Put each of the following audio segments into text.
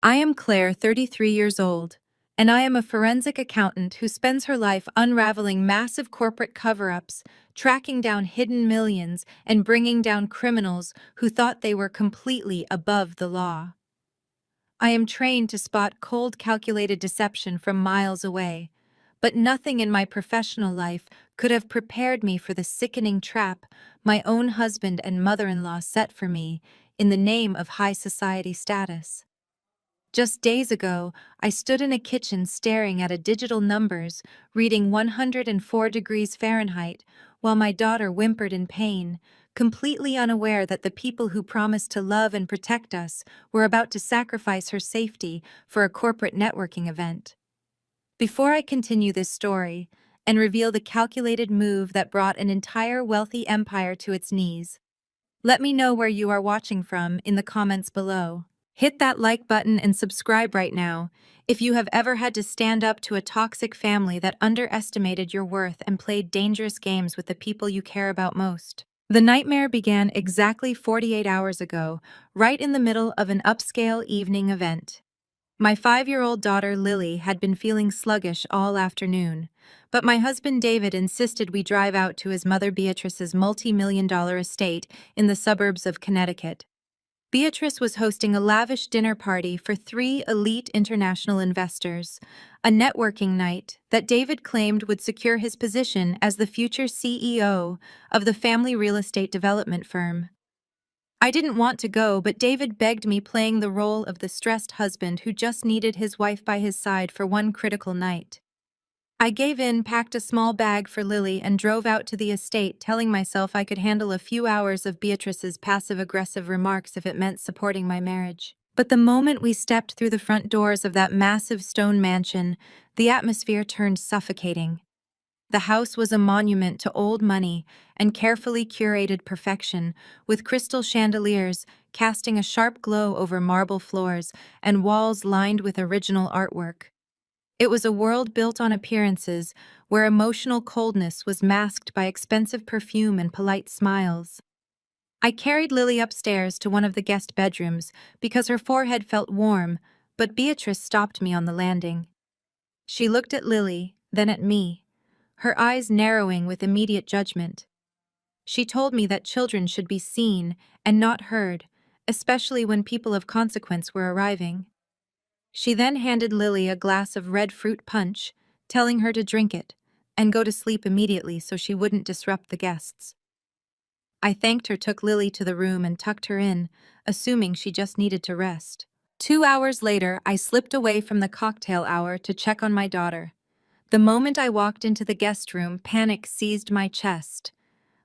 I am Claire, 33 years old, and I am a forensic accountant who spends her life unraveling massive corporate cover-ups, tracking down hidden millions, and bringing down criminals who thought they were completely above the law. I am trained to spot cold, calculated deception from miles away, but nothing in my professional life could have prepared me for the sickening trap my own husband and mother-in-law set for me in the name of high society status. Just days ago, I stood in a kitchen staring at a digital numbers reading 104 degrees Fahrenheit while my daughter whimpered in pain, completely unaware that the people who promised to love and protect us were about to sacrifice her safety for a corporate networking event. Before I continue this story and reveal the calculated move that brought an entire wealthy empire to its knees, let me know where you are watching from in the comments below. Hit that like button and subscribe right now if you have ever had to stand up to a toxic family that underestimated your worth and played dangerous games with the people you care about most. The nightmare began exactly 48 hours ago, right in the middle of an upscale evening event. My 5-year-old daughter Lily had been feeling sluggish all afternoon, but my husband David insisted we drive out to his mother Beatrice's multi-million-dollar estate in the suburbs of Connecticut. Beatrice was hosting a lavish dinner party for 3 elite international investors, a networking night that David claimed would secure his position as the future CEO of the family real estate development firm. I didn't want to go, but David begged me, playing the role of the stressed husband who just needed his wife by his side for one critical night. I gave in, packed a small bag for Lily, and drove out to the estate, telling myself I could handle a few hours of Beatrice's passive-aggressive remarks if it meant supporting my marriage. But the moment we stepped through the front doors of that massive stone mansion, the atmosphere turned suffocating. The house was a monument to old money and carefully curated perfection, with crystal chandeliers casting a sharp glow over marble floors and walls lined with original artwork. It was a world built on appearances, where emotional coldness was masked by expensive perfume and polite smiles. I carried Lily upstairs to one of the guest bedrooms because her forehead felt warm, but Beatrice stopped me on the landing. She looked at Lily, then at me, her eyes narrowing with immediate judgment. She told me that children should be seen and not heard, especially when people of consequence were arriving. She then handed Lily a glass of red fruit punch, telling her to drink it and go to sleep immediately so she wouldn't disrupt the guests. I thanked her, took Lily to the room, and tucked her in, assuming she just needed to rest. 2 hours later, I slipped away from the cocktail hour to check on my daughter. The moment I walked into the guest room, panic seized my chest.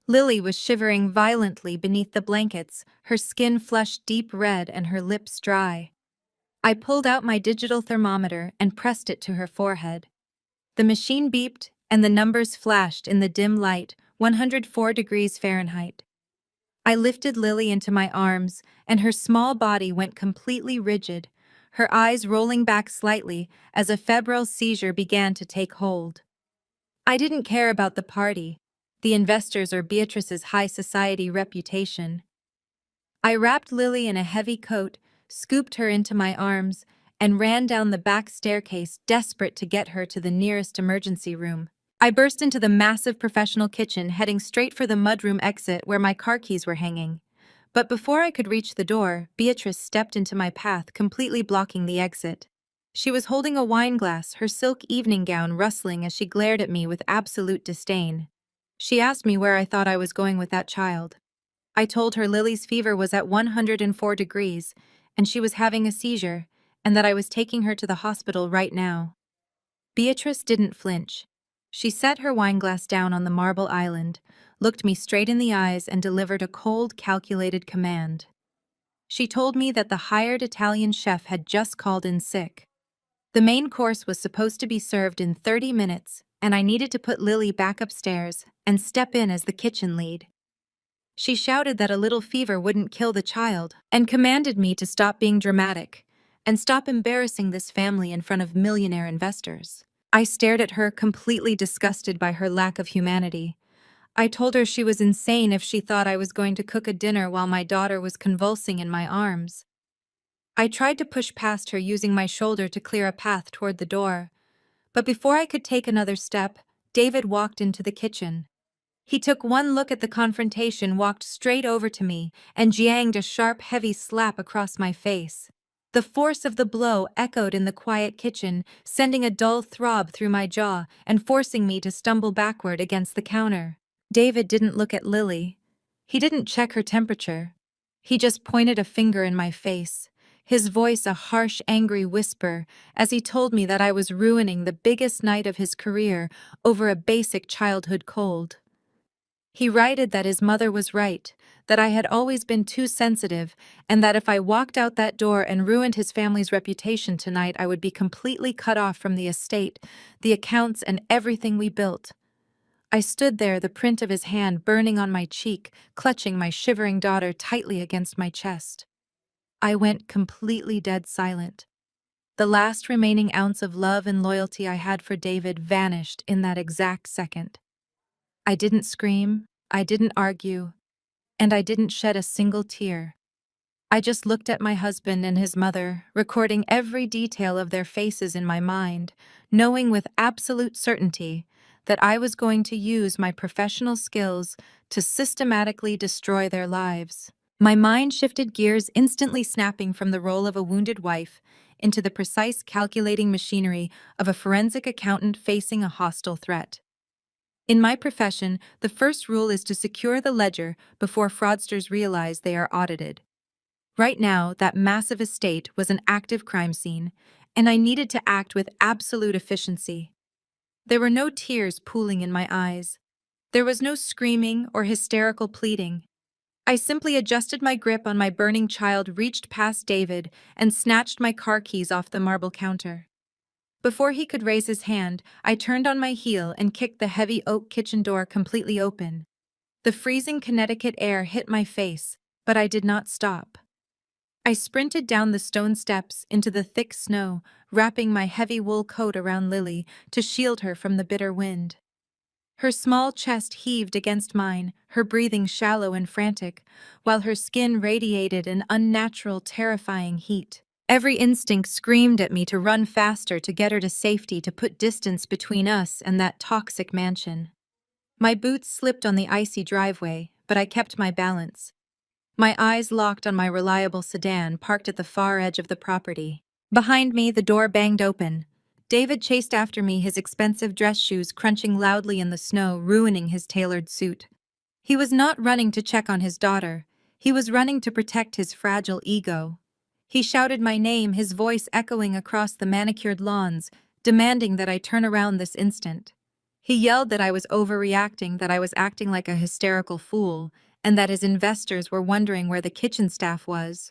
Lily was shivering violently beneath the blankets, her skin flushed deep red and her lips dry. I pulled out my digital thermometer and pressed it to her forehead. The machine beeped, and the numbers flashed in the dim light, 104 degrees Fahrenheit. I lifted Lily into my arms, and her small body went completely rigid, her eyes rolling back slightly as a febrile seizure began to take hold. I didn't care about the party, the investors, or Beatrice's high society reputation. I wrapped Lily in a heavy coat, scooped her into my arms, and ran down the back staircase, desperate to get her to the nearest emergency room. I burst into the massive professional kitchen, heading straight for the mudroom exit where my car keys were hanging. But before I could reach the door, Beatrice stepped into my path, completely blocking the exit. She was holding a wine glass, her silk evening gown rustling as she glared at me with absolute disdain. She asked me where I thought I was going with that child. I told her Lily's fever was at 104 degrees, and she was having a seizure, and that I was taking her to the hospital right now. Beatrice didn't flinch. She set her wineglass down on the marble island, looked me straight in the eyes, and delivered a cold, calculated command. She told me that the hired Italian chef had just called in sick. The main course was supposed to be served in 30 minutes, and I needed to put Lily back upstairs and step in as the kitchen lead. She shouted that a little fever wouldn't kill the child, and commanded me to stop being dramatic and stop embarrassing this family in front of millionaire investors. I stared at her, completely disgusted by her lack of humanity. I told her she was insane if she thought I was going to cook a dinner while my daughter was convulsing in my arms. I tried to push past her using my shoulder to clear a path toward the door, but before I could take another step, David walked into the kitchen. He took one look at the confrontation, walked straight over to me, and jianged a sharp, heavy slap across my face. The force of the blow echoed in the quiet kitchen, sending a dull throb through my jaw and forcing me to stumble backward against the counter. David didn't look at Lily. He didn't check her temperature. He just pointed a finger in my face, his voice a harsh, angry whisper as he told me that I was ruining the biggest night of his career over a basic childhood cold. He righted that his mother was right, that I had always been too sensitive, and that if I walked out that door and ruined his family's reputation tonight, I would be completely cut off from the estate, the accounts, and everything we built. I stood there, the print of his hand burning on my cheek, clutching my shivering daughter tightly against my chest. I went completely dead silent. The last remaining ounce of love and loyalty I had for David vanished in that exact second. I didn't scream, I didn't argue, and I didn't shed a single tear. I just looked at my husband and his mother, recording every detail of their faces in my mind, knowing with absolute certainty that I was going to use my professional skills to systematically destroy their lives. My mind shifted gears, instantly snapping from the role of a wounded wife into the precise calculating machinery of a forensic accountant facing a hostile threat. In my profession, the first rule is to secure the ledger before fraudsters realize they are audited. Right now, that massive estate was an active crime scene, and I needed to act with absolute efficiency. There were no tears pooling in my eyes. There was no screaming or hysterical pleading. I simply adjusted my grip on my burning child, reached past David, and snatched my car keys off the marble counter. Before he could raise his hand, I turned on my heel and kicked the heavy oak kitchen door completely open. The freezing Connecticut air hit my face, but I did not stop. I sprinted down the stone steps into the thick snow, wrapping my heavy wool coat around Lily to shield her from the bitter wind. Her small chest heaved against mine, her breathing shallow and frantic, while her skin radiated an unnatural, terrifying heat. Every instinct screamed at me to run faster, to get her to safety, to put distance between us and that toxic mansion. My boots slipped on the icy driveway, but I kept my balance. My eyes locked on my reliable sedan parked at the far edge of the property. Behind me, the door banged open. David chased after me, his expensive dress shoes crunching loudly in the snow, ruining his tailored suit. He was not running to check on his daughter. He was running to protect his fragile ego. He shouted my name, his voice echoing across the manicured lawns, demanding that I turn around this instant. He yelled that I was overreacting, that I was acting like a hysterical fool, and that his investors were wondering where the kitchen staff was.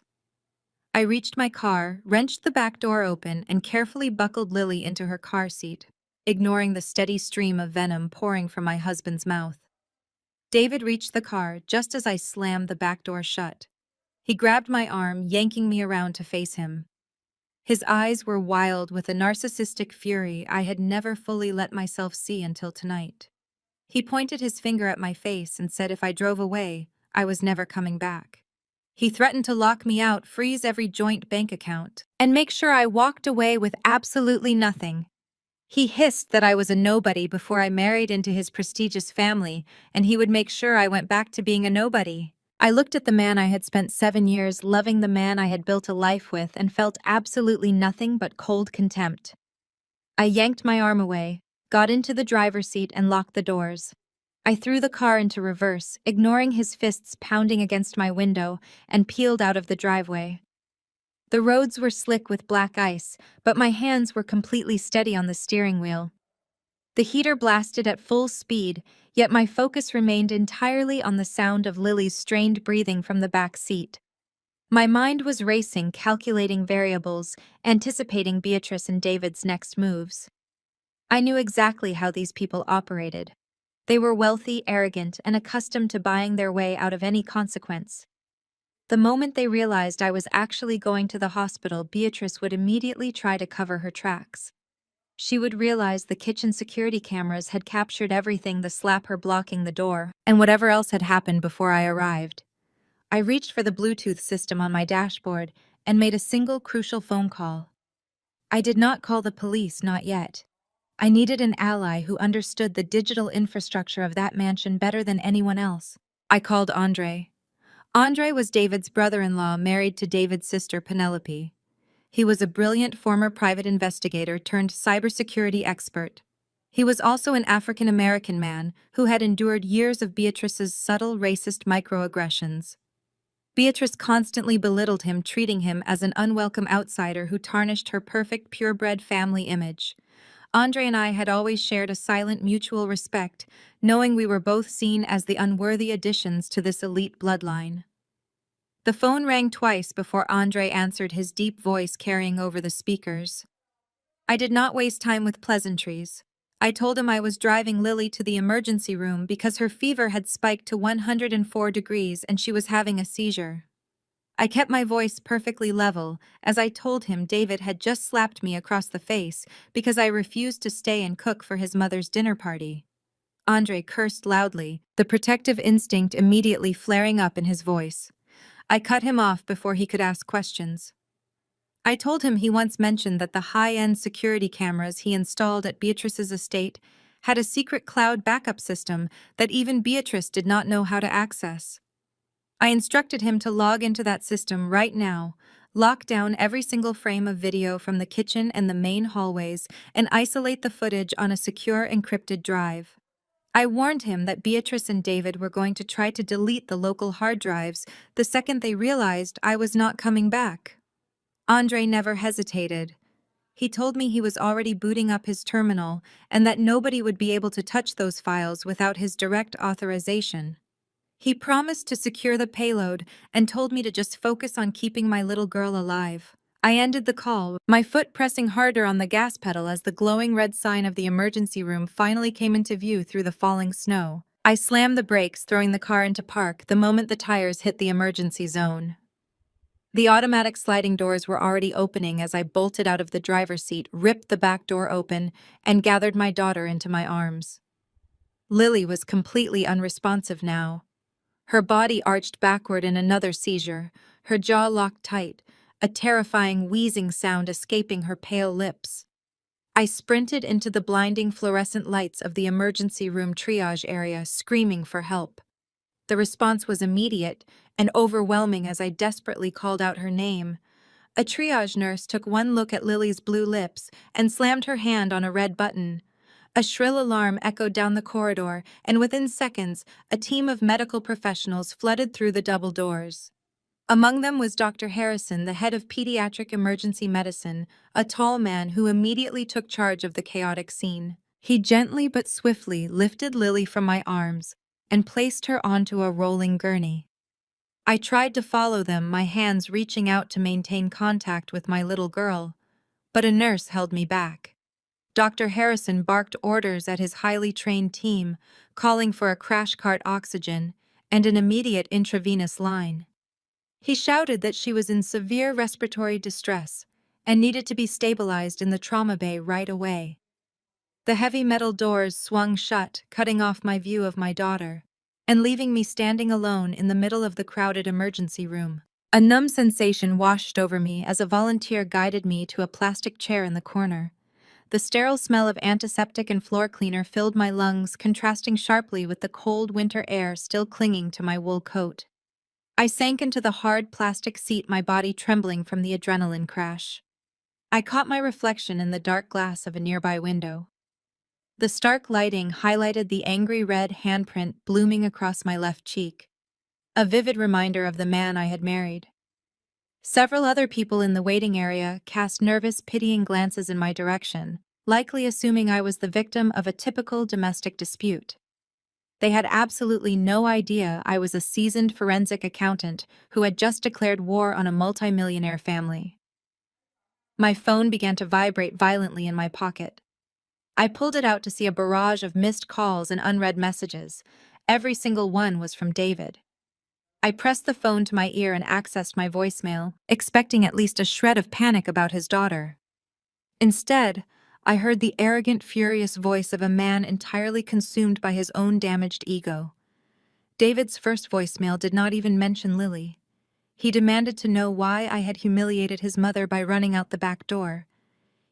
I reached my car, wrenched the back door open, and carefully buckled Lily into her car seat, ignoring the steady stream of venom pouring from my husband's mouth. David reached the car just as I slammed the back door shut. He grabbed my arm, yanking me around to face him. His eyes were wild with a narcissistic fury I had never fully let myself see until tonight. He pointed his finger at my face and said if I drove away, I was never coming back. He threatened to lock me out, freeze every joint bank account, and make sure I walked away with absolutely nothing. He hissed that I was a nobody before I married into his prestigious family, and he would make sure I went back to being a nobody. I looked at the man I had spent 7 years loving, the man I had built a life with, and felt absolutely nothing but cold contempt. I yanked my arm away, got into the driver's seat, and locked the doors. I threw the car into reverse, ignoring his fists pounding against my window, and peeled out of the driveway. The roads were slick with black ice, but my hands were completely steady on the steering wheel. The heater blasted at full speed, yet my focus remained entirely on the sound of Lily's strained breathing from the back seat. My mind was racing, calculating variables, anticipating Beatrice and David's next moves. I knew exactly how these people operated. They were wealthy, arrogant, and accustomed to buying their way out of any consequence. The moment they realized I was actually going to the hospital, Beatrice would immediately try to cover her tracks. She would realize the kitchen security cameras had captured everything, the slap, her blocking the door, and whatever else had happened before I arrived. I reached for the Bluetooth system on my dashboard, and made a single crucial phone call. I did not call the police, not yet. I needed an ally who understood the digital infrastructure of that mansion better than anyone else. I called Andre. Andre was David's brother-in-law married to David's sister Penelope. He was a brilliant former private investigator turned cybersecurity expert. He was also an African-American man who had endured years of Beatrice's subtle racist microaggressions. Beatrice constantly belittled him, treating him as an unwelcome outsider who tarnished her perfect purebred family image. Andre and I had always shared a silent mutual respect, knowing we were both seen as the unworthy additions to this elite bloodline. The phone rang twice before Andre answered, his deep voice carrying over the speakers. I did not waste time with pleasantries. I told him I was driving Lily to the emergency room because her fever had spiked to 104 degrees and she was having a seizure. I kept my voice perfectly level as I told him David had just slapped me across the face because I refused to stay and cook for his mother's dinner party. Andre cursed loudly, the protective instinct immediately flaring up in his voice. I cut him off before he could ask questions. I told him he once mentioned that the high-end security cameras he installed at Beatrice's estate had a secret cloud backup system that even Beatrice did not know how to access. I instructed him to log into that system right now, lock down every single frame of video from the kitchen and the main hallways, and isolate the footage on a secure encrypted drive. I warned him that Beatrice and David were going to try to delete the local hard drives the second they realized I was not coming back. Andre never hesitated. He told me he was already booting up his terminal and that nobody would be able to touch those files without his direct authorization. He promised to secure the payload and told me to just focus on keeping my little girl alive. I ended the call, my foot pressing harder on the gas pedal as the glowing red sign of the emergency room finally came into view through the falling snow. I slammed the brakes, throwing the car into park the moment the tires hit the emergency zone. The automatic sliding doors were already opening as I bolted out of the driver's seat, ripped the back door open, and gathered my daughter into my arms. Lily was completely unresponsive now. Her body arched backward in another seizure, her jaw locked tight, a terrifying wheezing sound escaping her pale lips. I sprinted into the blinding fluorescent lights of the emergency room triage area, screaming for help. The response was immediate and overwhelming as I desperately called out her name. A triage nurse took one look at Lily's blue lips and slammed her hand on a red button. A shrill alarm echoed down the corridor, and within seconds, a team of medical professionals flooded through the double doors. Among them was Dr. Harrison, the head of pediatric emergency medicine, a tall man who immediately took charge of the chaotic scene. He gently but swiftly lifted Lily from my arms and placed her onto a rolling gurney. I tried to follow them, my hands reaching out to maintain contact with my little girl, but a nurse held me back. Dr. Harrison barked orders at his highly trained team, calling for a crash cart oxygen and an immediate intravenous line. He shouted that she was in severe respiratory distress and needed to be stabilized in the trauma bay right away. The heavy metal doors swung shut, cutting off my view of my daughter, and leaving me standing alone in the middle of the crowded emergency room. A numb sensation washed over me as a volunteer guided me to a plastic chair in the corner. The sterile smell of antiseptic and floor cleaner filled my lungs, contrasting sharply with the cold winter air still clinging to my wool coat. I sank into the hard plastic seat, my body trembling from the adrenaline crash. I caught my reflection in the dark glass of a nearby window. The stark lighting highlighted the angry red handprint blooming across my left cheek, a vivid reminder of the man I had married. Several other people in the waiting area cast nervous, pitying glances in my direction, likely assuming I was the victim of a typical domestic dispute. They had absolutely no idea I was a seasoned forensic accountant who had just declared war on a multimillionaire family. My phone began to vibrate violently in my pocket. I pulled it out to see a barrage of missed calls and unread messages. Every single one was from David. I pressed the phone to my ear and accessed my voicemail, expecting at least a shred of panic about his daughter. Instead, I heard the arrogant, furious voice of a man entirely consumed by his own damaged ego. David's first voicemail did not even mention Lily. He demanded to know why I had humiliated his mother by running out the back door.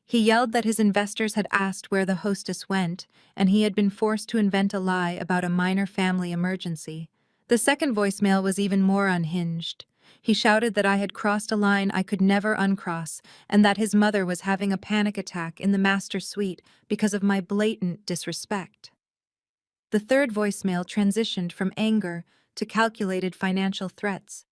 He yelled that his investors had asked where the hostess went, and he had been forced to invent a lie about a minor family emergency. The second voicemail was even more unhinged. He shouted that I had crossed a line I could never uncross, and that his mother was having a panic attack in the master suite because of my blatant disrespect. The third voicemail transitioned from anger to calculated financial threats.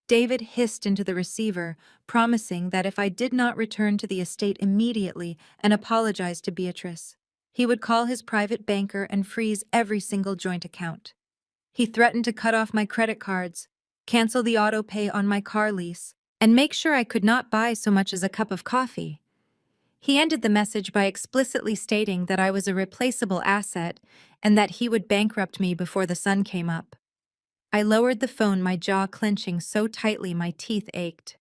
David hissed into the receiver, promising that if I did not return to the estate immediately and apologize to Beatrice, he would call his private banker and freeze every single joint account. He threatened to cut off my credit cards, cancel the auto pay on my car lease, and make sure I could not buy so much as a cup of coffee. He ended the message by explicitly stating that I was a replaceable asset and that he would bankrupt me before the sun came up. I lowered the phone, my jaw clenching so tightly my teeth ached.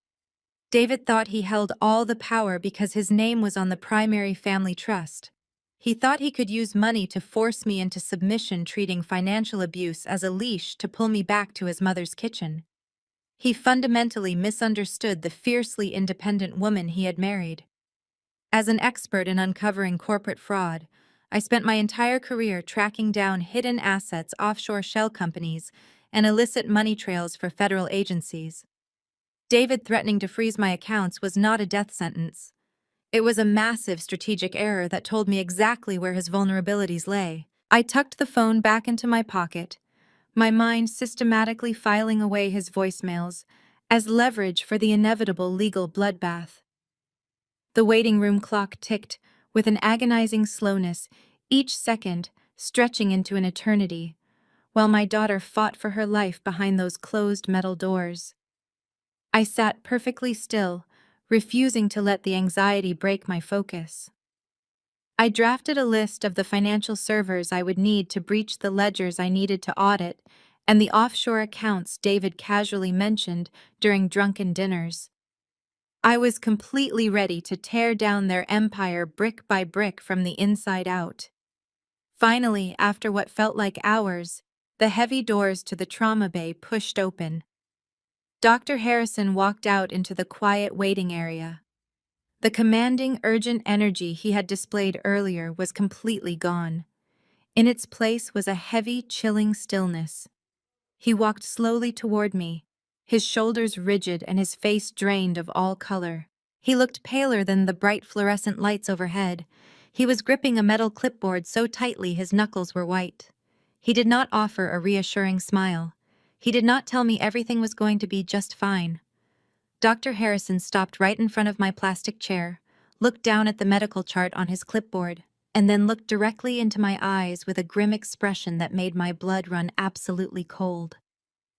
David thought he held all the power because his name was on the primary family trust. He thought he could use money to force me into submission, treating financial abuse as a leash to pull me back to his mother's kitchen. He fundamentally misunderstood the fiercely independent woman he had married. As an expert in uncovering corporate fraud, I spent my entire career tracking down hidden assets, offshore shell companies, and illicit money trails for federal agencies. David threatening to freeze my accounts was not a death sentence. It was a massive strategic error that told me exactly where his vulnerabilities lay. I tucked the phone back into my pocket, my mind systematically filing away his voicemails as leverage for the inevitable legal bloodbath. The waiting room clock ticked with an agonizing slowness, each second stretching into an eternity, while my daughter fought for her life behind those closed metal doors. I sat perfectly still, refusing to let the anxiety break my focus. I drafted a list of the financial servers I would need to breach the ledgers I needed to audit and the offshore accounts David casually mentioned during drunken dinners. I was completely ready to tear down their empire brick by brick from the inside out. Finally, after what felt like hours, the heavy doors to the trauma bay pushed open. Dr. Harrison walked out into the quiet waiting area. The commanding, urgent energy he had displayed earlier was completely gone. In its place was a heavy, chilling stillness. He walked slowly toward me, his shoulders rigid and his face drained of all color. He looked paler than the bright fluorescent lights overhead. He was gripping a metal clipboard so tightly his knuckles were white. He did not offer a reassuring smile. He did not tell me everything was going to be just fine. Dr. Harrison stopped right in front of my plastic chair, looked down at the medical chart on his clipboard, and then looked directly into my eyes with a grim expression that made my blood run absolutely cold.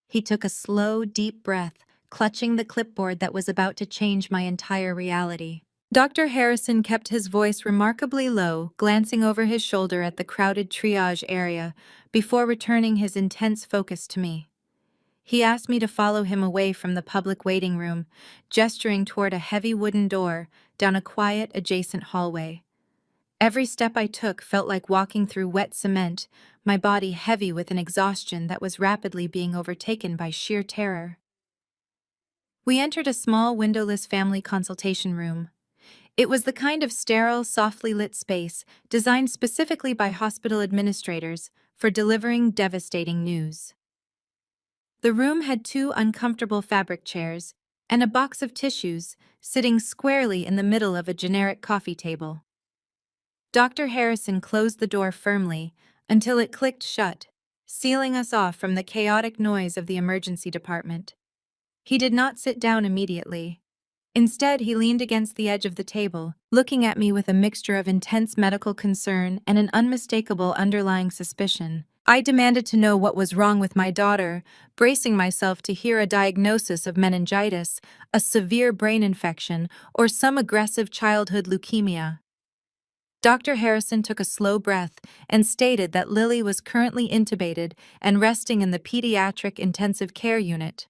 He took a slow, deep breath, clutching the clipboard that was about to change my entire reality. Dr. Harrison kept his voice remarkably low, glancing over his shoulder at the crowded triage area before returning his intense focus to me. He asked me to follow him away from the public waiting room, gesturing toward a heavy wooden door down a quiet, adjacent hallway. Every step I took felt like walking through wet cement, my body heavy with an exhaustion that was rapidly being overtaken by sheer terror. We entered a small, windowless family consultation room. It was the kind of sterile, softly lit space designed specifically by hospital administrators for delivering devastating news. The room had two uncomfortable fabric chairs and a box of tissues sitting squarely in the middle of a generic coffee table. Dr. Harrison closed the door firmly until it clicked shut, sealing us off from the chaotic noise of the emergency department. He did not sit down immediately. Instead, he leaned against the edge of the table, looking at me with a mixture of intense medical concern and an unmistakable underlying suspicion. I demanded to know what was wrong with my daughter, bracing myself to hear a diagnosis of meningitis, a severe brain infection, or some aggressive childhood leukemia. Dr. Harrison took a slow breath and stated that Lily was currently intubated and resting in the pediatric intensive care unit.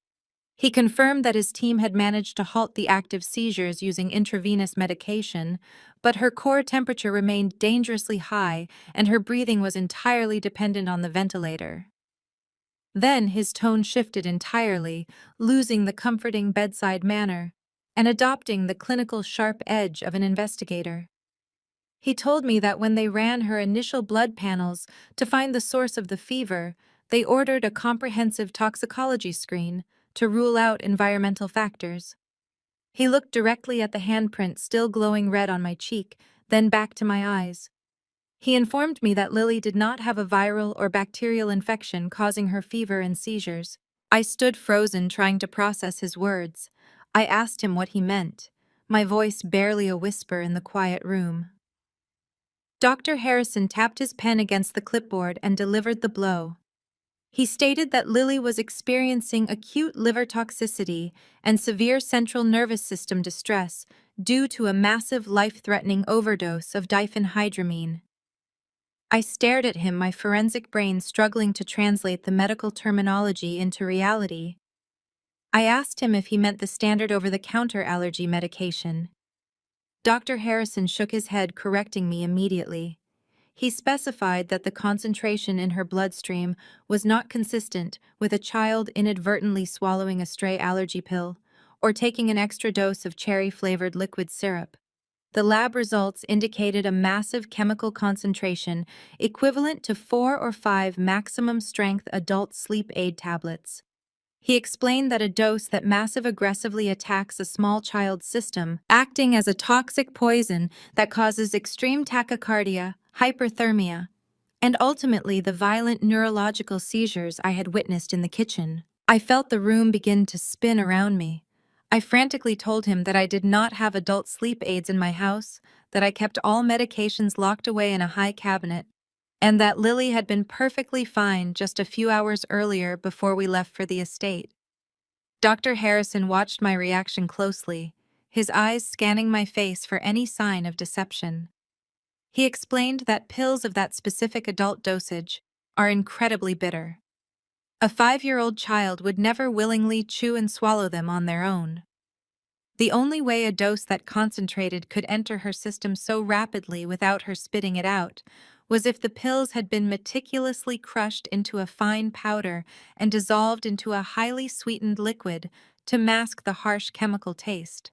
He confirmed that his team had managed to halt the active seizures using intravenous medication, but her core temperature remained dangerously high and her breathing was entirely dependent on the ventilator. Then his tone shifted entirely, losing the comforting bedside manner and adopting the clinical sharp edge of an investigator. He told me that when they ran her initial blood panels to find the source of the fever, they ordered a comprehensive toxicology screen to rule out environmental factors. He looked directly at the handprint still glowing red on my cheek, then back to my eyes. He informed me that Lily did not have a viral or bacterial infection causing her fever and seizures. I stood frozen, trying to process his words. I asked him what he meant, my voice barely a whisper in the quiet room. Dr. Harrison tapped his pen against the clipboard and delivered the blow. He stated that Lily was experiencing acute liver toxicity and severe central nervous system distress due to a massive life-threatening overdose of diphenhydramine. I stared at him, my forensic brain struggling to translate the medical terminology into reality. I asked him if he meant the standard over-the-counter allergy medication. Dr. Harrison shook his head, correcting me immediately. He specified that the concentration in her bloodstream was not consistent with a child inadvertently swallowing a stray allergy pill or taking an extra dose of cherry-flavored liquid syrup. The lab results indicated a massive chemical concentration equivalent to 4 or 5 maximum-strength adult sleep aid tablets. He explained that a dose that massive aggressively attacks a small child's system, acting as a toxic poison that causes extreme tachycardia, hyperthermia, and ultimately the violent neurological seizures I had witnessed in the kitchen. I felt the room begin to spin around me. I frantically told him that I did not have adult sleep aids in my house, that I kept all medications locked away in a high cabinet, and that Lily had been perfectly fine just a few hours earlier before we left for the estate. Dr. Harrison watched my reaction closely, his eyes scanning my face for any sign of deception. He explained that pills of that specific adult dosage are incredibly bitter. A 5-year-old child would never willingly chew and swallow them on their own. The only way a dose that concentrated could enter her system so rapidly without her spitting it out was if the pills had been meticulously crushed into a fine powder and dissolved into a highly sweetened liquid to mask the harsh chemical taste.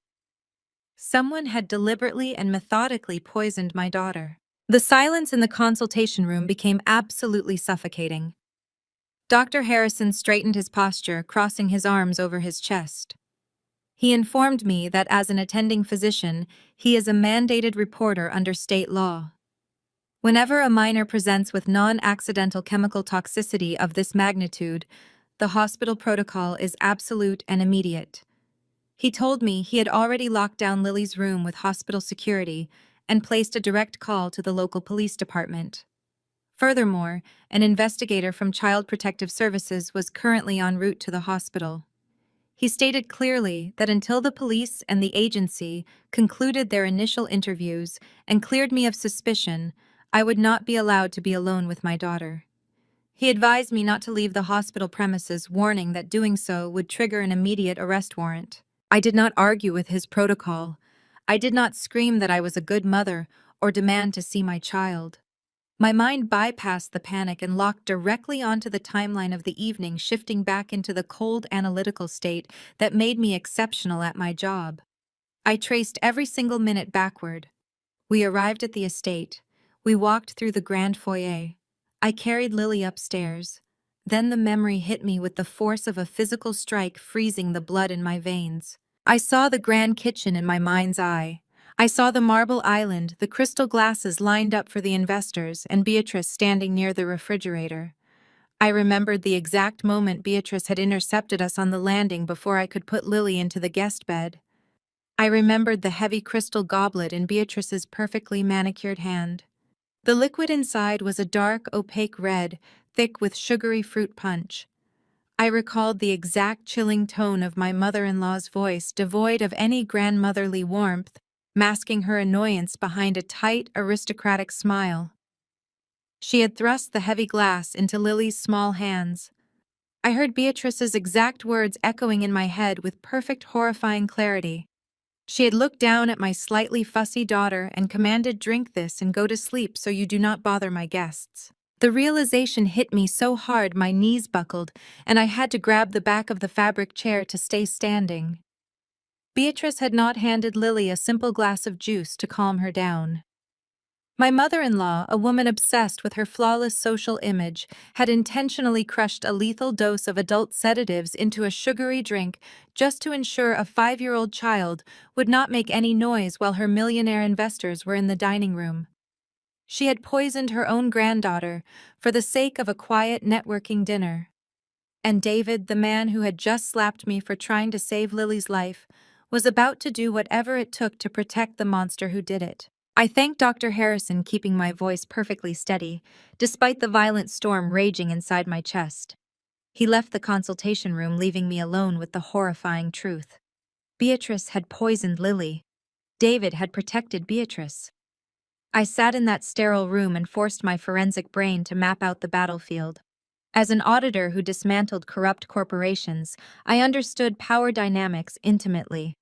Someone had deliberately and methodically poisoned my daughter. The silence in the consultation room became absolutely suffocating. Dr. Harrison straightened his posture, crossing his arms over his chest. He informed me that as an attending physician, he is a mandated reporter under state law. Whenever a minor presents with non-accidental chemical toxicity of this magnitude, the hospital protocol is absolute and immediate. He told me he had already locked down Lily's room with hospital security and placed a direct call to the local police department. Furthermore, an investigator from Child Protective Services was currently en route to the hospital. He stated clearly that until the police and the agency concluded their initial interviews and cleared me of suspicion, I would not be allowed to be alone with my daughter. He advised me not to leave the hospital premises, warning that doing so would trigger an immediate arrest warrant. I did not argue with his protocol. I did not scream that I was a good mother or demand to see my child. My mind bypassed the panic and locked directly onto the timeline of the evening, shifting back into the cold analytical state that made me exceptional at my job. I traced every single minute backward. We arrived at the estate. We walked through the grand foyer. I carried Lily upstairs. Then the memory hit me with the force of a physical strike, freezing the blood in my veins. I saw the grand kitchen in my mind's eye. I saw the marble island, the crystal glasses lined up for the investors, and Beatrice standing near the refrigerator. I remembered the exact moment Beatrice had intercepted us on the landing before I could put Lily into the guest bed. I remembered the heavy crystal goblet in Beatrice's perfectly manicured hand. The liquid inside was a dark, opaque red, thick with sugary fruit punch. I recalled the exact chilling tone of my mother-in-law's voice, devoid of any grandmotherly warmth, masking her annoyance behind a tight, aristocratic smile. She had thrust the heavy glass into Lily's small hands. I heard Beatrice's exact words echoing in my head with perfect, horrifying clarity. She had looked down at my slightly fussy daughter and commanded, "Drink this and go to sleep so you do not bother my guests." The realization hit me so hard my knees buckled, and I had to grab the back of the fabric chair to stay standing. Beatrice had not handed Lily a simple glass of juice to calm her down. My mother-in-law, a woman obsessed with her flawless social image, had intentionally crushed a lethal dose of adult sedatives into a sugary drink just to ensure a 5-year-old child would not make any noise while her millionaire investors were in the dining room. She had poisoned her own granddaughter for the sake of a quiet networking dinner. And David, the man who had just slapped me for trying to save Lily's life, was about to do whatever it took to protect the monster who did it. I thanked Dr. Harrison, keeping my voice perfectly steady, despite the violent storm raging inside my chest. He left the consultation room, leaving me alone with the horrifying truth. Beatrice had poisoned Lily. David had protected Beatrice. I sat in that sterile room and forced my forensic brain to map out the battlefield. As an auditor who dismantled corrupt corporations, I understood power dynamics intimately.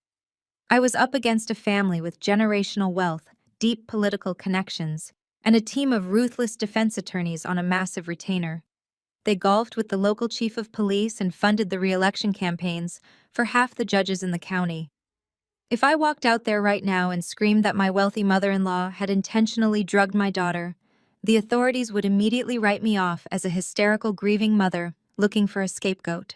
I was up against a family with generational wealth, deep political connections, and a team of ruthless defense attorneys on a massive retainer. They golfed with the local chief of police and funded the re-election campaigns for half the judges in the county. If I walked out there right now and screamed that my wealthy mother-in-law had intentionally drugged my daughter, the authorities would immediately write me off as a hysterical grieving mother looking for a scapegoat.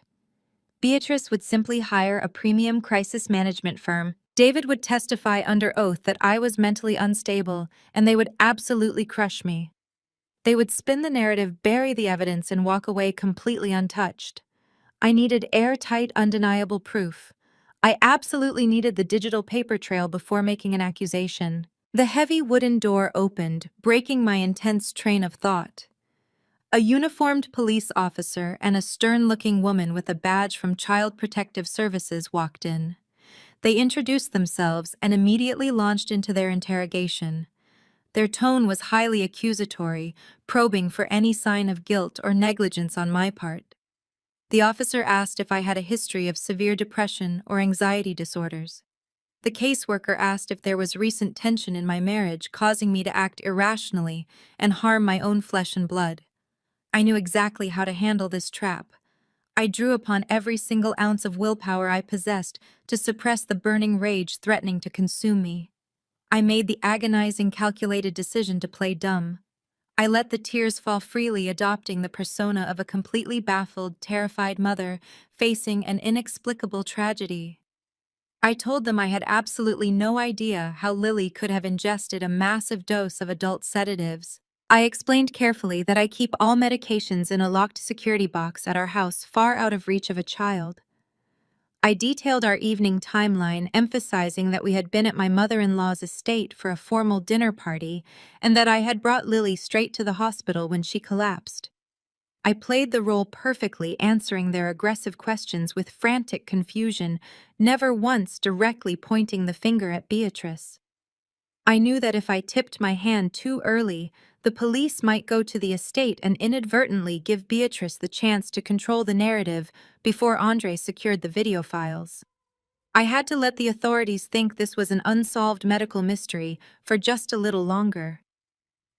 Beatrice would simply hire a premium crisis management firm. David would testify under oath that I was mentally unstable, and they would absolutely crush me. They would spin the narrative, bury the evidence, and walk away completely untouched. I needed airtight, undeniable proof. I absolutely needed the digital paper trail before making an accusation. The heavy wooden door opened, breaking my intense train of thought. A uniformed police officer and a stern-looking woman with a badge from Child Protective Services walked in. They introduced themselves and immediately launched into their interrogation. Their tone was highly accusatory, probing for any sign of guilt or negligence on my part. The officer asked if I had a history of severe depression or anxiety disorders. The caseworker asked if there was recent tension in my marriage causing me to act irrationally and harm my own flesh and blood. I knew exactly how to handle this trap. I drew upon every single ounce of willpower I possessed to suppress the burning rage threatening to consume me. I made the agonizing, calculated decision to play dumb. I let the tears fall freely, adopting the persona of a completely baffled, terrified mother facing an inexplicable tragedy. I told them I had absolutely no idea how Lily could have ingested a massive dose of adult sedatives. I explained carefully that I keep all medications in a locked security box at our house, far out of reach of a child. I detailed our evening timeline, emphasizing that we had been at my mother-in-law's estate for a formal dinner party and that I had brought Lily straight to the hospital when she collapsed. I played the role perfectly, answering their aggressive questions with frantic confusion, never once directly pointing the finger at Beatrice. I knew that if I tipped my hand too early, the police might go to the estate and inadvertently give Beatrice the chance to control the narrative before Andre secured the video files. I had to let the authorities think this was an unsolved medical mystery for just a little longer.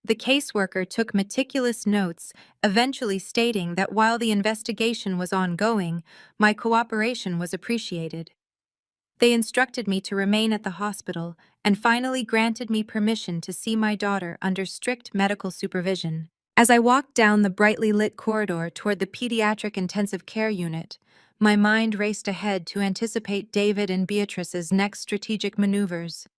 The caseworker took meticulous notes, eventually stating that while the investigation was ongoing, my cooperation was appreciated. They instructed me to remain at the hospital and finally granted me permission to see my daughter under strict medical supervision. As I walked down the brightly lit corridor toward the pediatric intensive care unit, my mind raced ahead to anticipate David and Beatrice's next strategic maneuvers.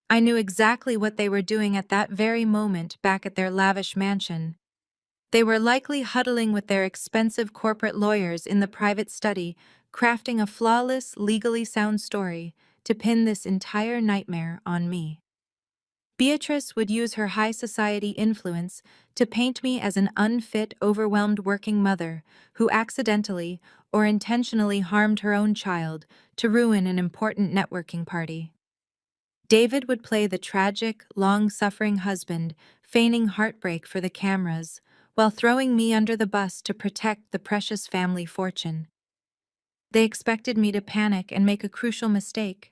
I knew exactly what they were doing at that very moment back at their lavish mansion. They were likely huddling with their expensive corporate lawyers in the private study, crafting a flawless, legally sound story to pin this entire nightmare on me. Beatrice would use her high society influence to paint me as an unfit, overwhelmed working mother who accidentally or intentionally harmed her own child to ruin an important networking party. David would play the tragic, long-suffering husband, feigning heartbreak for the cameras, while throwing me under the bus to protect the precious family fortune. They expected me to panic and make a crucial mistake.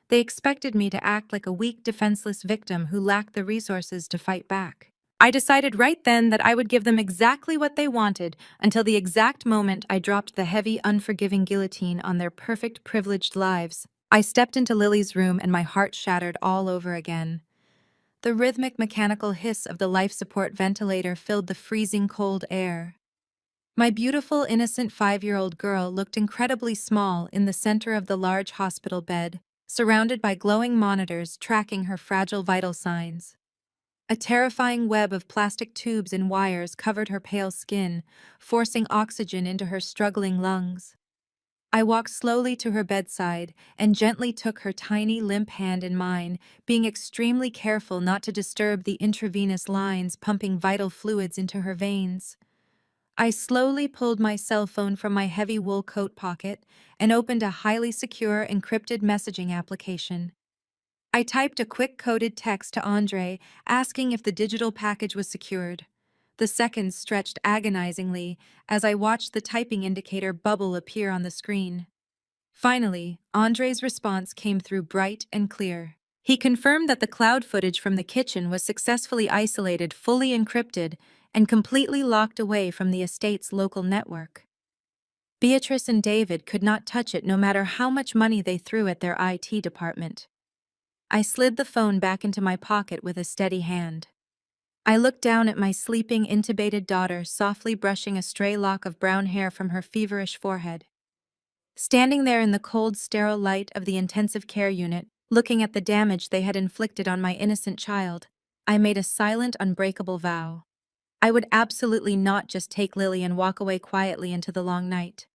They expected me to act like a weak, defenseless victim who lacked the resources to fight back. I decided right then that I would give them exactly what they wanted until the exact moment I dropped the heavy, unforgiving guillotine on their perfect, privileged lives. I stepped into Lily's room and my heart shattered all over again. The rhythmic mechanical hiss of the life support ventilator filled the freezing cold air. My beautiful, innocent 5-year-old girl looked incredibly small in the center of the large hospital bed, surrounded by glowing monitors tracking her fragile vital signs. A terrifying web of plastic tubes and wires covered her pale skin, forcing oxygen into her struggling lungs. I walked slowly to her bedside and gently took her tiny, limp hand in mine, being extremely careful not to disturb the intravenous lines pumping vital fluids into her veins. I slowly pulled my cell phone from my heavy wool coat pocket and opened a highly secure encrypted messaging application. I typed a quick coded text to Andre, asking if the digital package was secured. The seconds stretched agonizingly as I watched the typing indicator bubble appear on the screen. Finally, Andre's response came through bright and clear. He confirmed that the cloud footage from the kitchen was successfully isolated, fully encrypted, and completely locked away from the estate's local network. Beatrice and David could not touch it no matter how much money they threw at their IT department. I slid the phone back into my pocket with a steady hand. I looked down at my sleeping, intubated daughter, softly brushing a stray lock of brown hair from her feverish forehead. Standing there in the cold, sterile light of the intensive care unit, looking at the damage they had inflicted on my innocent child, I made a silent, unbreakable vow. I would absolutely not just take Lily and walk away quietly into the long night.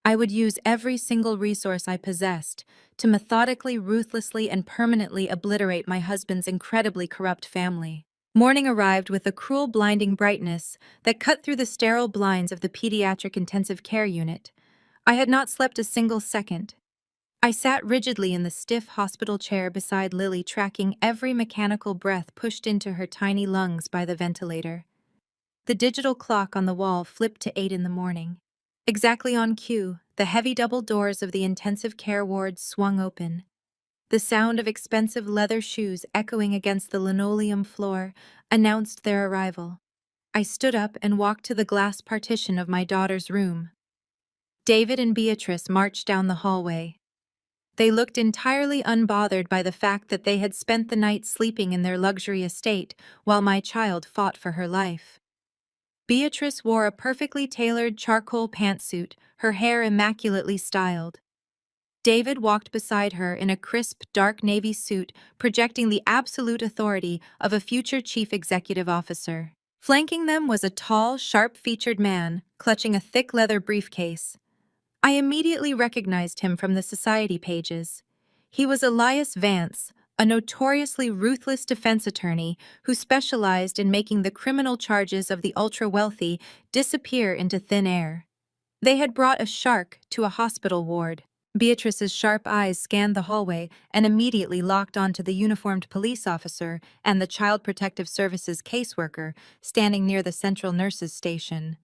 I would use every single resource I possessed to methodically, ruthlessly, and permanently obliterate my husband's incredibly corrupt family. Morning arrived with a cruel, blinding brightness that cut through the sterile blinds of the pediatric intensive care unit. I had not slept a single second. I sat rigidly in the stiff hospital chair beside Lily, tracking every mechanical breath pushed into her tiny lungs by the ventilator. The digital clock on the wall flipped to 8 in the morning. Exactly on cue, the heavy double doors of the intensive care ward swung open. The sound of expensive leather shoes echoing against the linoleum floor announced their arrival. I stood up and walked to the glass partition of my daughter's room. David and Beatrice marched down the hallway. They looked entirely unbothered by the fact that they had spent the night sleeping in their luxury estate while my child fought for her life. Beatrice wore a perfectly tailored charcoal pantsuit, her hair immaculately styled. David walked beside her in a crisp, dark navy suit, projecting the absolute authority of a future chief executive officer. Flanking them was a tall, sharp-featured man, clutching a thick leather briefcase. I immediately recognized him from the society pages. He was Elias Vance, a notoriously ruthless defense attorney who specialized in making the criminal charges of the ultra-wealthy disappear into thin air. They had brought a shark to a hospital ward. Beatrice's sharp eyes scanned the hallway and immediately locked onto the uniformed police officer and the Child Protective Services caseworker standing near the central nurses' station.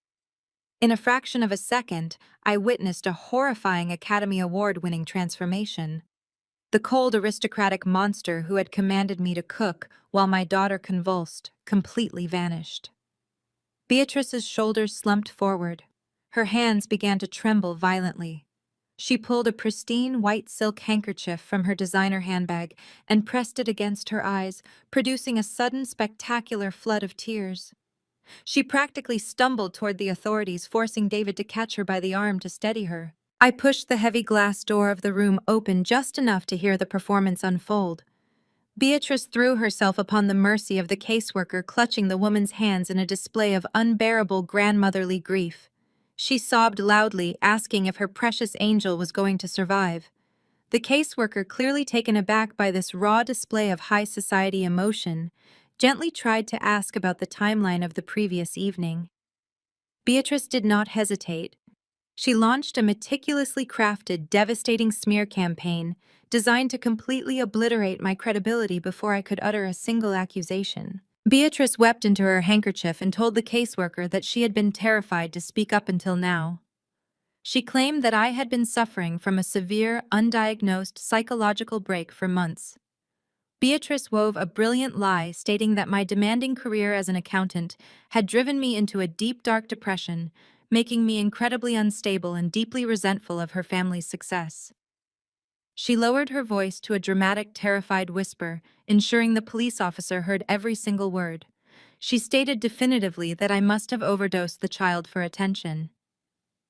In a fraction of a second, I witnessed a horrifying Academy Award-winning transformation. The cold, aristocratic monster who had commanded me to cook while my daughter convulsed completely vanished. Beatrice's shoulders slumped forward. Her hands began to tremble violently. She pulled a pristine white silk handkerchief from her designer handbag and pressed it against her eyes, producing a sudden, spectacular flood of tears. She practically stumbled toward the authorities, forcing David to catch her by the arm to steady her. I pushed the heavy glass door of the room open just enough to hear the performance unfold. Beatrice threw herself upon the mercy of the caseworker, clutching the woman's hands in a display of unbearable grandmotherly grief. She sobbed loudly, asking if her precious angel was going to survive. The caseworker, clearly taken aback by this raw display of high society emotion, gently tried to ask about the timeline of the previous evening. Beatrice did not hesitate. She launched a meticulously crafted, devastating smear campaign designed to completely obliterate my credibility before I could utter a single accusation. Beatrice wept into her handkerchief and told the caseworker that she had been terrified to speak up until now. She claimed that I had been suffering from a severe, undiagnosed psychological break for months. Beatrice wove a brilliant lie stating that my demanding career as an accountant had driven me into a deep, dark depression, making me incredibly unstable and deeply resentful of her family's success. She lowered her voice to a dramatic, terrified whisper, ensuring the police officer heard every single word. She stated definitively that I must have overdosed the child for attention.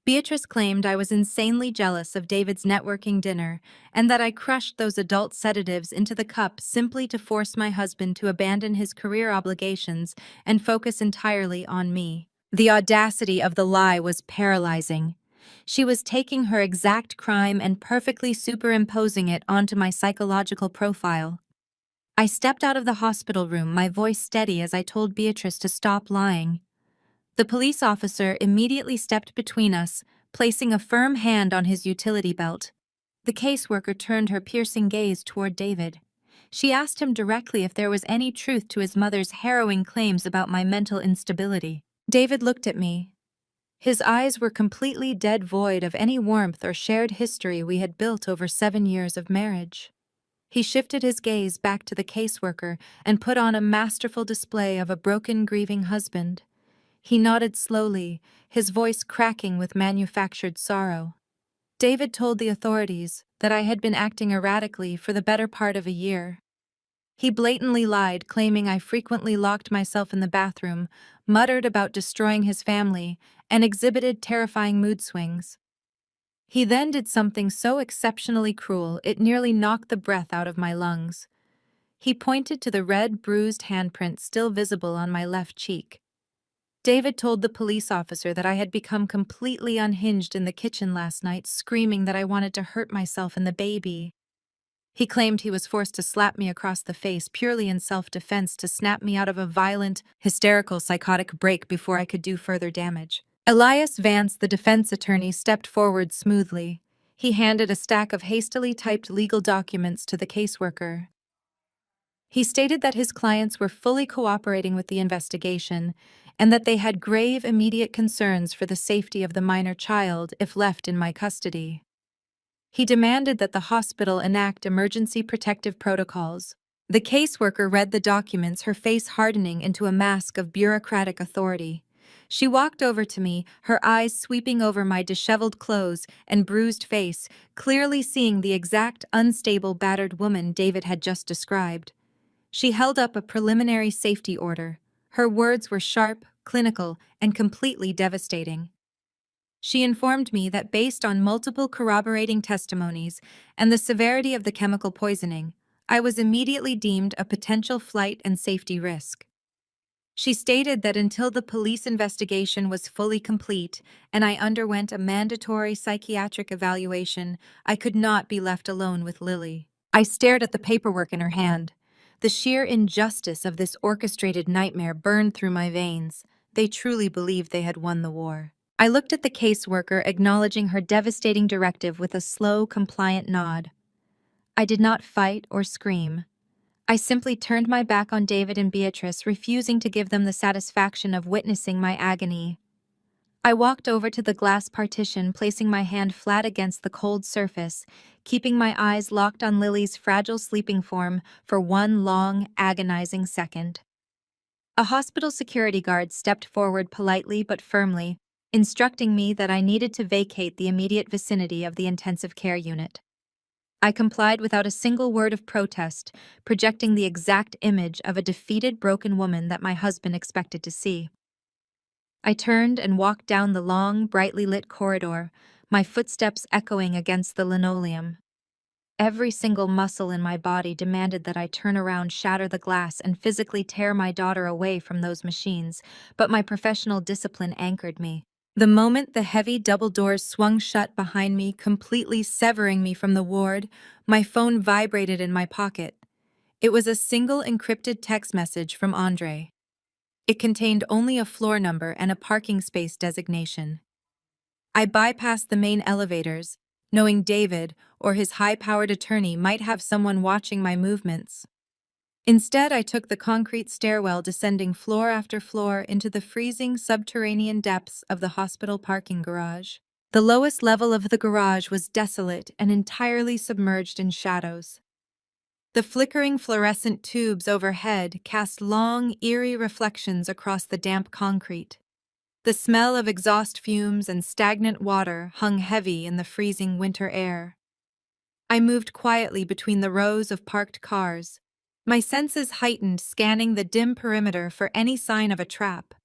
Beatrice claimed I was insanely jealous of David's networking dinner and that I crushed those adult sedatives into the cup simply to force my husband to abandon his career obligations and focus entirely on me. The audacity of the lie was paralyzing. She was taking her exact crime and perfectly superimposing it onto my psychological profile. I stepped out of the hospital room, my voice steady as I told Beatrice to stop lying. The police officer immediately stepped between us, placing a firm hand on his utility belt. The caseworker turned her piercing gaze toward David. She asked him directly if there was any truth to his mother's harrowing claims about my mental instability. David looked at me. His eyes were completely dead void of any warmth or shared history we had built over 7 years of marriage. He shifted his gaze back to the caseworker and put on a masterful display of a broken, grieving husband. He nodded slowly, his voice cracking with manufactured sorrow. David told the authorities that I had been acting erratically for the better part of a year. He blatantly lied, claiming I frequently locked myself in the bathroom, muttered about destroying his family, and exhibited terrifying mood swings. He then did something so exceptionally cruel it nearly knocked the breath out of my lungs. He pointed to the red, bruised handprint still visible on my left cheek. David told the police officer that I had become completely unhinged in the kitchen last night, screaming that I wanted to hurt myself and the baby. He claimed he was forced to slap me across the face purely in self-defense to snap me out of a violent, hysterical, psychotic break before I could do further damage. Elias Vance, the defense attorney, stepped forward smoothly. He handed a stack of hastily typed legal documents to the caseworker. He stated that his clients were fully cooperating with the investigation and that they had grave immediate concerns for the safety of the minor child if left in my custody. He demanded that the hospital enact emergency protective protocols. The caseworker read the documents, her face hardening into a mask of bureaucratic authority. She walked over to me, her eyes sweeping over my disheveled clothes and bruised face, clearly seeing the exact unstable, battered woman David had just described. She held up a preliminary safety order. Her words were sharp, clinical, and completely devastating. She informed me that based on multiple corroborating testimonies and the severity of the chemical poisoning, I was immediately deemed a potential flight and safety risk. She stated that until the police investigation was fully complete and I underwent a mandatory psychiatric evaluation, I could not be left alone with Lily. I stared at the paperwork in her hand. The sheer injustice of this orchestrated nightmare burned through my veins. They truly believed they had won the war. I looked at the caseworker, acknowledging her devastating directive with a slow, compliant nod. I did not fight or scream. I simply turned my back on David and Beatrice, refusing to give them the satisfaction of witnessing my agony. I walked over to the glass partition, placing my hand flat against the cold surface, keeping my eyes locked on Lily's fragile sleeping form for one long, agonizing second. A hospital security guard stepped forward politely but firmly, instructing me that I needed to vacate the immediate vicinity of the intensive care unit. I complied without a single word of protest, projecting the exact image of a defeated, broken woman that my husband expected to see. I turned and walked down the long, brightly lit corridor, my footsteps echoing against the linoleum. Every single muscle in my body demanded that I turn around, shatter the glass, and physically tear my daughter away from those machines, but my professional discipline anchored me. The moment the heavy double doors swung shut behind me, completely severing me from the ward, my phone vibrated in my pocket. It was a single encrypted text message from Andre. It contained only a floor number and a parking space designation. I bypassed the main elevators, knowing David or his high-powered attorney might have someone watching my movements. Instead, I took the concrete stairwell, descending floor after floor into the freezing subterranean depths of the hospital parking garage. The lowest level of the garage was desolate and entirely submerged in shadows. The flickering fluorescent tubes overhead cast long, eerie reflections across the damp concrete. The smell of exhaust fumes and stagnant water hung heavy in the freezing winter air. I moved quietly between the rows of parked cars, my senses heightened, scanning the dim perimeter for any sign of a trap.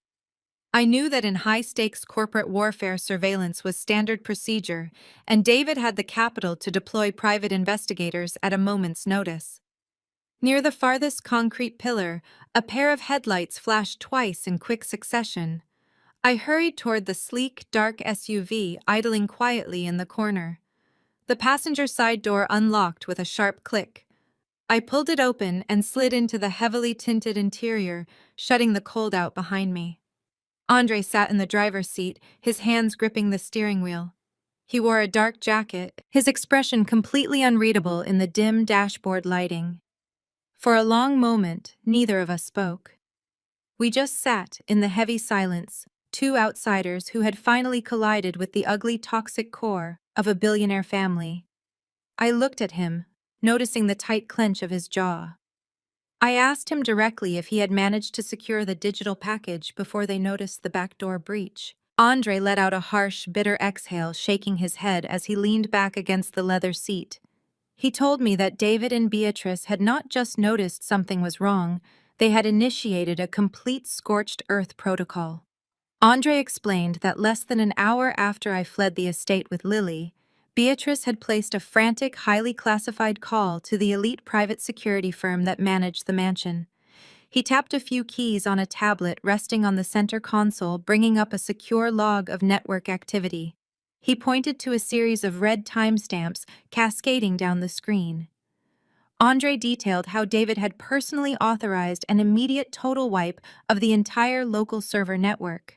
I knew that in high-stakes corporate warfare surveillance was standard procedure, and David had the capital to deploy private investigators at a moment's notice. Near the farthest concrete pillar, a pair of headlights flashed twice in quick succession. I hurried toward the sleek, dark SUV idling quietly in the corner. The passenger side door unlocked with a sharp click. I pulled it open and slid into the heavily tinted interior, shutting the cold out behind me. Andre sat in the driver's seat, his hands gripping the steering wheel. He wore a dark jacket, his expression completely unreadable in the dim dashboard lighting. For a long moment, neither of us spoke. We just sat in the heavy silence, two outsiders who had finally collided with the ugly, toxic core of a billionaire family. I looked at him, noticing the tight clench of his jaw. I asked him directly if he had managed to secure the digital package before they noticed the backdoor breach. Andre let out a harsh, bitter exhale, shaking his head as he leaned back against the leather seat. He told me that David and Beatrice had not just noticed something was wrong, they had initiated a complete scorched earth protocol. Andre explained that less than an hour after I fled the estate with Lily, Beatrice had placed a frantic, highly classified call to the elite private security firm that managed the mansion. He tapped a few keys on a tablet resting on the center console, bringing up a secure log of network activity. He pointed to a series of red timestamps cascading down the screen. Andre detailed how David had personally authorized an immediate total wipe of the entire local server network.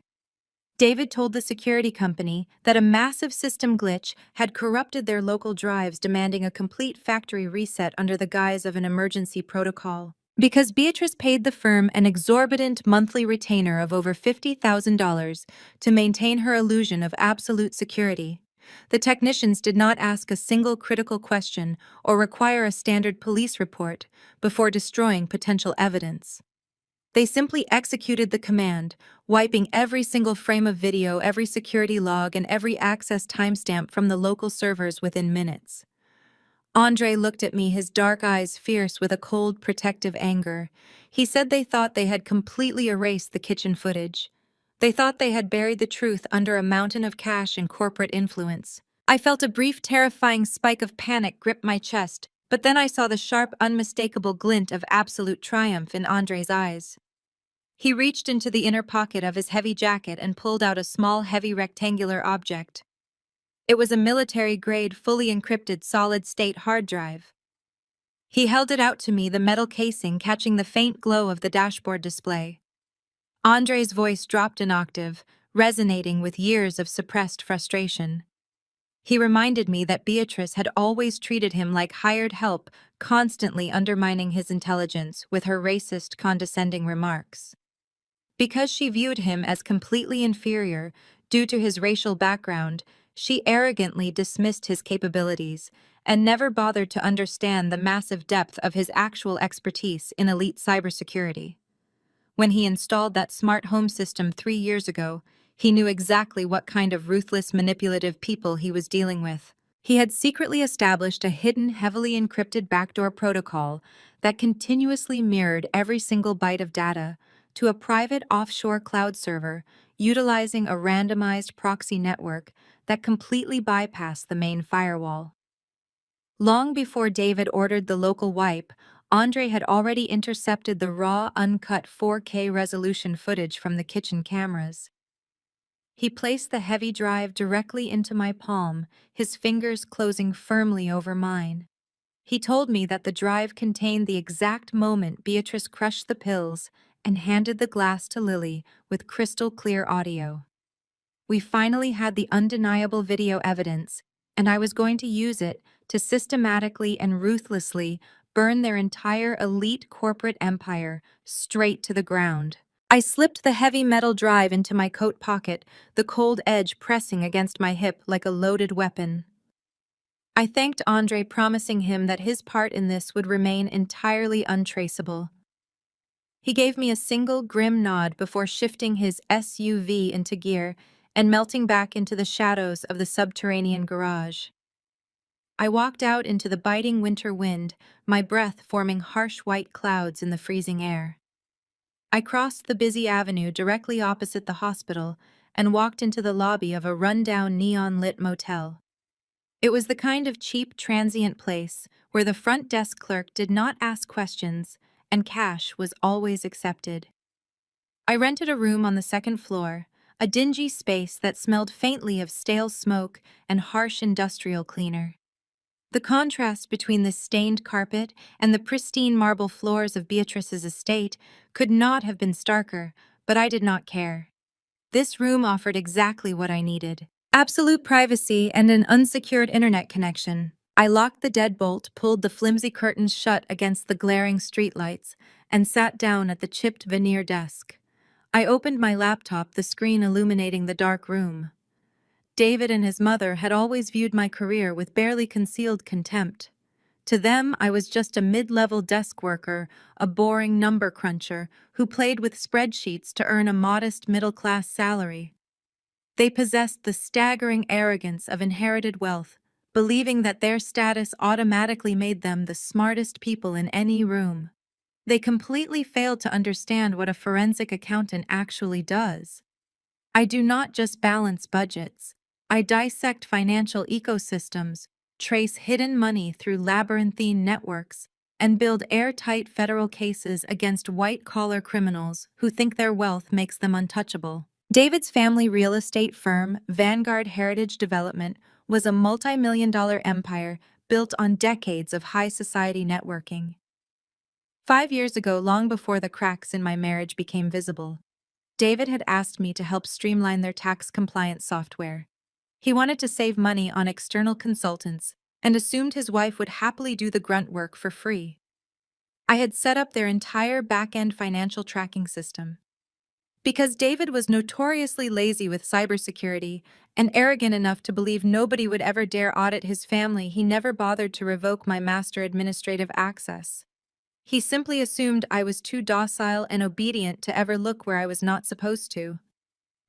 David told the security company that a massive system glitch had corrupted their local drives, demanding a complete factory reset under the guise of an emergency protocol. Because Beatrice paid the firm an exorbitant monthly retainer of over $50,000 to maintain her illusion of absolute security, the technicians did not ask a single critical question or require a standard police report before destroying potential evidence. They simply executed the command, wiping every single frame of video, every security log, and every access timestamp from the local servers within minutes. Andre looked at me, his dark eyes fierce with a cold, protective anger. He said they thought they had completely erased the kitchen footage. They thought they had buried the truth under a mountain of cash and corporate influence. I felt a brief, terrifying spike of panic grip my chest, but then I saw the sharp, unmistakable glint of absolute triumph in Andre's eyes. He reached into the inner pocket of his heavy jacket and pulled out a small, heavy rectangular object. It was a military-grade, fully encrypted solid-state hard drive. He held it out to me, the metal casing catching the faint glow of the dashboard display. Andre's voice dropped an octave, resonating with years of suppressed frustration. He reminded me that Beatrice had always treated him like hired help, constantly undermining his intelligence with her racist, condescending remarks. Because she viewed him as completely inferior due to his racial background, she arrogantly dismissed his capabilities and never bothered to understand the massive depth of his actual expertise in elite cybersecurity. When he installed that smart home system 3 years ago, he knew exactly what kind of ruthless, manipulative people he was dealing with. He had secretly established a hidden, heavily encrypted backdoor protocol that continuously mirrored every single byte of data to a private offshore cloud server, utilizing a randomized proxy network that completely bypassed the main firewall. Long before David ordered the local wipe, Andre had already intercepted the raw, uncut 4K resolution footage from the kitchen cameras. He placed the heavy drive directly into my palm, his fingers closing firmly over mine. He told me that the drive contained the exact moment Beatrice crushed the pills and handed the glass to Lily with crystal-clear audio. We finally had the undeniable video evidence, and I was going to use it to systematically and ruthlessly burn their entire elite corporate empire straight to the ground. I slipped the heavy metal drive into my coat pocket, the cold edge pressing against my hip like a loaded weapon. I thanked Andre, promising him that his part in this would remain entirely untraceable. He gave me a single grim nod before shifting his SUV into gear and melting back into the shadows of the subterranean garage. I walked out into the biting winter wind, my breath forming harsh white clouds in the freezing air. I crossed the busy avenue directly opposite the hospital and walked into the lobby of a rundown neon-lit motel. It was the kind of cheap, transient place where the front desk clerk did not ask questions and cash was always accepted. I rented a room on the second floor, a dingy space that smelled faintly of stale smoke and harsh industrial cleaner. The contrast between the stained carpet and the pristine marble floors of Beatrice's estate could not have been starker, but I did not care. This room offered exactly what I needed: absolute privacy and an unsecured internet connection. I locked the deadbolt, pulled the flimsy curtains shut against the glaring streetlights, and sat down at the chipped veneer desk. I opened my laptop, the screen illuminating the dark room. David and his mother had always viewed my career with barely concealed contempt. To them, I was just a mid-level desk worker, a boring number cruncher who played with spreadsheets to earn a modest middle-class salary. They possessed the staggering arrogance of inherited wealth, believing that their status automatically made them the smartest people in any room. They completely failed to understand what a forensic accountant actually does. I do not just balance budgets. I dissect financial ecosystems, trace hidden money through labyrinthine networks, and build airtight federal cases against white-collar criminals who think their wealth makes them untouchable. David's family real estate firm, Vanguard Heritage Development, was a multi-million-dollar empire built on decades of high society networking. 5 years ago, long before the cracks in my marriage became visible, David had asked me to help streamline their tax compliance software. He wanted to save money on external consultants and assumed his wife would happily do the grunt work for free. I had set up their entire back-end financial tracking system. Because David was notoriously lazy with cybersecurity and arrogant enough to believe nobody would ever dare audit his family, he never bothered to revoke my master administrative access. He simply assumed I was too docile and obedient to ever look where I was not supposed to.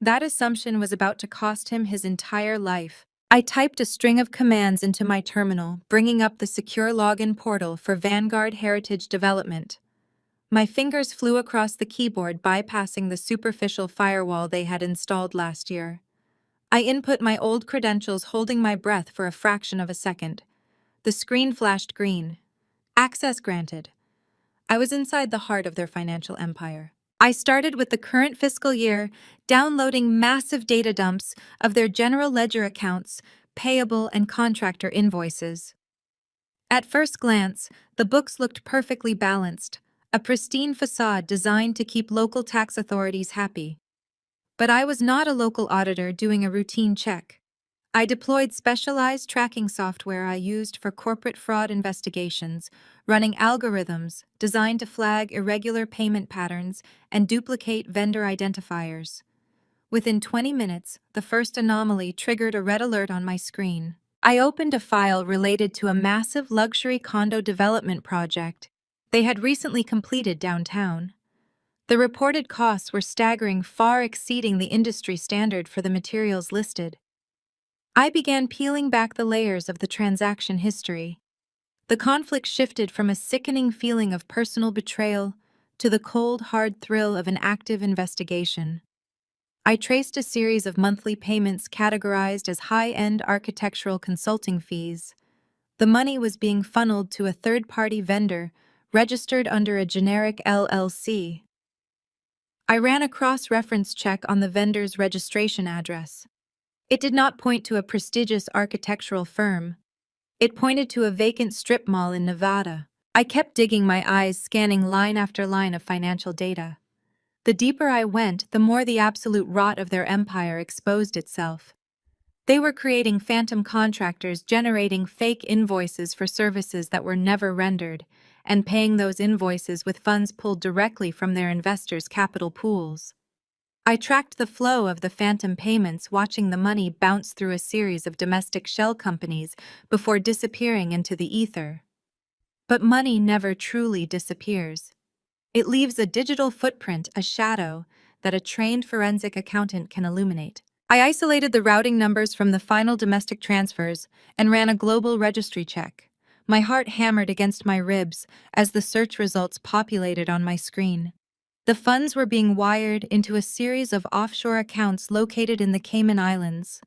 That assumption was about to cost him his entire life. I typed a string of commands into my terminal, bringing up the secure login portal for Vanguard Heritage Development. My fingers flew across the keyboard, bypassing the superficial firewall they had installed last year. I input my old credentials, holding my breath for a fraction of a second. The screen flashed green. Access granted. I was inside the heart of their financial empire. I started with the current fiscal year, downloading massive data dumps of their general ledger accounts, payable and contractor invoices. At first glance, the books looked perfectly balanced, a pristine facade designed to keep local tax authorities happy. But I was not a local auditor doing a routine check. I deployed specialized tracking software I used for corporate fraud investigations, running algorithms designed to flag irregular payment patterns and duplicate vendor identifiers. Within 20 minutes, the first anomaly triggered a red alert on my screen. I opened a file related to a massive luxury condo development project they had recently completed downtown. The reported costs were staggering, far exceeding the industry standard for the materials listed. I began peeling back the layers of the transaction history. The conflict shifted from a sickening feeling of personal betrayal to the cold, hard thrill of an active investigation. I traced a series of monthly payments categorized as high-end architectural consulting fees. The money was being funneled to a third-party vendor, registered under a generic LLC. I ran a cross-reference check on the vendor's registration address. It did not point to a prestigious architectural firm. It pointed to a vacant strip mall in Nevada. I kept digging, my eyes scanning line after line of financial data. The deeper I went, the more the absolute rot of their empire exposed itself. They were creating phantom contractors, generating fake invoices for services that were never rendered, and paying those invoices with funds pulled directly from their investors' capital pools. I tracked the flow of the phantom payments, watching the money bounce through a series of domestic shell companies before disappearing into the ether. But money never truly disappears. It leaves a digital footprint, a shadow, that a trained forensic accountant can illuminate. I isolated the routing numbers from the final domestic transfers and ran a global registry check. My heart hammered against my ribs as the search results populated on my screen. The funds were being wired into a series of offshore accounts located in the Cayman Islands.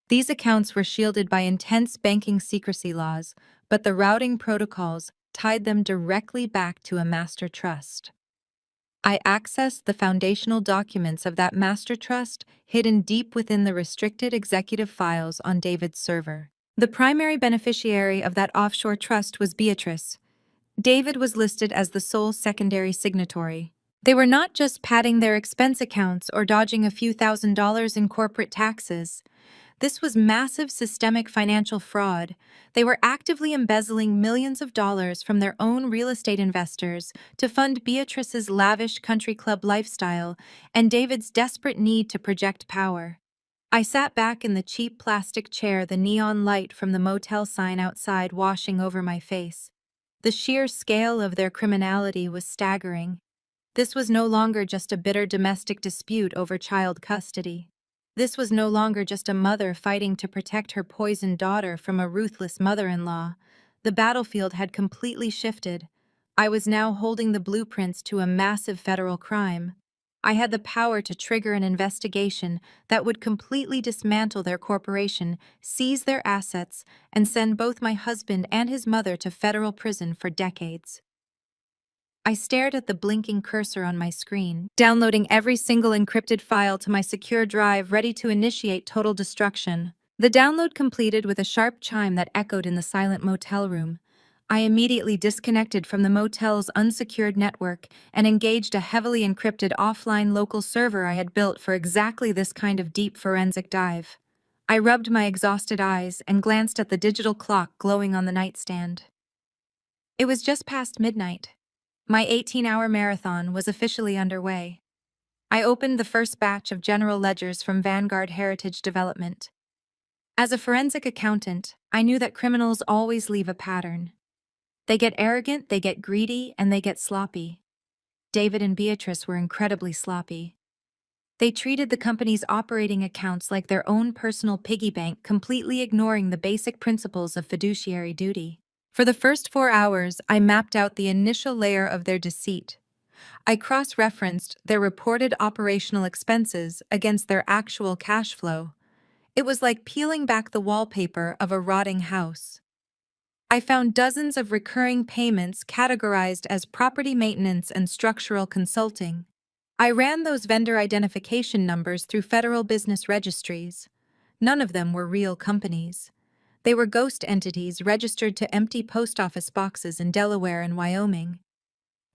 These accounts were shielded by intense banking secrecy laws, but the routing protocols tied them directly back to a master trust. I accessed the foundational documents of that master trust hidden deep within the restricted executive files on David's server. The primary beneficiary of that offshore trust was Beatrice. David was listed as the sole secondary signatory. They were not just padding their expense accounts or dodging a few $1,000s in corporate taxes. This was massive systemic financial fraud. They were actively embezzling millions of dollars from their own real estate investors to fund Beatrice's lavish country club lifestyle and David's desperate need to project power. I sat back in the cheap plastic chair, the neon light from the motel sign outside washing over my face. The sheer scale of their criminality was staggering. This was no longer just a bitter domestic dispute over child custody. This was no longer just a mother fighting to protect her poisoned daughter from a ruthless mother-in-law. The battlefield had completely shifted. I was now holding the blueprints to a massive federal crime. I had the power to trigger an investigation that would completely dismantle their corporation, seize their assets, and send both my husband and his mother to federal prison for decades. I stared at the blinking cursor on my screen, downloading every single encrypted file to my secure drive, ready to initiate total destruction. The download completed with a sharp chime that echoed in the silent motel room. I immediately disconnected from the motel's unsecured network and engaged a heavily encrypted offline local server I had built for exactly this kind of deep forensic dive. I rubbed my exhausted eyes and glanced at the digital clock glowing on the nightstand. It was just past midnight. My 18-hour marathon was officially underway. I opened the first batch of general ledgers from Vanguard Heritage Development. As a forensic accountant, I knew that criminals always leave a pattern. They get arrogant, they get greedy, and they get sloppy. David and Beatrice were incredibly sloppy. They treated the company's operating accounts like their own personal piggy bank, completely ignoring the basic principles of fiduciary duty. For the first 4 hours, I mapped out the initial layer of their deceit. I cross-referenced their reported operational expenses against their actual cash flow. It was like peeling back the wallpaper of a rotting house. I found dozens of recurring payments categorized as property maintenance and structural consulting. I ran those vendor identification numbers through federal business registries. None of them were real companies. They were ghost entities registered to empty post office boxes in Delaware and Wyoming.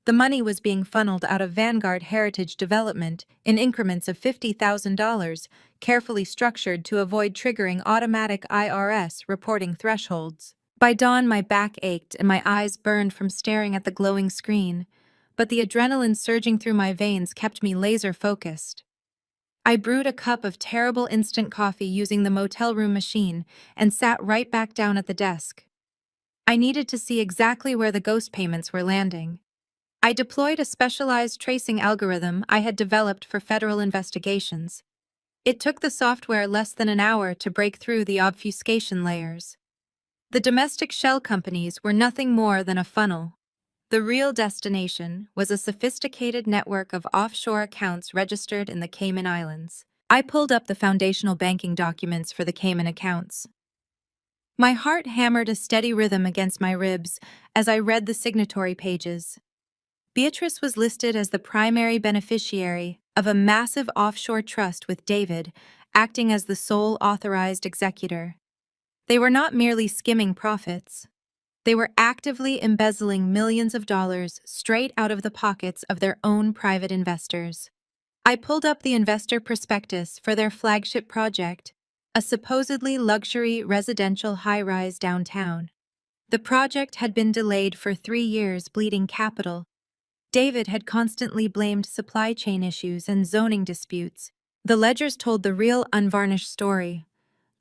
The money was being funneled out of Vanguard Heritage Development in increments of $50,000, carefully structured to avoid triggering automatic IRS reporting thresholds. By dawn, my back ached and my eyes burned from staring at the glowing screen, but the adrenaline surging through my veins kept me laser-focused. I brewed a cup of terrible instant coffee using the motel room machine and sat right back down at the desk. I needed to see exactly where the ghost payments were landing. I deployed a specialized tracing algorithm I had developed for federal investigations. It took the software less than an hour to break through the obfuscation layers. The domestic shell companies were nothing more than a funnel. The real destination was a sophisticated network of offshore accounts registered in the Cayman Islands. I pulled up the foundational banking documents for the Cayman accounts. My heart hammered a steady rhythm against my ribs as I read the signatory pages. Beatrice was listed as the primary beneficiary of a massive offshore trust, with David acting as the sole authorized executor. They were not merely skimming profits. They were actively embezzling millions of dollars straight out of the pockets of their own private investors. I pulled up the investor prospectus for their flagship project, a supposedly luxury residential high-rise downtown. The project had been delayed for 3 years, bleeding capital. David had constantly blamed supply chain issues and zoning disputes. The ledgers told the real, unvarnished story.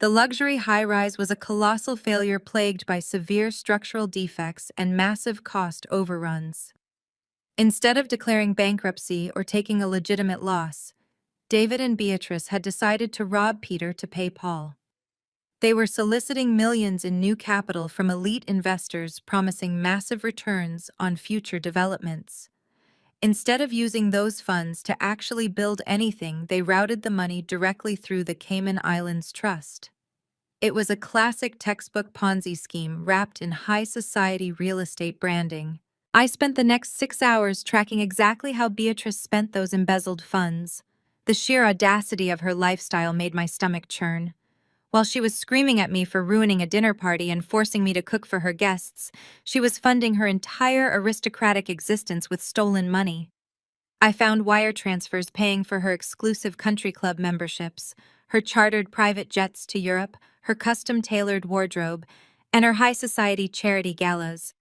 The luxury high-rise was a colossal failure plagued by severe structural defects and massive cost overruns. Instead of declaring bankruptcy or taking a legitimate loss, David and Beatrice had decided to rob Peter to pay Paul. They were soliciting millions in new capital from elite investors promising massive returns on future developments. Instead of using those funds to actually build anything, they routed the money directly through the Cayman Islands Trust. It was a classic textbook Ponzi scheme wrapped in high society real estate branding. I spent the next 6 hours tracking exactly how Beatrice spent those embezzled funds. The sheer audacity of her lifestyle made my stomach churn. While she was screaming at me for ruining a dinner party and forcing me to cook for her guests, she was funding her entire aristocratic existence with stolen money. I found wire transfers paying for her exclusive country club memberships, her chartered private jets to Europe, her custom-tailored wardrobe, and her high society charity galas.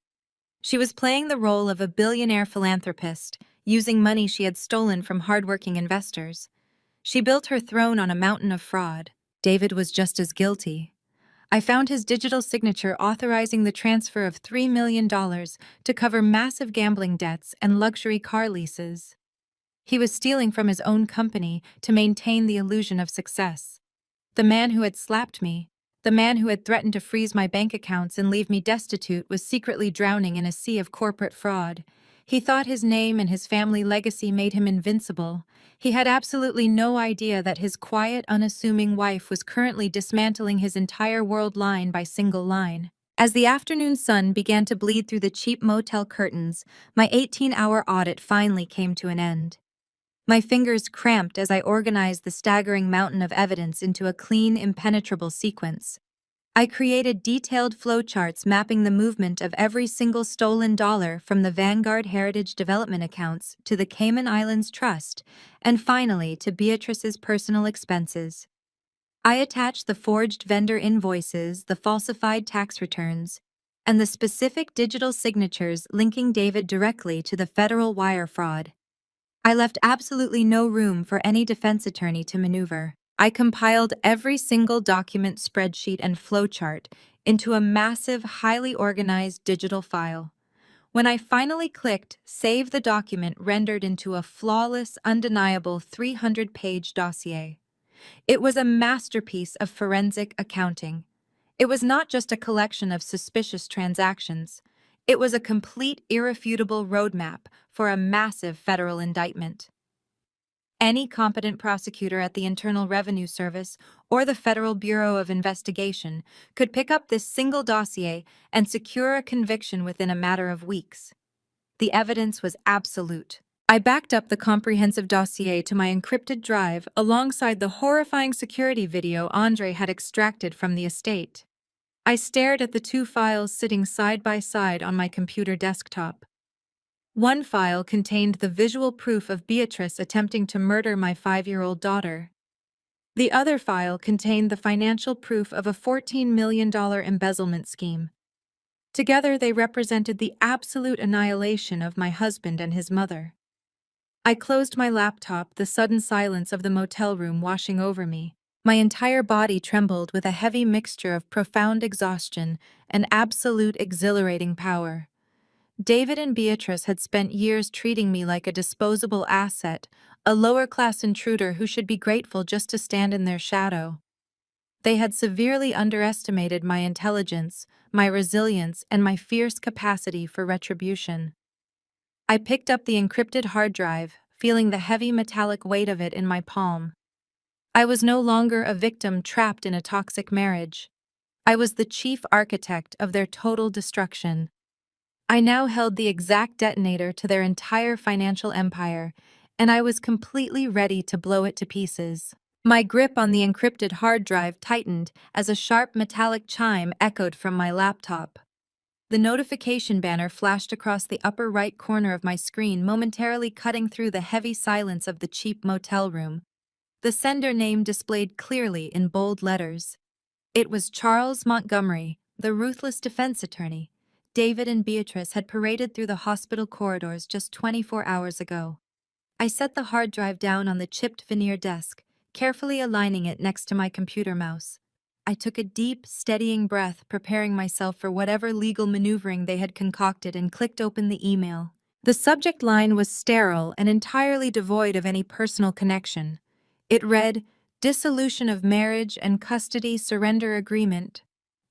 She was playing the role of a billionaire philanthropist, using money she had stolen from hardworking investors. She built her throne on a mountain of fraud. David was just as guilty. I found his digital signature authorizing the transfer of $3 million to cover massive gambling debts and luxury car leases. He was stealing from his own company to maintain the illusion of success. The man who had slapped me, the man who had threatened to freeze my bank accounts and leave me destitute, was secretly drowning in a sea of corporate fraud. He thought his name and his family legacy made him invincible. He had absolutely no idea that his quiet, unassuming wife was currently dismantling his entire world line by single line. As the afternoon sun began to bleed through the cheap motel curtains, my 18-hour audit finally came to an end. My fingers cramped as I organized the staggering mountain of evidence into a clean, impenetrable sequence. I created detailed flowcharts mapping the movement of every single stolen dollar from the Vanguard Heritage Development accounts to the Cayman Islands Trust, and finally to Beatrice's personal expenses. I attached the forged vendor invoices, the falsified tax returns, and the specific digital signatures linking David directly to the federal wire fraud. I left absolutely no room for any defense attorney to maneuver. I compiled every single document, spreadsheet, and flowchart into a massive, highly organized digital file. When I finally clicked Save, the document rendered into a flawless, undeniable 300-page dossier. It was a masterpiece of forensic accounting. It was not just a collection of suspicious transactions. It was a complete, irrefutable roadmap for a massive federal indictment. Any competent prosecutor at the Internal Revenue Service or the Federal Bureau of Investigation could pick up this single dossier and secure a conviction within a matter of weeks. The evidence was absolute. I backed up the comprehensive dossier to my encrypted drive alongside the horrifying security video Andre had extracted from the estate. I stared at the two files sitting side by side on my computer desktop. One file contained the visual proof of Beatrice attempting to murder my 5-year-old daughter. The other file contained the financial proof of a $14 million embezzlement scheme. Together, they represented the absolute annihilation of my husband and his mother. I closed my laptop, the sudden silence of the motel room washing over me. My entire body trembled with a heavy mixture of profound exhaustion and absolute exhilarating power. David and Beatrice had spent years treating me like a disposable asset, a lower-class intruder who should be grateful just to stand in their shadow. They had severely underestimated my intelligence, my resilience, and my fierce capacity for retribution. I picked up the encrypted hard drive, feeling the heavy metallic weight of it in my palm. I was no longer a victim trapped in a toxic marriage. I was the chief architect of their total destruction. I now held the exact detonator to their entire financial empire, and I was completely ready to blow it to pieces. My grip on the encrypted hard drive tightened as a sharp metallic chime echoed from my laptop. The notification banner flashed across the upper right corner of my screen, momentarily cutting through the heavy silence of the cheap motel room. The sender name displayed clearly in bold letters. It was Charles Montgomery, the ruthless defense attorney. David and Beatrice had paraded through the hospital corridors just 24 hours ago. I set the hard drive down on the chipped veneer desk, carefully aligning it next to my computer mouse. I took a deep, steadying breath, preparing myself for whatever legal maneuvering they had concocted, and clicked open the email. The subject line was sterile and entirely devoid of any personal connection. It read, "Dissolution of marriage and custody surrender agreement."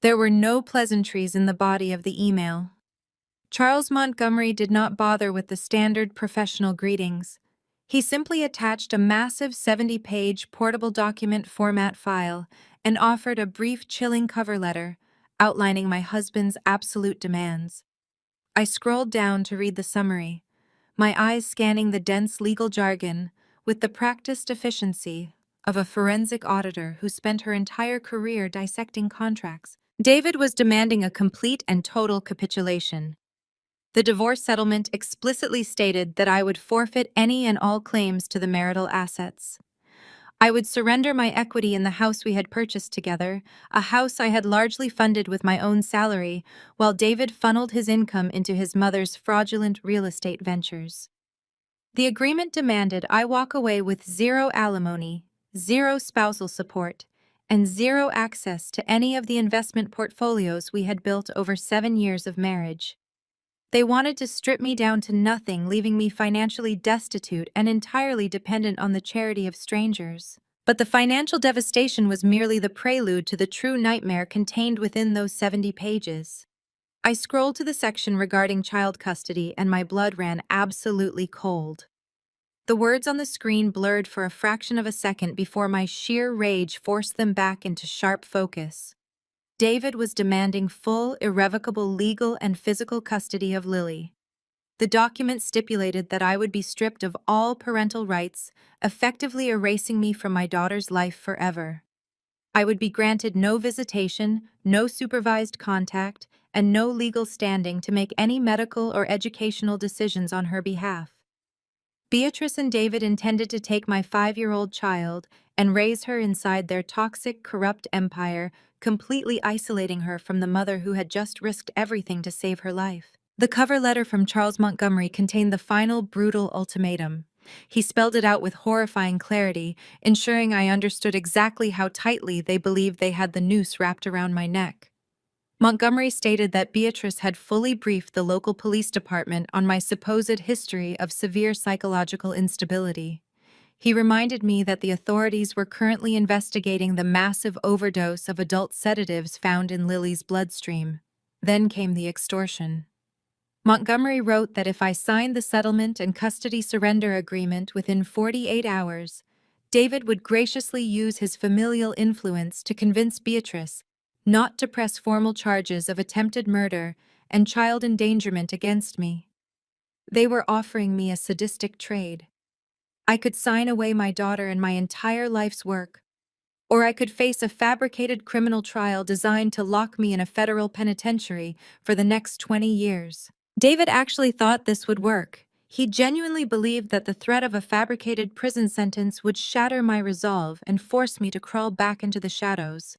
There were no pleasantries in the body of the email. Charles Montgomery did not bother with the standard professional greetings. He simply attached a massive 70-page portable document format file and offered a brief, chilling cover letter outlining my husband's absolute demands. I scrolled down to read the summary, my eyes scanning the dense legal jargon with the practiced efficiency of a forensic auditor who spent her entire career dissecting contracts. David was demanding a complete and total capitulation. The divorce settlement explicitly stated that I would forfeit any and all claims to the marital assets. I would surrender my equity in the house we had purchased together, a house I had largely funded with my own salary, while David funneled his income into his mother's fraudulent real estate ventures. The agreement demanded I walk away with zero alimony, zero spousal support, and zero access to any of the investment portfolios we had built over 7 years of marriage. They wanted to strip me down to nothing, leaving me financially destitute and entirely dependent on the charity of strangers. But the financial devastation was merely the prelude to the true nightmare contained within those 70 pages. I scrolled to the section regarding child custody and my blood ran absolutely cold. The words on the screen blurred for a fraction of a second before my sheer rage forced them back into sharp focus. David was demanding full, irrevocable legal and physical custody of Lily. The document stipulated that I would be stripped of all parental rights, effectively erasing me from my daughter's life forever. I would be granted no visitation, no supervised contact, and no legal standing to make any medical or educational decisions on her behalf. Beatrice and David intended to take my 5-year-old child and raise her inside their toxic, corrupt empire, completely isolating her from the mother who had just risked everything to save her life. The cover letter from Charles Montgomery contained the final, brutal ultimatum. He spelled it out with horrifying clarity, ensuring I understood exactly how tightly they believed they had the noose wrapped around my neck. Montgomery stated that Beatrice had fully briefed the local police department on my supposed history of severe psychological instability. He reminded me that the authorities were currently investigating the massive overdose of adult sedatives found in Lily's bloodstream. Then came the extortion. Montgomery wrote that if I signed the settlement and custody surrender agreement within 48 hours, David would graciously use his familial influence to convince Beatrice not to press formal charges of attempted murder and child endangerment against me. They were offering me a sadistic trade. I could sign away my daughter and my entire life's work, or I could face a fabricated criminal trial designed to lock me in a federal penitentiary for the next 20 years. David actually thought this would work. He genuinely believed that the threat of a fabricated prison sentence would shatter my resolve and force me to crawl back into the shadows.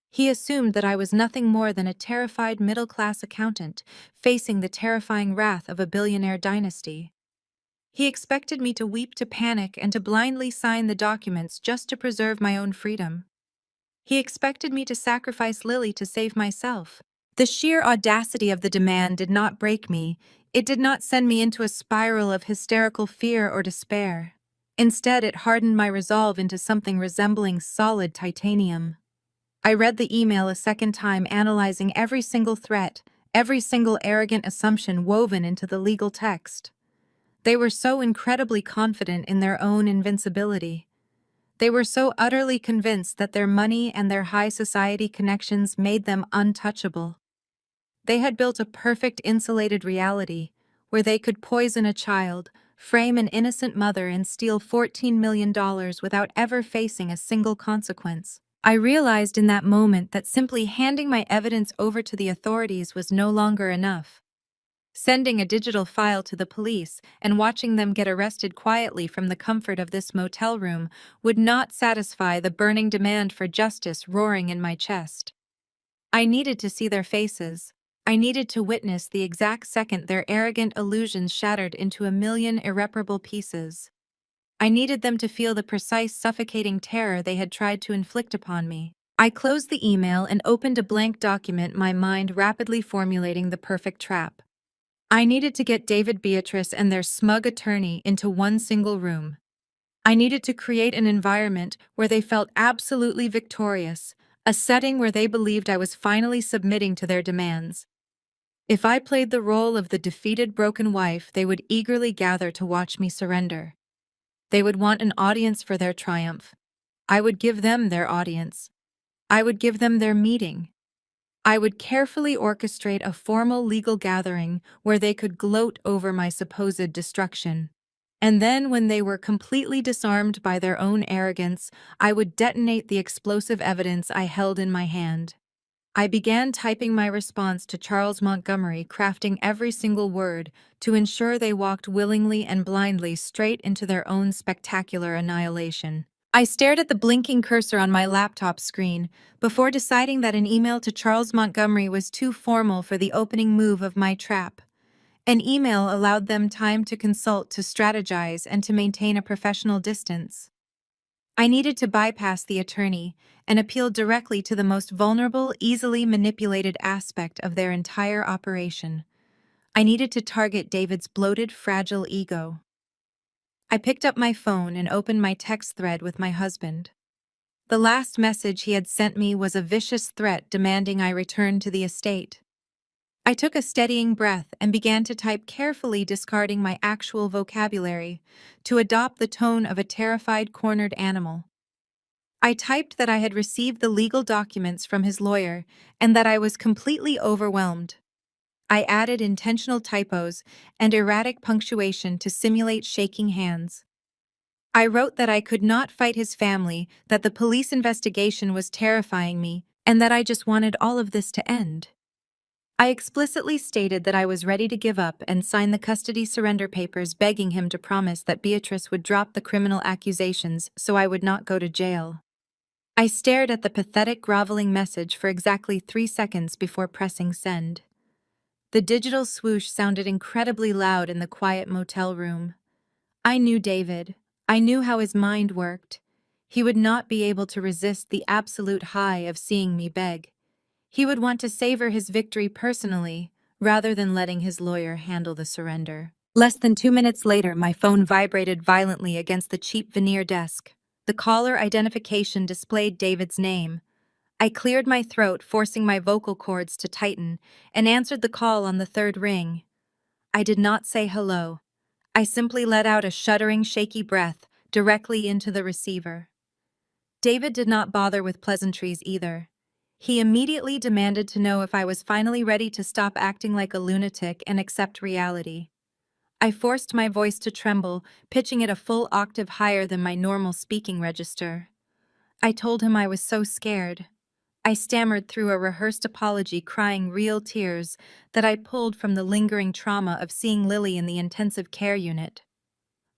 He assumed that I was nothing more than a terrified middle-class accountant facing the terrifying wrath of a billionaire dynasty. He expected me to weep, to panic, and to blindly sign the documents just to preserve my own freedom. He expected me to sacrifice Lily to save myself. The sheer audacity of the demand did not break me. It did not send me into a spiral of hysterical fear or despair. Instead, it hardened my resolve into something resembling solid titanium. I read the email a second time, analyzing every single threat, every single arrogant assumption woven into the legal text. They were so incredibly confident in their own invincibility. They were so utterly convinced that their money and their high society connections made them untouchable. They had built a perfect insulated reality where they could poison a child, frame an innocent mother, and steal $14 million without ever facing a single consequence. I realized in that moment that simply handing my evidence over to the authorities was no longer enough. Sending a digital file to the police and watching them get arrested quietly from the comfort of this motel room would not satisfy the burning demand for justice roaring in my chest. I needed to see their faces, I needed to witness the exact second their arrogant illusions shattered into a million irreparable pieces. I needed them to feel the precise suffocating terror they had tried to inflict upon me. I closed the email and opened a blank document, my mind rapidly formulating the perfect trap. I needed to get David, Beatrice, and their smug attorney into one single room. I needed to create an environment where they felt absolutely victorious, a setting where they believed I was finally submitting to their demands. If I played the role of the defeated broken wife, they would eagerly gather to watch me surrender. They would want an audience for their triumph. I would give them their audience. I would give them their meeting. I would carefully orchestrate a formal legal gathering where they could gloat over my supposed destruction. And then, when they were completely disarmed by their own arrogance, I would detonate the explosive evidence I held in my hand. I began typing my response to Charles Montgomery, crafting every single word to ensure they walked willingly and blindly straight into their own spectacular annihilation. I stared at the blinking cursor on my laptop screen before deciding that an email to Charles Montgomery was too formal for the opening move of my trap. An email allowed them time to consult, to strategize, and to maintain a professional distance. I needed to bypass the attorney and appeal directly to the most vulnerable, easily manipulated aspect of their entire operation. I needed to target David's bloated, fragile ego. I picked up my phone and opened my text thread with my husband. The last message he had sent me was a vicious threat demanding I return to the estate. I took a steadying breath and began to type carefully, discarding my actual vocabulary to adopt the tone of a terrified, cornered animal. I typed that I had received the legal documents from his lawyer and that I was completely overwhelmed. I added intentional typos and erratic punctuation to simulate shaking hands. I wrote that I could not fight his family, that the police investigation was terrifying me, and that I just wanted all of this to end. I explicitly stated that I was ready to give up and sign the custody surrender papers, begging him to promise that Beatrice would drop the criminal accusations so I would not go to jail. I stared at the pathetic, groveling message for exactly 3 seconds before pressing send. The digital swoosh sounded incredibly loud in the quiet motel room. I knew David. I knew how his mind worked. He would not be able to resist the absolute high of seeing me beg. He would want to savor his victory personally, rather than letting his lawyer handle the surrender. Less than 2 minutes later, my phone vibrated violently against the cheap veneer desk. The caller identification displayed David's name. I cleared my throat, forcing my vocal cords to tighten, and answered the call on the third ring. I did not say hello. I simply let out a shuddering, shaky breath directly into the receiver. David did not bother with pleasantries either. He immediately demanded to know if I was finally ready to stop acting like a lunatic and accept reality. I forced my voice to tremble, pitching it a full octave higher than my normal speaking register. I told him I was so scared. I stammered through a rehearsed apology, crying real tears that I pulled from the lingering trauma of seeing Lily in the intensive care unit.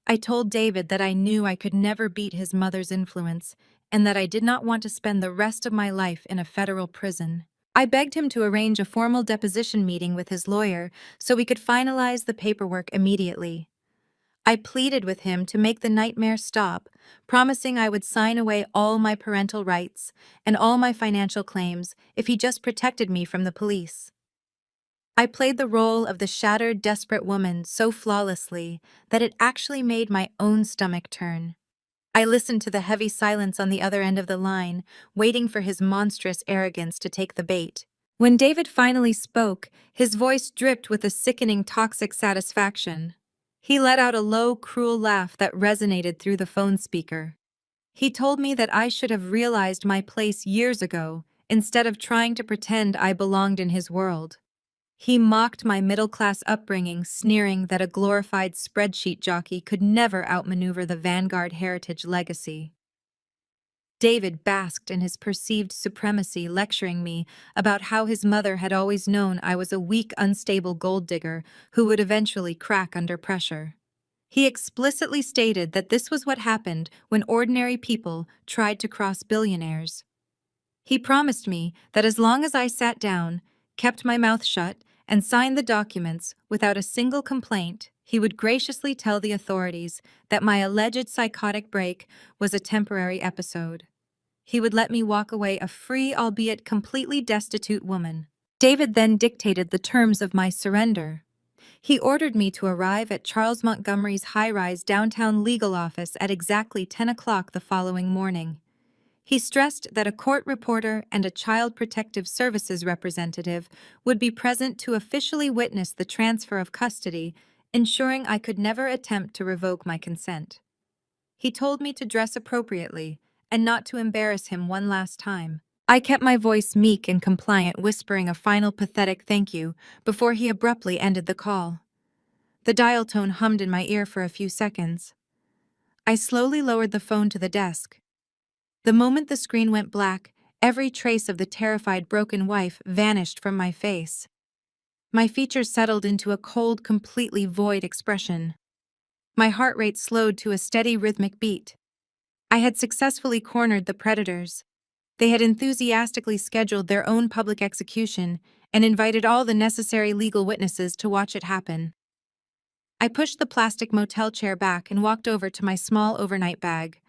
I told David that I knew I could never beat his mother's influence and that I did not want to spend the rest of my life in a federal prison. I begged him to arrange a formal deposition meeting with his lawyer so we could finalize the paperwork immediately. I pleaded with him to make the nightmare stop, promising I would sign away all my parental rights and all my financial claims if he just protected me from the police. I played the role of the shattered, desperate woman so flawlessly that it actually made my own stomach turn. I listened to the heavy silence on the other end of the line, waiting for his monstrous arrogance to take the bait. When David finally spoke, his voice dripped with a sickening, toxic satisfaction. He let out a low, cruel laugh that resonated through the phone speaker. He told me that I should have realized my place years ago, instead of trying to pretend I belonged in his world. He mocked my middle-class upbringing, sneering that a glorified spreadsheet jockey could never outmaneuver the Vanguard heritage legacy. David basked in his perceived supremacy, lecturing me about how his mother had always known I was a weak, unstable gold digger who would eventually crack under pressure. He explicitly stated that this was what happened when ordinary people tried to cross billionaires. He promised me that as long as I sat down, kept my mouth shut, and signed the documents without a single complaint, he would graciously tell the authorities that my alleged psychotic break was a temporary episode. He would let me walk away a free, albeit completely destitute woman. David then dictated the terms of my surrender. He ordered me to arrive at Charles Montgomery's high-rise downtown legal office at exactly 10 o'clock the following morning. He stressed that a court reporter and a Child Protective Services representative would be present to officially witness the transfer of custody, ensuring I could never attempt to revoke my consent. He told me to dress appropriately and not to embarrass him one last time. I kept my voice meek and compliant, whispering a final pathetic thank you before he abruptly ended the call. The dial tone hummed in my ear for a few seconds. I slowly lowered the phone to the desk. The moment the screen went black, every trace of the terrified broken wife vanished from my face. My features settled into a cold, completely void expression. My heart rate slowed to a steady rhythmic beat. I had successfully cornered the predators. They had enthusiastically scheduled their own public execution and invited all the necessary legal witnesses to watch it happen. I pushed the plastic motel chair back and walked over to my small overnight bag.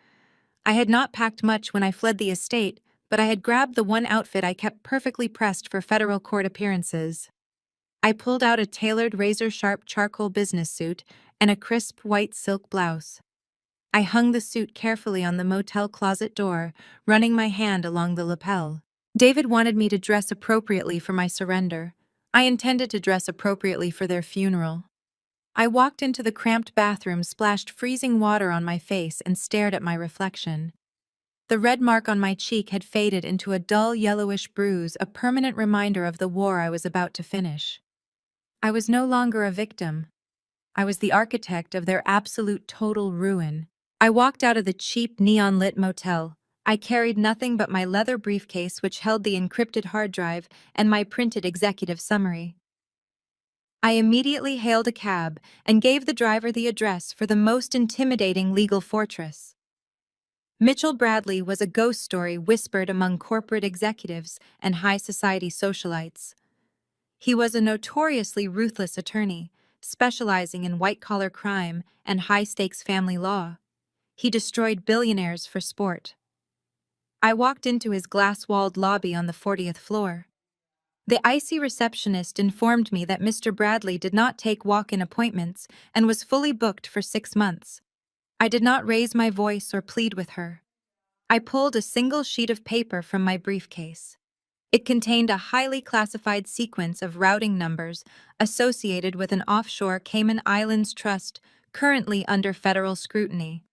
I had not packed much when I fled the estate, but I had grabbed the one outfit I kept perfectly pressed for federal court appearances. I pulled out a tailored razor-sharp charcoal business suit and a crisp white silk blouse. I hung the suit carefully on the motel closet door, running my hand along the lapel. David wanted me to dress appropriately for my surrender. I intended to dress appropriately for their funeral. I walked into the cramped bathroom, splashed freezing water on my face, and stared at my reflection. The red mark on my cheek had faded into a dull yellowish bruise, a permanent reminder of the war I was about to finish. I was no longer a victim. I was the architect of their absolute total ruin. I walked out of the cheap neon-lit motel. I carried nothing but my leather briefcase, which held the encrypted hard drive and my printed executive summary. I immediately hailed a cab and gave the driver the address for the most intimidating legal fortress. Mitchell Bradley was a ghost story whispered among corporate executives and high society socialites. He was a notoriously ruthless attorney, specializing in white-collar crime and high-stakes family law. He destroyed billionaires for sport. I walked into his glass-walled lobby on the 40th floor. The icy receptionist informed me that Mr. Bradley did not take walk-in appointments and was fully booked for 6 months. I did not raise my voice or plead with her. I pulled a single sheet of paper from my briefcase. It contained a highly classified sequence of routing numbers associated with an offshore Cayman Islands trust currently under federal scrutiny.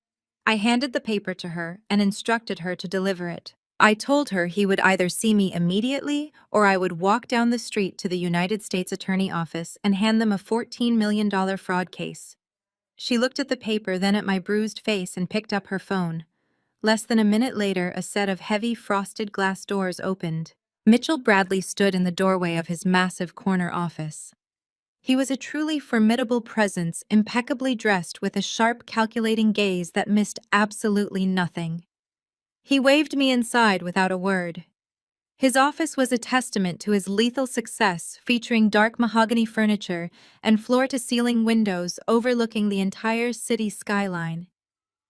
I handed the paper to her and instructed her to deliver it. I told her he would either see me immediately or I would walk down the street to the United States Attorney Office and hand them a $14 million fraud case. She looked at the paper, then at my bruised face, and picked up her phone. Less than a minute later, a set of heavy frosted glass doors opened. Mitchell Bradley stood in the doorway of his massive corner office. He was a truly formidable presence, impeccably dressed with a sharp, calculating gaze that missed absolutely nothing. He waved me inside without a word. His office was a testament to his lethal success, featuring dark mahogany furniture and floor-to-ceiling windows overlooking the entire city skyline.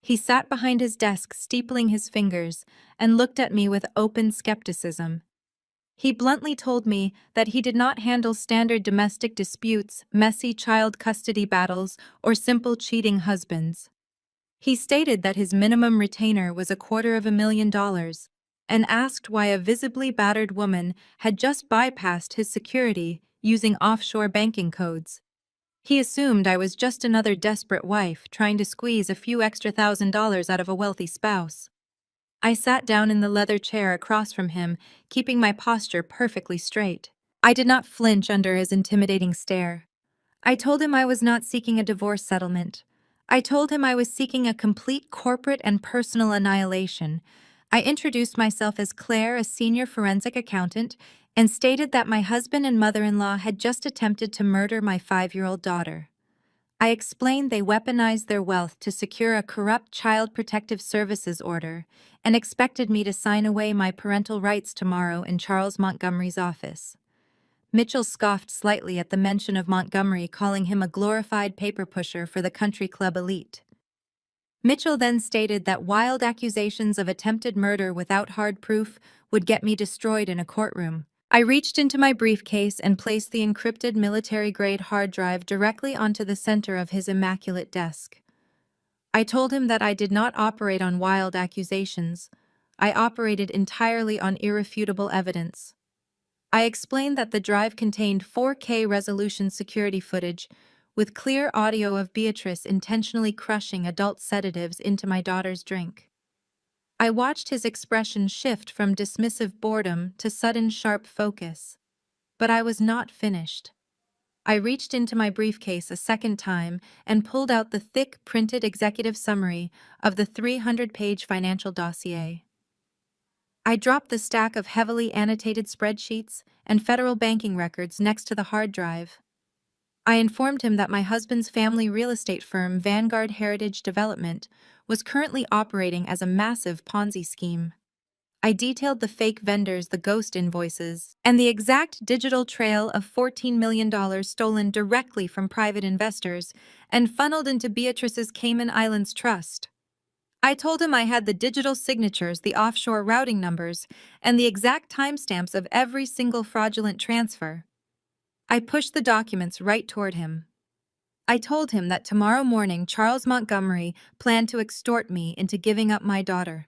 He sat behind his desk, steepling his fingers, and looked at me with open skepticism. He bluntly told me that he did not handle standard domestic disputes, messy child custody battles, or simple cheating husbands. He stated that his minimum retainer was $250,000 and asked why a visibly battered woman had just bypassed his security using offshore banking codes. He assumed I was just another desperate wife trying to squeeze a few extra $1,000s out of a wealthy spouse. I sat down in the leather chair across from him, keeping my posture perfectly straight. I did not flinch under his intimidating stare. I told him I was not seeking a divorce settlement. I told him I was seeking a complete corporate and personal annihilation. I introduced myself as Claire, a senior forensic accountant, and stated that my husband and mother-in-law had just attempted to murder my 5-year-old daughter. I explained they weaponized their wealth to secure a corrupt Child Protective Services order and expected me to sign away my parental rights tomorrow in Charles Montgomery's office. Mitchell scoffed slightly at the mention of Montgomery, calling him a glorified paper pusher for the country club elite. Mitchell then stated that wild accusations of attempted murder without hard proof would get me destroyed in a courtroom. I reached into my briefcase and placed the encrypted military-grade hard drive directly onto the center of his immaculate desk. I told him that I did not operate on wild accusations. I operated entirely on irrefutable evidence. I explained that the drive contained 4K resolution security footage with clear audio of Beatrice intentionally crushing adult sedatives into my daughter's drink. I watched his expression shift from dismissive boredom to sudden sharp focus. But I was not finished. I reached into my briefcase a second time and pulled out the thick printed executive summary of the 300-page financial dossier. I dropped the stack of heavily annotated spreadsheets and federal banking records next to the hard drive. I informed him that my husband's family real estate firm, Vanguard Heritage Development, was currently operating as a massive Ponzi scheme. I detailed the fake vendors, the ghost invoices, and the exact digital trail of $14 million stolen directly from private investors and funneled into Beatrice's Cayman Islands trust. I told him I had the digital signatures, the offshore routing numbers, and the exact timestamps of every single fraudulent transfer. I pushed the documents right toward him. I told him that tomorrow morning Charles Montgomery planned to extort me into giving up my daughter.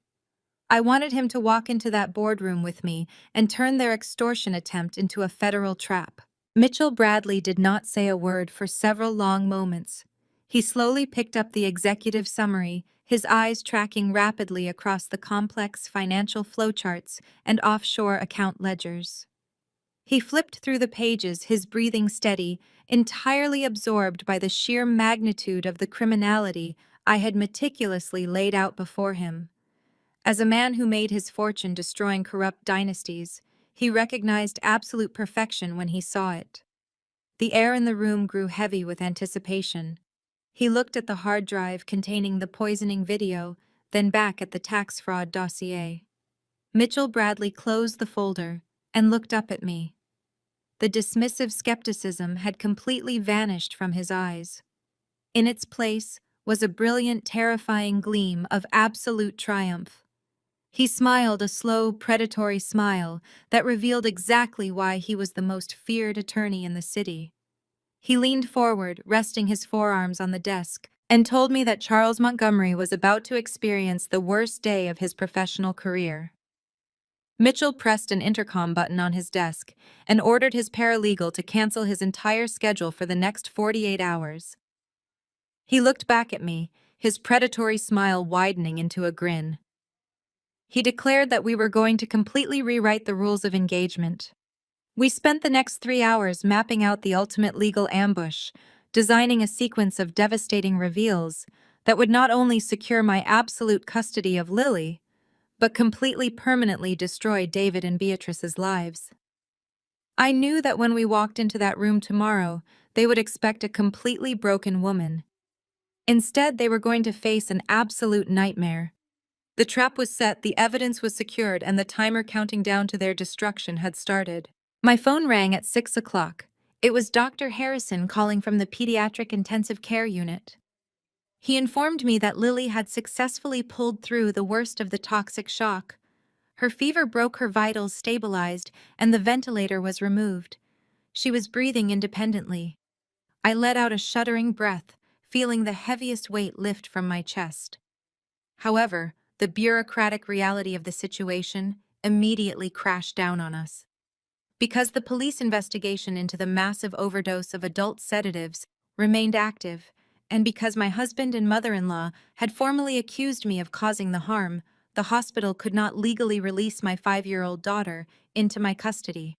I wanted him to walk into that boardroom with me and turn their extortion attempt into a federal trap. Mitchell Bradley did not say a word for several long moments. He slowly picked up the executive summary, his eyes tracking rapidly across the complex financial flowcharts and offshore account ledgers. He flipped through the pages, his breathing steady, entirely absorbed by the sheer magnitude of the criminality I had meticulously laid out before him. As a man who made his fortune destroying corrupt dynasties, he recognized absolute perfection when he saw it. The air in the room grew heavy with anticipation. He looked at the hard drive containing the poisoning video, then back at the tax fraud dossier. Mitchell Bradley closed the folder and looked up at me. The dismissive skepticism had completely vanished from his eyes. In its place was a brilliant, terrifying gleam of absolute triumph. He smiled a slow, predatory smile that revealed exactly why he was the most feared attorney in the city. He leaned forward, resting his forearms on the desk, and told me that Charles Montgomery was about to experience the worst day of his professional career. Mitchell pressed an intercom button on his desk and ordered his paralegal to cancel his entire schedule for the next 48 hours. He looked back at me, his predatory smile widening into a grin. He declared that we were going to completely rewrite the rules of engagement. We spent the next 3 hours mapping out the ultimate legal ambush, designing a sequence of devastating reveals that would not only secure my absolute custody of Lily, but completely permanently destroy David and Beatrice's lives. I knew that when we walked into that room tomorrow, they would expect a completely broken woman. Instead, they were going to face an absolute nightmare. The trap was set, the evidence was secured, and the timer counting down to their destruction had started. My phone rang at 6 o'clock. It was Dr. Harrison calling from the pediatric intensive care unit. He informed me that Lily had successfully pulled through the worst of the toxic shock. Her fever broke, her vitals stabilized, and the ventilator was removed. She was breathing independently. I let out a shuddering breath, feeling the heaviest weight lift from my chest. However, the bureaucratic reality of the situation immediately crashed down on us. Because the police investigation into the massive overdose of adult sedatives remained active, and because my husband and mother-in-law had formally accused me of causing the harm, the hospital could not legally release my 5-year-old daughter into my custody.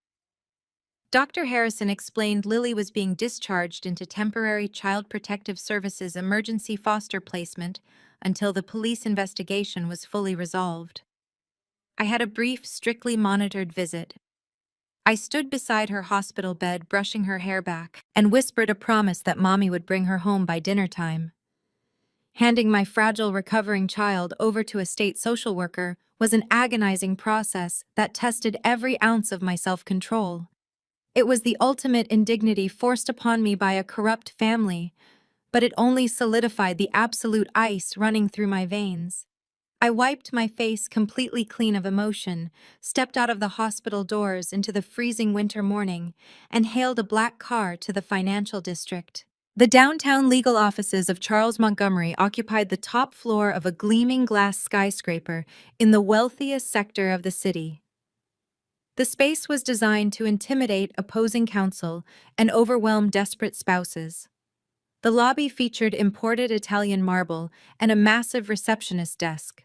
Dr. Harrison explained Lily was being discharged into temporary Child Protective Services emergency foster placement until the police investigation was fully resolved. I had a brief, strictly monitored visit. I stood beside her hospital bed, brushing her hair back, and whispered a promise that Mommy would bring her home by dinner time. Handing my fragile, recovering child over to a state social worker was an agonizing process that tested every ounce of my self-control. It was the ultimate indignity forced upon me by a corrupt family, but it only solidified the absolute ice running through my veins. I wiped my face completely clean of emotion, stepped out of the hospital doors into the freezing winter morning, and hailed a black car to the financial district. The downtown legal offices of Charles Montgomery occupied the top floor of a gleaming glass skyscraper in the wealthiest sector of the city. The space was designed to intimidate opposing counsel and overwhelm desperate spouses. The lobby featured imported Italian marble and a massive receptionist desk.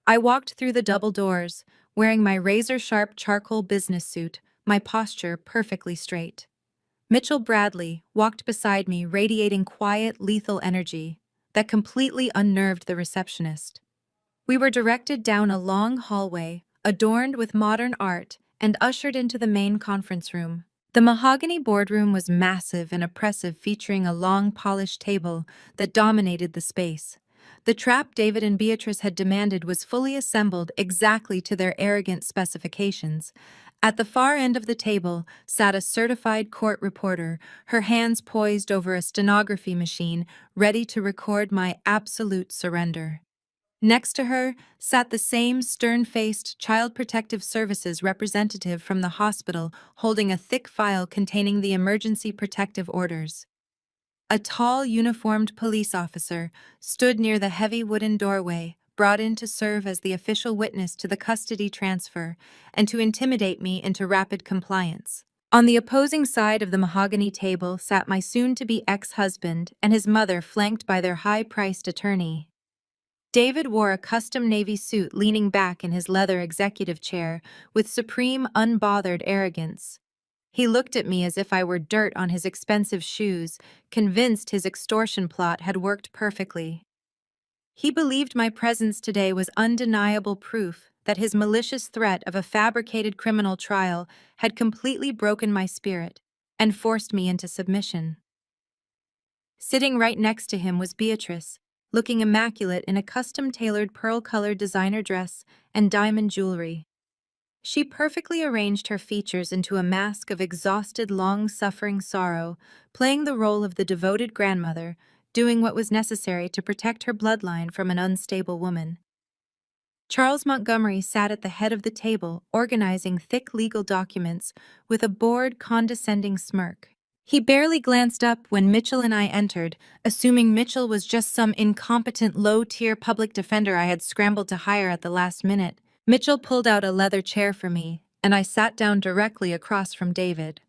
I walked through the double doors, wearing my razor-sharp charcoal business suit, my posture perfectly straight. Mitchell Bradley walked beside me, radiating quiet, lethal energy that completely unnerved the receptionist. We were directed down a long hallway, adorned with modern art, and ushered into the main conference room. The mahogany boardroom was massive and oppressive, featuring a long, polished table that dominated the space. The trap David and Beatrice had demanded was fully assembled exactly to their arrogant specifications. At the far end of the table sat a certified court reporter, her hands poised over a stenography machine, ready to record my absolute surrender. Next to her sat the same stern-faced Child Protective Services representative from the hospital, holding a thick file containing the emergency protective orders. A tall, uniformed police officer stood near the heavy wooden doorway, brought in to serve as the official witness to the custody transfer and to intimidate me into rapid compliance. On the opposing side of the mahogany table sat my soon-to-be ex-husband and his mother, flanked by their high-priced attorney. David wore a custom navy suit, leaning back in his leather executive chair with supreme, unbothered arrogance. He looked at me as if I were dirt on his expensive shoes, convinced his extortion plot had worked perfectly. He believed my presence today was undeniable proof that his malicious threat of a fabricated criminal trial had completely broken my spirit and forced me into submission. Sitting right next to him was Beatrice, looking immaculate in a custom-tailored pearl-colored designer dress and diamond jewelry. She perfectly arranged her features into a mask of exhausted, long-suffering sorrow, playing the role of the devoted grandmother, doing what was necessary to protect her bloodline from an unstable woman. Charles Montgomery sat at the head of the table, organizing thick legal documents with a bored, condescending smirk. He barely glanced up when Mitchell and I entered, assuming Mitchell was just some incompetent, low-tier public defender I had scrambled to hire at the last minute. Mitchell pulled out a leather chair for me, and I sat down directly across from David.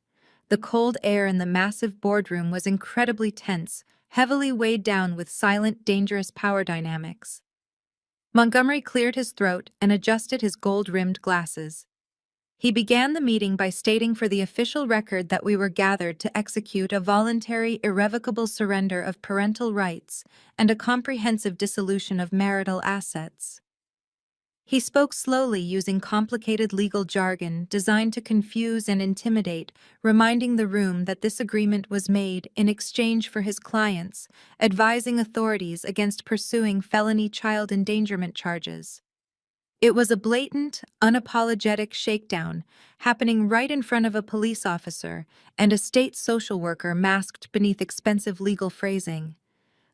The cold air in the massive boardroom was incredibly tense, heavily weighed down with silent, dangerous power dynamics. Montgomery cleared his throat and adjusted his gold-rimmed glasses. He began the meeting by stating for the official record that we were gathered to execute a voluntary, irrevocable surrender of parental rights and a comprehensive dissolution of marital assets. He spoke slowly, using complicated legal jargon designed to confuse and intimidate, reminding the room that this agreement was made in exchange for his clients, advising authorities against pursuing felony child endangerment charges. It was a blatant, unapologetic shakedown, happening right in front of a police officer and a state social worker masked beneath expensive legal phrasing.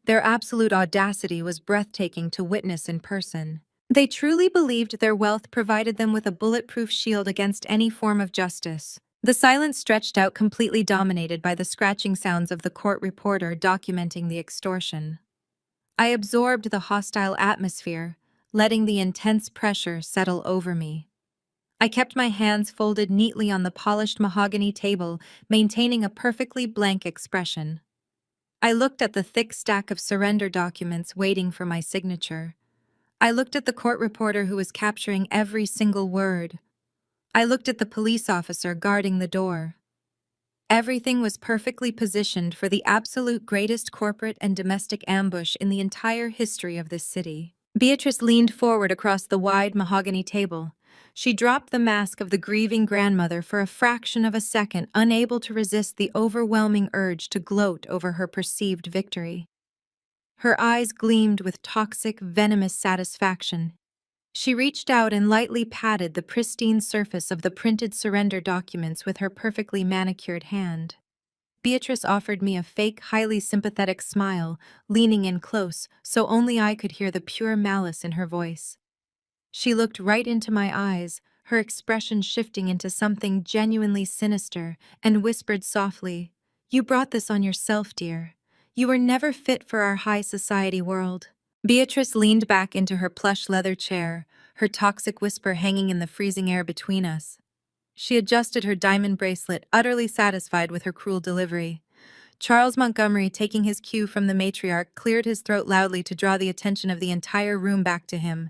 Their absolute audacity was breathtaking to witness in person. They truly believed their wealth provided them with a bulletproof shield against any form of justice. The silence stretched out, completely dominated by the scratching sounds of the court reporter documenting the extortion. I absorbed the hostile atmosphere, letting the intense pressure settle over me. I kept my hands folded neatly on the polished mahogany table, maintaining a perfectly blank expression. I looked at the thick stack of surrender documents waiting for my signature. I looked at the court reporter who was capturing every single word. I looked at the police officer guarding the door. Everything was perfectly positioned for the absolute greatest corporate and domestic ambush in the entire history of this city. Beatrice leaned forward across the wide mahogany table. She dropped the mask of the grieving grandmother for a fraction of a second, unable to resist the overwhelming urge to gloat over her perceived victory. Her eyes gleamed with toxic, venomous satisfaction. She reached out and lightly patted the pristine surface of the printed surrender documents with her perfectly manicured hand. Beatrice offered me a fake, highly sympathetic smile, leaning in close so only I could hear the pure malice in her voice. She looked right into my eyes, her expression shifting into something genuinely sinister, and whispered softly, "You brought this on yourself, dear. You were never fit for our high society world." Beatrice leaned back into her plush leather chair, her toxic whisper hanging in the freezing air between us. She adjusted her diamond bracelet, utterly satisfied with her cruel delivery. Charles Montgomery, taking his cue from the matriarch, cleared his throat loudly to draw the attention of the entire room back to him.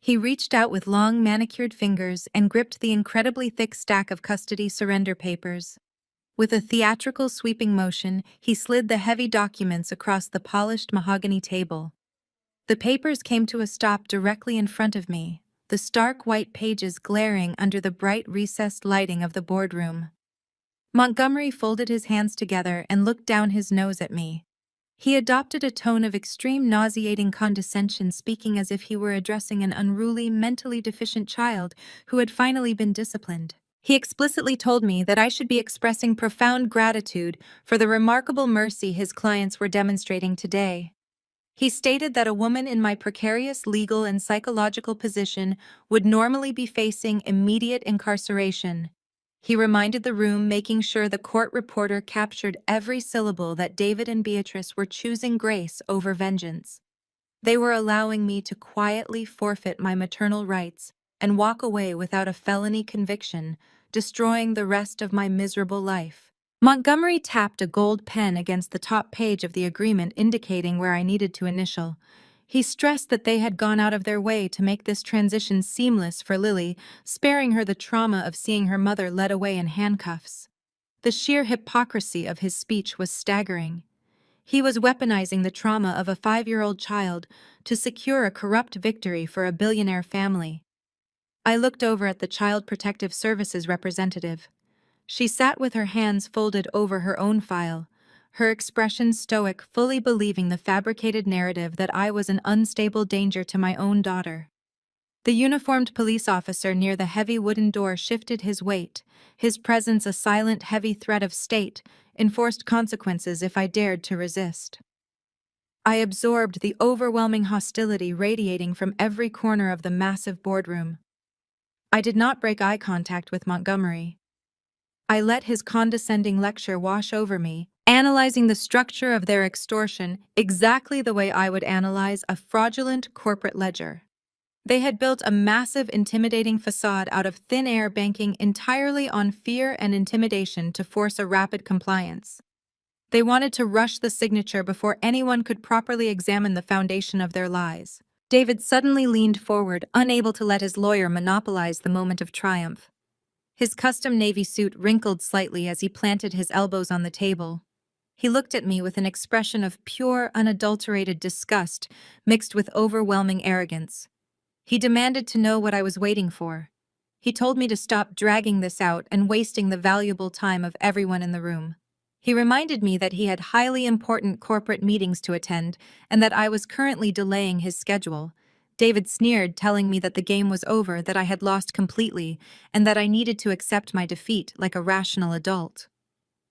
He reached out with long, manicured fingers and gripped the incredibly thick stack of custody surrender papers. With a theatrical sweeping motion, he slid the heavy documents across the polished mahogany table. The papers came to a stop directly in front of me, the stark white pages glaring under the bright recessed lighting of the boardroom. Montgomery folded his hands together and looked down his nose at me. He adopted a tone of extreme nauseating condescension, speaking as if he were addressing an unruly, mentally deficient child who had finally been disciplined. He explicitly told me that I should be expressing profound gratitude for the remarkable mercy his clients were demonstrating today. He stated that a woman in my precarious legal and psychological position would normally be facing immediate incarceration. He reminded the room, making sure the court reporter captured every syllable, that David and Beatrice were choosing grace over vengeance. They were allowing me to quietly forfeit my maternal rights and walk away without a felony conviction, destroying the rest of my miserable life. Montgomery tapped a gold pen against the top page of the agreement, indicating where I needed to initial. He stressed that they had gone out of their way to make this transition seamless for Lily, sparing her the trauma of seeing her mother led away in handcuffs. The sheer hypocrisy of his speech was staggering. He was weaponizing the trauma of a 5-year-old child to secure a corrupt victory for a billionaire family. I looked over at the Child Protective Services representative. She sat with her hands folded over her own file, her expression stoic, fully believing the fabricated narrative that I was an unstable danger to my own daughter. The uniformed police officer near the heavy wooden door shifted his weight, his presence a silent, heavy threat of state, enforced consequences if I dared to resist. I absorbed the overwhelming hostility radiating from every corner of the massive boardroom. I did not break eye contact with Montgomery. I let his condescending lecture wash over me, analyzing the structure of their extortion exactly the way I would analyze a fraudulent corporate ledger. They had built a massive, intimidating facade out of thin air, banking entirely on fear and intimidation to force a rapid compliance. They wanted to rush the signature before anyone could properly examine the foundation of their lies. David suddenly leaned forward, unable to let his lawyer monopolize the moment of triumph. His custom navy suit wrinkled slightly as he planted his elbows on the table. He looked at me with an expression of pure, unadulterated disgust mixed with overwhelming arrogance. He demanded to know what I was waiting for. He told me to stop dragging this out and wasting the valuable time of everyone in the room. He reminded me that he had highly important corporate meetings to attend and that I was currently delaying his schedule. David sneered, telling me that the game was over, that I had lost completely, and that I needed to accept my defeat like a rational adult.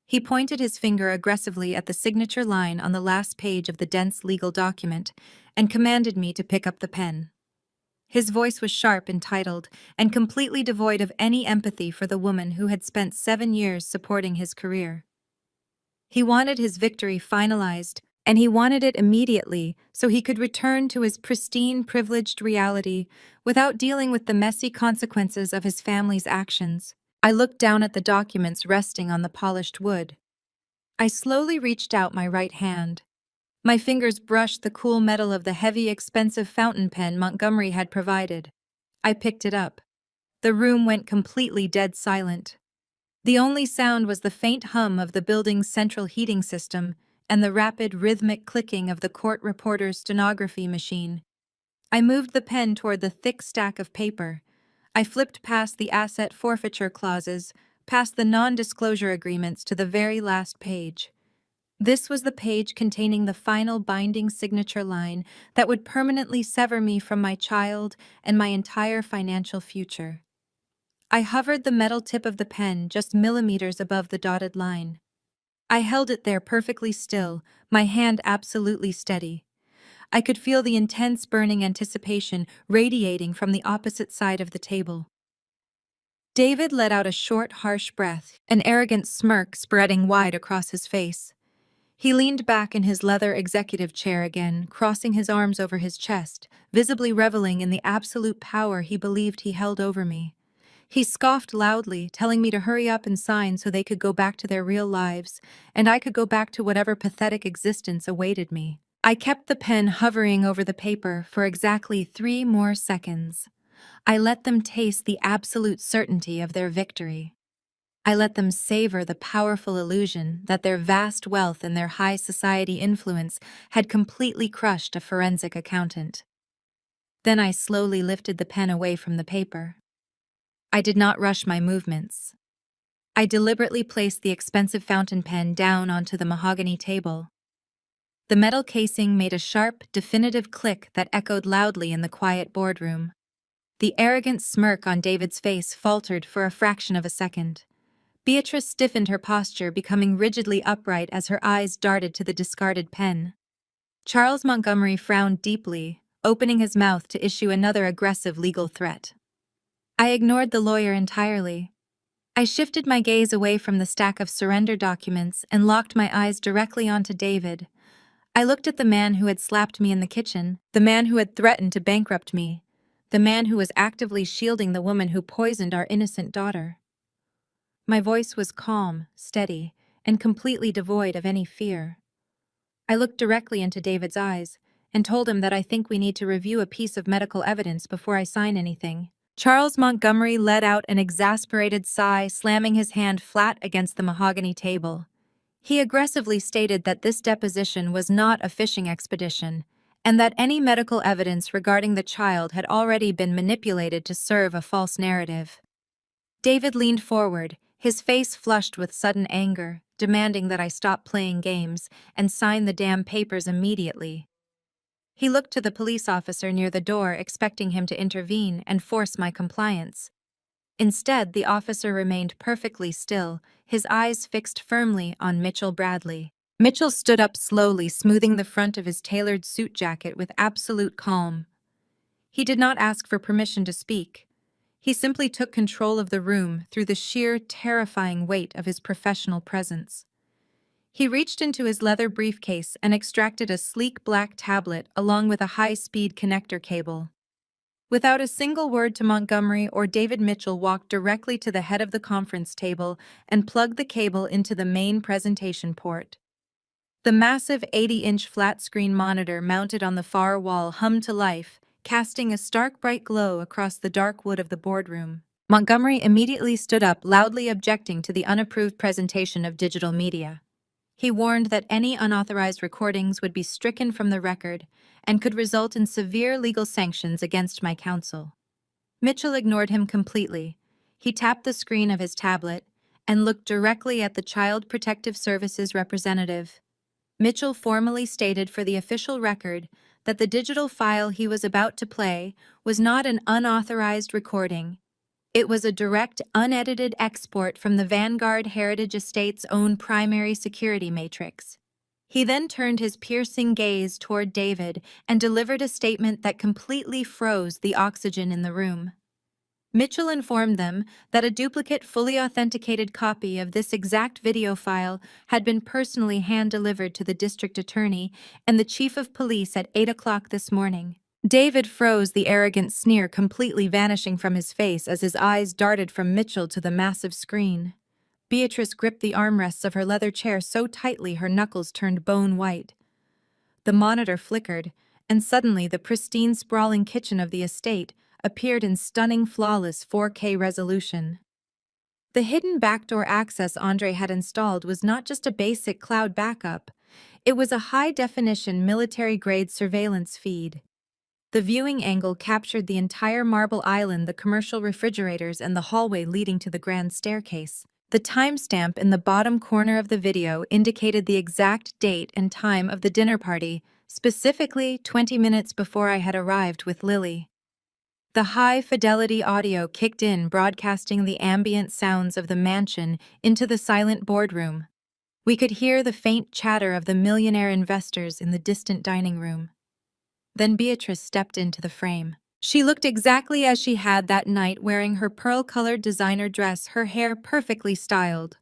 He pointed his finger aggressively at the signature line on the last page of the dense legal document and commanded me to pick up the pen. His voice was sharp, entitled, and completely devoid of any empathy for the woman who had spent 7 years supporting his career. He wanted his victory finalized, and he wanted it immediately so he could return to his pristine, privileged reality without dealing with the messy consequences of his family's actions. I looked down at the documents resting on the polished wood. I slowly reached out my right hand. My fingers brushed the cool metal of the heavy, expensive fountain pen Montgomery had provided. I picked it up. The room went completely dead silent. The only sound was the faint hum of the building's central heating system and the rapid, rhythmic clicking of the court reporter's stenography machine. I moved the pen toward the thick stack of paper. I flipped past the asset forfeiture clauses, past the non-disclosure agreements to the very last page. This was the page containing the final binding signature line that would permanently sever me from my child and my entire financial future. I hovered the metal tip of the pen just millimeters above the dotted line. I held it there perfectly still, my hand absolutely steady. I could feel the intense burning anticipation radiating from the opposite side of the table. David let out a short, harsh breath, an arrogant smirk spreading wide across his face. He leaned back in his leather executive chair again, crossing his arms over his chest, visibly reveling in the absolute power he believed he held over me. He scoffed loudly, telling me to hurry up and sign so they could go back to their real lives, and I could go back to whatever pathetic existence awaited me. I kept the pen hovering over the paper for exactly 3 more seconds. I let them taste the absolute certainty of their victory. I let them savor the powerful illusion that their vast wealth and their high society influence had completely crushed a forensic accountant. Then I slowly lifted the pen away from the paper. I did not rush my movements. I deliberately placed the expensive fountain pen down onto the mahogany table. The metal casing made a sharp, definitive click that echoed loudly in the quiet boardroom. The arrogant smirk on David's face faltered for a fraction of a second. Beatrice stiffened her posture, becoming rigidly upright as her eyes darted to the discarded pen. Charles Montgomery frowned deeply, opening his mouth to issue another aggressive legal threat. I ignored the lawyer entirely. I shifted my gaze away from the stack of surrender documents and locked my eyes directly onto David. I looked at the man who had slapped me in the kitchen, the man who had threatened to bankrupt me, the man who was actively shielding the woman who poisoned our innocent daughter. My voice was calm, steady, and completely devoid of any fear. I looked directly into David's eyes and told him that I think we need to review a piece of medical evidence before I sign anything. Charles Montgomery let out an exasperated sigh, slamming his hand flat against the mahogany table. He aggressively stated that this deposition was not a fishing expedition, and that any medical evidence regarding the child had already been manipulated to serve a false narrative. David leaned forward, his face flushed with sudden anger, demanding that I stop playing games and sign the damn papers immediately. He looked to the police officer near the door, expecting him to intervene and force my compliance. Instead, the officer remained perfectly still, his eyes fixed firmly on Mitchell Bradley. Mitchell stood up slowly, smoothing the front of his tailored suit jacket with absolute calm. He did not ask for permission to speak. He simply took control of the room through the sheer, terrifying weight of his professional presence. He reached into his leather briefcase and extracted a sleek black tablet along with a high-speed connector cable. Without a single word to Montgomery or David, Mitchell walked directly to the head of the conference table and plugged the cable into the main presentation port. The massive 80-inch flat-screen monitor mounted on the far wall hummed to life, casting a stark bright glow across the dark wood of the boardroom. Montgomery immediately stood up, loudly objecting to the unapproved presentation of digital media. He warned that any unauthorized recordings would be stricken from the record and could result in severe legal sanctions against my counsel. Mitchell ignored him completely. He tapped the screen of his tablet and looked directly at the Child Protective Services representative. Mitchell formally stated for the official record that the digital file he was about to play was not an unauthorized recording. It was a direct, unedited export from the Vanguard Heritage Estate's own primary security matrix. He then turned his piercing gaze toward David and delivered a statement that completely froze the oxygen in the room. Mitchell informed them that a duplicate, fully authenticated copy of this exact video file had been personally hand-delivered to the district attorney and the chief of police at 8 o'clock this morning. David froze, the arrogant sneer completely vanishing from his face as his eyes darted from Mitchell to the massive screen. Beatrice gripped the armrests of her leather chair so tightly her knuckles turned bone white. The monitor flickered, and suddenly the pristine, sprawling kitchen of the estate appeared in stunning, flawless 4K resolution. The hidden backdoor access Andre had installed was not just a basic cloud backup. It was a high-definition, military-grade surveillance feed. The viewing angle captured the entire marble island, the commercial refrigerators, and the hallway leading to the grand staircase. The timestamp in the bottom corner of the video indicated the exact date and time of the dinner party, specifically 20 minutes before I had arrived with Lily. The high-fidelity audio kicked in, broadcasting the ambient sounds of the mansion into the silent boardroom. We could hear the faint chatter of the millionaire investors in the distant dining room. Then Beatrice stepped into the frame. She looked exactly as she had that night, wearing her pearl-colored designer dress, her hair perfectly styled.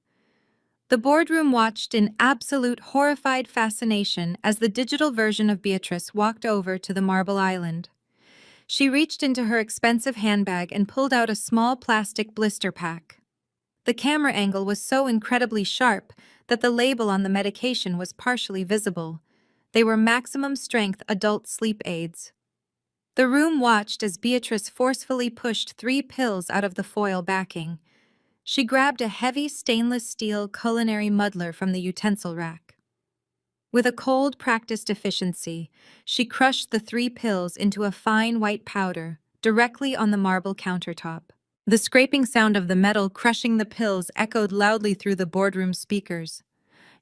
The boardroom watched in absolute horrified fascination as the digital version of Beatrice walked over to the marble island. She reached into her expensive handbag and pulled out a small plastic blister pack. The camera angle was so incredibly sharp that the label on the medication was partially visible. They were maximum strength adult sleep aids. The room watched as Beatrice forcefully pushed 3 pills out of the foil backing. She grabbed a heavy stainless steel culinary muddler from the utensil rack. With a cold, practiced efficiency, she crushed the 3 pills into a fine white powder directly on the marble countertop. The scraping sound of the metal crushing the pills echoed loudly through the boardroom speakers.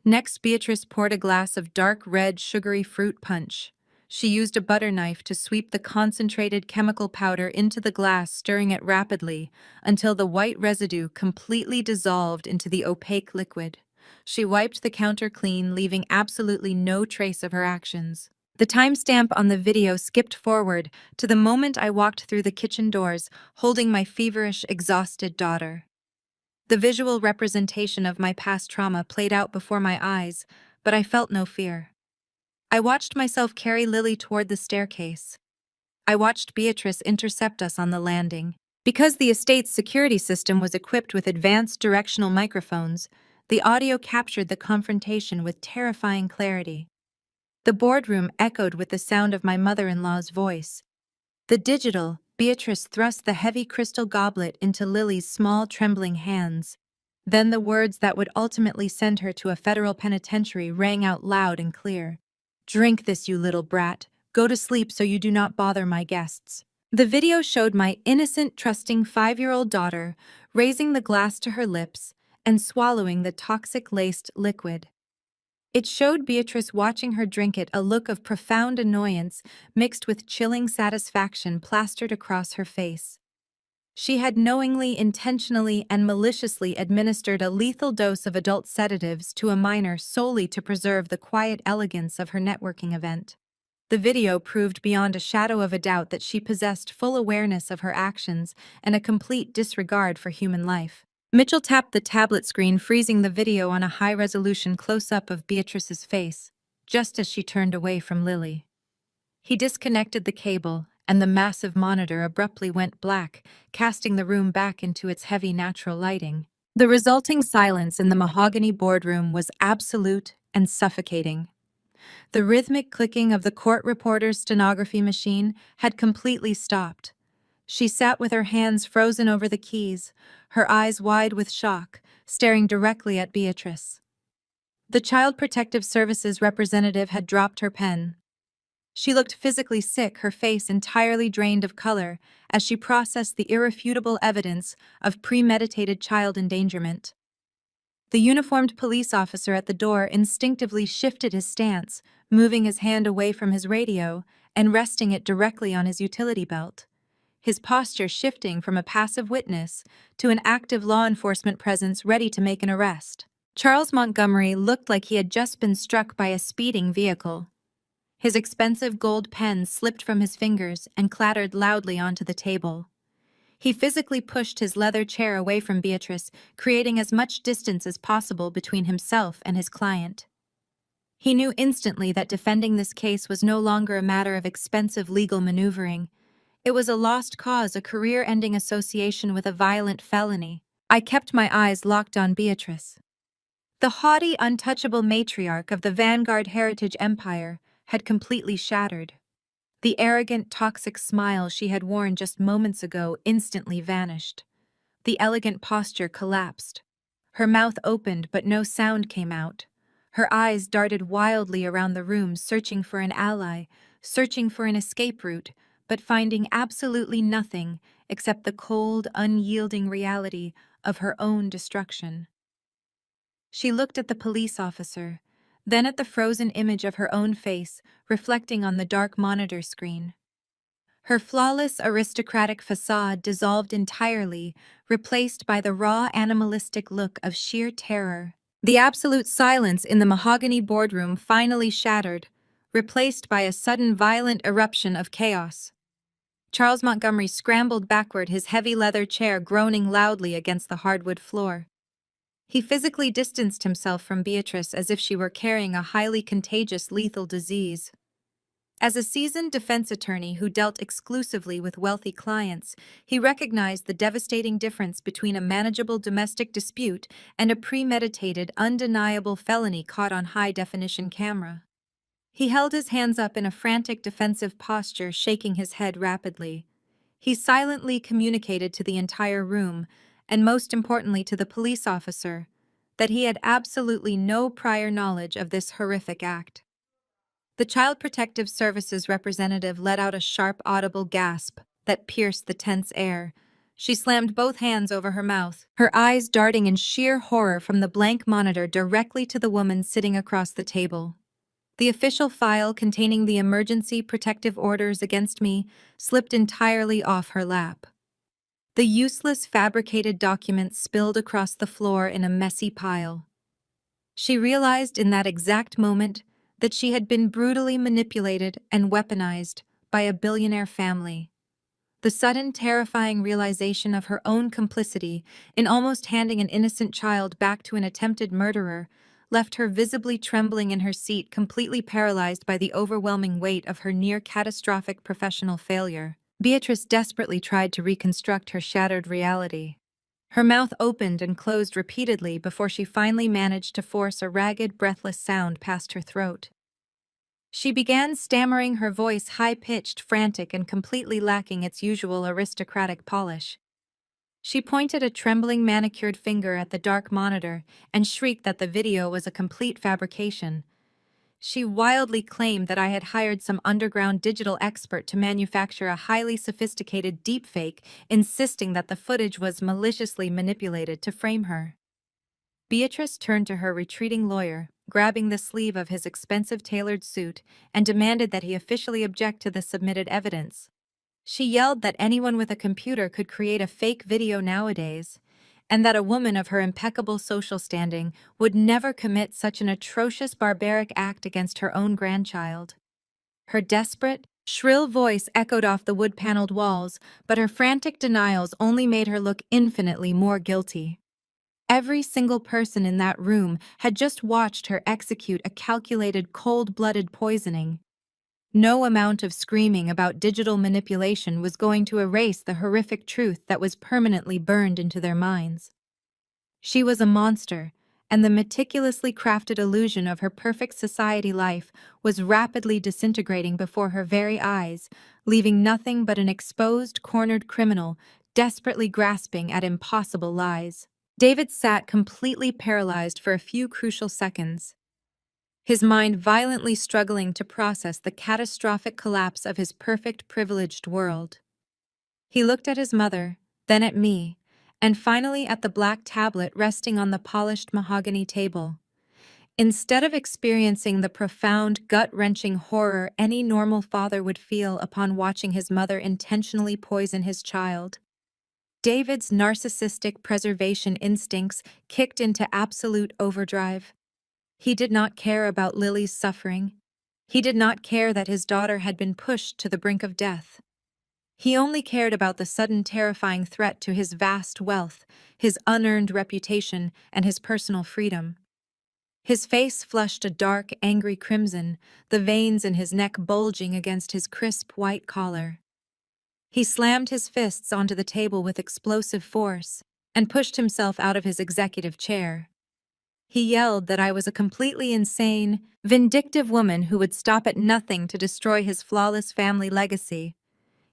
Next, Beatrice poured a glass of dark red sugary fruit punch. She used a butter knife to sweep the concentrated chemical powder into the glass, stirring it rapidly until the white residue completely dissolved into the opaque liquid. She wiped the counter clean, leaving absolutely no trace of her actions. The timestamp on the video skipped forward to the moment I walked through the kitchen doors, holding my feverish, exhausted daughter. The visual representation of my past trauma played out before my eyes, but I felt no fear. I watched myself carry Lily toward the staircase. I watched Beatrice intercept us on the landing. Because the estate's security system was equipped with advanced directional microphones, the audio captured the confrontation with terrifying clarity. The boardroom echoed with the sound of my mother-in-law's voice. The digital, Beatrice thrust the heavy crystal goblet into Lily's small, trembling hands. Then the words that would ultimately send her to a federal penitentiary rang out loud and clear. "Drink this, you little brat. Go to sleep so you do not bother my guests." The video showed my innocent, trusting 5-year-old daughter raising the glass to her lips and swallowing the toxic-laced liquid. It showed Beatrice watching her drink it, a look of profound annoyance mixed with chilling satisfaction plastered across her face. She had knowingly, intentionally, and maliciously administered a lethal dose of adult sedatives to a minor solely to preserve the quiet elegance of her networking event. The video proved beyond a shadow of a doubt that she possessed full awareness of her actions and a complete disregard for human life. Mitchell tapped the tablet screen, freezing the video on a high-resolution close-up of Beatrice's face, just as she turned away from Lily. He disconnected the cable, and the massive monitor abruptly went black, casting the room back into its heavy natural lighting. The resulting silence in the mahogany boardroom was absolute and suffocating. The rhythmic clicking of the court reporter's stenography machine had completely stopped. She sat with her hands frozen over the keys, her eyes wide with shock, staring directly at Beatrice. The Child Protective Services representative had dropped her pen. She looked physically sick, her face entirely drained of color, as she processed the irrefutable evidence of premeditated child endangerment. The uniformed police officer at the door instinctively shifted his stance, moving his hand away from his radio and resting it directly on his utility belt, his posture shifting from a passive witness to an active law enforcement presence ready to make an arrest. Charles Montgomery looked like he had just been struck by a speeding vehicle. His expensive gold pen slipped from his fingers and clattered loudly onto the table. He physically pushed his leather chair away from Beatrice, creating as much distance as possible between himself and his client. He knew instantly that defending this case was no longer a matter of expensive legal maneuvering. It was a lost cause, a career-ending association with a violent felony. I kept my eyes locked on Beatrice. The haughty, untouchable matriarch of the Vanguard Heritage Empire had completely shattered. The arrogant, toxic smile she had worn just moments ago instantly vanished. The elegant posture collapsed. Her mouth opened, but no sound came out. Her eyes darted wildly around the room, searching for an ally, searching for an escape route, but finding absolutely nothing except the cold, unyielding reality of her own destruction. She looked at the police officer, then at the frozen image of her own face reflecting on the dark monitor screen. Her flawless aristocratic facade dissolved entirely, replaced by the raw animalistic look of sheer terror. The absolute silence in the mahogany boardroom finally shattered, replaced by a sudden violent eruption of chaos. Charles Montgomery scrambled backward, his heavy leather chair groaning loudly against the hardwood floor. He physically distanced himself from Beatrice as if she were carrying a highly contagious lethal disease. As a seasoned defense attorney who dealt exclusively with wealthy clients, he recognized the devastating difference between a manageable domestic dispute and a premeditated, undeniable felony caught on high-definition camera. He held his hands up in a frantic defensive posture, shaking his head rapidly. He silently communicated to the entire room, and most importantly to the police officer, that he had absolutely no prior knowledge of this horrific act. The Child Protective Services representative let out a sharp, audible gasp that pierced the tense air. She slammed both hands over her mouth, her eyes darting in sheer horror from the blank monitor directly to the woman sitting across the table. The official file containing the emergency protective orders against me slipped entirely off her lap. The useless fabricated documents spilled across the floor in a messy pile. She realized in that exact moment that she had been brutally manipulated and weaponized by a billionaire family. The sudden, terrifying realization of her own complicity in almost handing an innocent child back to an attempted murderer left her visibly trembling in her seat, completely paralyzed by the overwhelming weight of her near-catastrophic professional failure. Beatrice desperately tried to reconstruct her shattered reality. Her mouth opened and closed repeatedly before she finally managed to force a ragged, breathless sound past her throat. She began stammering, her voice high-pitched, frantic, and completely lacking its usual aristocratic polish. She pointed a trembling manicured finger at the dark monitor and shrieked that the video was a complete fabrication. She wildly claimed that I had hired some underground digital expert to manufacture a highly sophisticated deepfake, insisting that the footage was maliciously manipulated to frame her. Beatrice turned to her retreating lawyer, grabbing the sleeve of his expensive tailored suit, and demanded that he officially object to the submitted evidence. She yelled that anyone with a computer could create a fake video nowadays, and that a woman of her impeccable social standing would never commit such an atrocious, barbaric act against her own grandchild. Her desperate, shrill voice echoed off the wood-paneled walls, but her frantic denials only made her look infinitely more guilty. Every single person in that room had just watched her execute a calculated, cold-blooded poisoning. No amount of screaming about digital manipulation was going to erase the horrific truth that was permanently burned into their minds. She was a monster, and the meticulously crafted illusion of her perfect society life was rapidly disintegrating before her very eyes, leaving nothing but an exposed, cornered criminal desperately grasping at impossible lies. David sat completely paralyzed for a few crucial seconds, his mind violently struggling to process the catastrophic collapse of his perfect, privileged world. He looked at his mother, then at me, and finally at the black tablet resting on the polished mahogany table. Instead of experiencing the profound, gut-wrenching horror any normal father would feel upon watching his mother intentionally poison his child, David's narcissistic preservation instincts kicked into absolute overdrive. He did not care about Lily's suffering. He did not care that his daughter had been pushed to the brink of death. He only cared about the sudden terrifying threat to his vast wealth, his unearned reputation, and his personal freedom. His face flushed a dark, angry crimson, the veins in his neck bulging against his crisp white collar. He slammed his fists onto the table with explosive force and pushed himself out of his executive chair. He yelled that I was a completely insane, vindictive woman who would stop at nothing to destroy his flawless family legacy.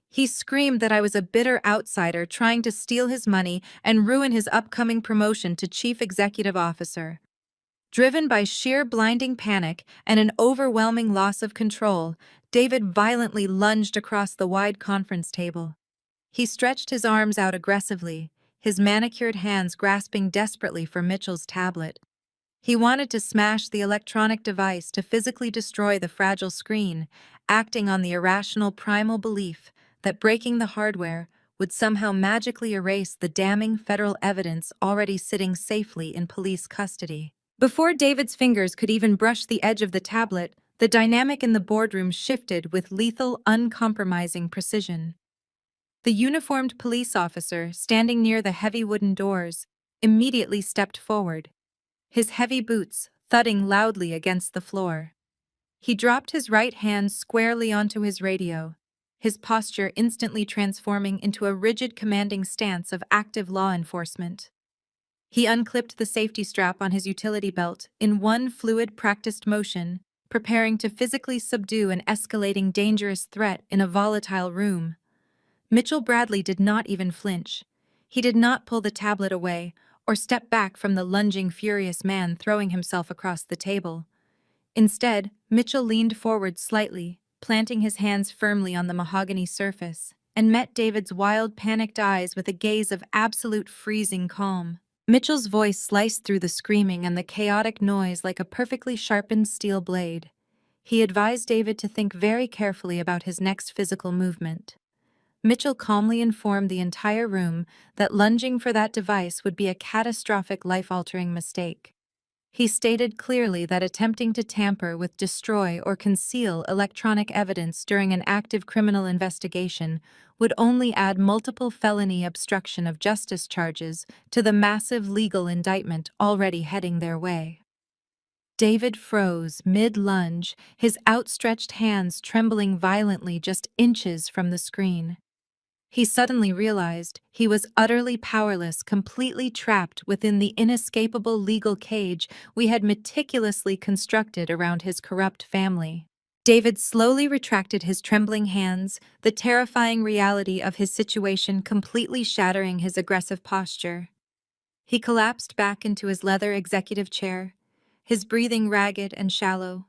He screamed that I was a bitter outsider trying to steal his money and ruin his upcoming promotion to chief executive officer. Driven by sheer blinding panic and an overwhelming loss of control, David violently lunged across the wide conference table. He stretched his arms out aggressively, his manicured hands grasping desperately for Mitchell's tablet. He wanted to smash the electronic device to physically destroy the fragile screen, acting on the irrational primal belief that breaking the hardware would somehow magically erase the damning federal evidence already sitting safely in police custody. Before David's fingers could even brush the edge of the tablet, the dynamic in the boardroom shifted with lethal, uncompromising precision. The uniformed police officer, standing near the heavy wooden doors, immediately stepped forward, his heavy boots thudding loudly against the floor. He dropped his right hand squarely onto his radio, his posture instantly transforming into a rigid, commanding stance of active law enforcement. He unclipped the safety strap on his utility belt in one fluid, practiced motion, preparing to physically subdue an escalating dangerous threat in a volatile room. Mitchell Bradley did not even flinch. He did not pull the tablet away or step back from the lunging, furious man throwing himself across the table. Instead, Mitchell leaned forward slightly, planting his hands firmly on the mahogany surface, and met David's wild, panicked eyes with a gaze of absolute freezing calm. Mitchell's voice sliced through the screaming and the chaotic noise like a perfectly sharpened steel blade. He advised David to think very carefully about his next physical movement. Mitchell calmly informed the entire room that lunging for that device would be a catastrophic, life-altering mistake. He stated clearly that attempting to tamper with, destroy, or conceal electronic evidence during an active criminal investigation would only add multiple felony obstruction of justice charges to the massive legal indictment already heading their way. David froze mid-lunge, his outstretched hands trembling violently just inches from the screen. He suddenly realized he was utterly powerless, completely trapped within the inescapable legal cage we had meticulously constructed around his corrupt family. David slowly retracted his trembling hands, the terrifying reality of his situation completely shattering his aggressive posture. He collapsed back into his leather executive chair, his breathing ragged and shallow.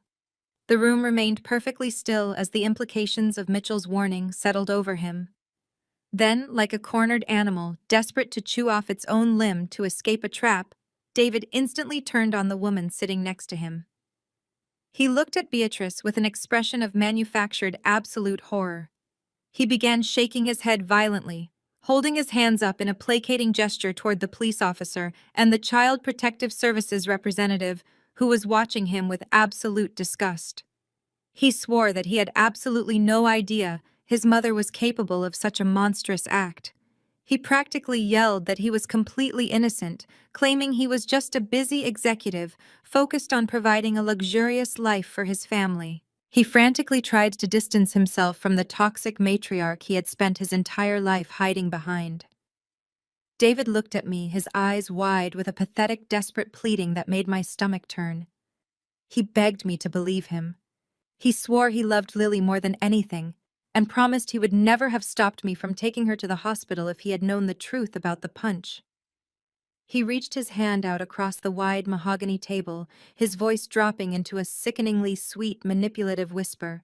The room remained perfectly still as the implications of Mitchell's warning settled over him. Then, like a cornered animal, desperate to chew off its own limb to escape a trap, David instantly turned on the woman sitting next to him. He looked at Beatrice with an expression of manufactured absolute horror. He began shaking his head violently, holding his hands up in a placating gesture toward the police officer and the Child Protective Services representative, who was watching him with absolute disgust. He swore that he had absolutely no idea his mother was capable of such a monstrous act. He practically yelled that he was completely innocent, claiming he was just a busy executive focused on providing a luxurious life for his family. He frantically tried to distance himself from the toxic matriarch he had spent his entire life hiding behind. David looked at me, his eyes wide with a pathetic, desperate pleading that made my stomach turn. He begged me to believe him. He swore he loved Lily more than anything, and promised he would never have stopped me from taking her to the hospital if he had known the truth about the punch. He reached his hand out across the wide mahogany table, his voice dropping into a sickeningly sweet, manipulative whisper.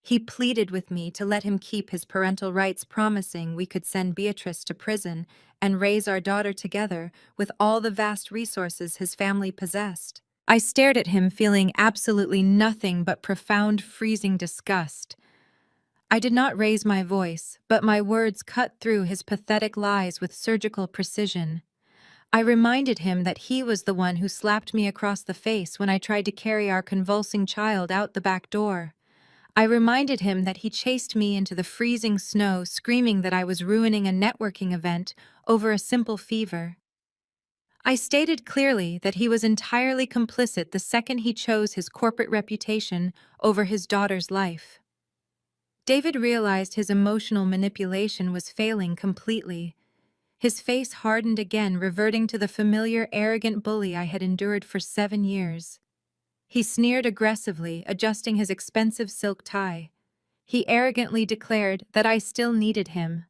He pleaded with me to let him keep his parental rights, promising we could send Beatrice to prison and raise our daughter together with all the vast resources his family possessed. I stared at him, feeling absolutely nothing but profound, freezing disgust. I did not raise my voice, but my words cut through his pathetic lies with surgical precision. I reminded him that he was the one who slapped me across the face when I tried to carry our convulsing child out the back door. I reminded him that he chased me into the freezing snow, screaming that I was ruining a networking event over a simple fever. I stated clearly that he was entirely complicit the second he chose his corporate reputation over his daughter's life. David realized his emotional manipulation was failing completely. His face hardened again, reverting to the familiar, arrogant bully I had endured for 7 years. He sneered aggressively, adjusting his expensive silk tie. He arrogantly declared that I still needed him.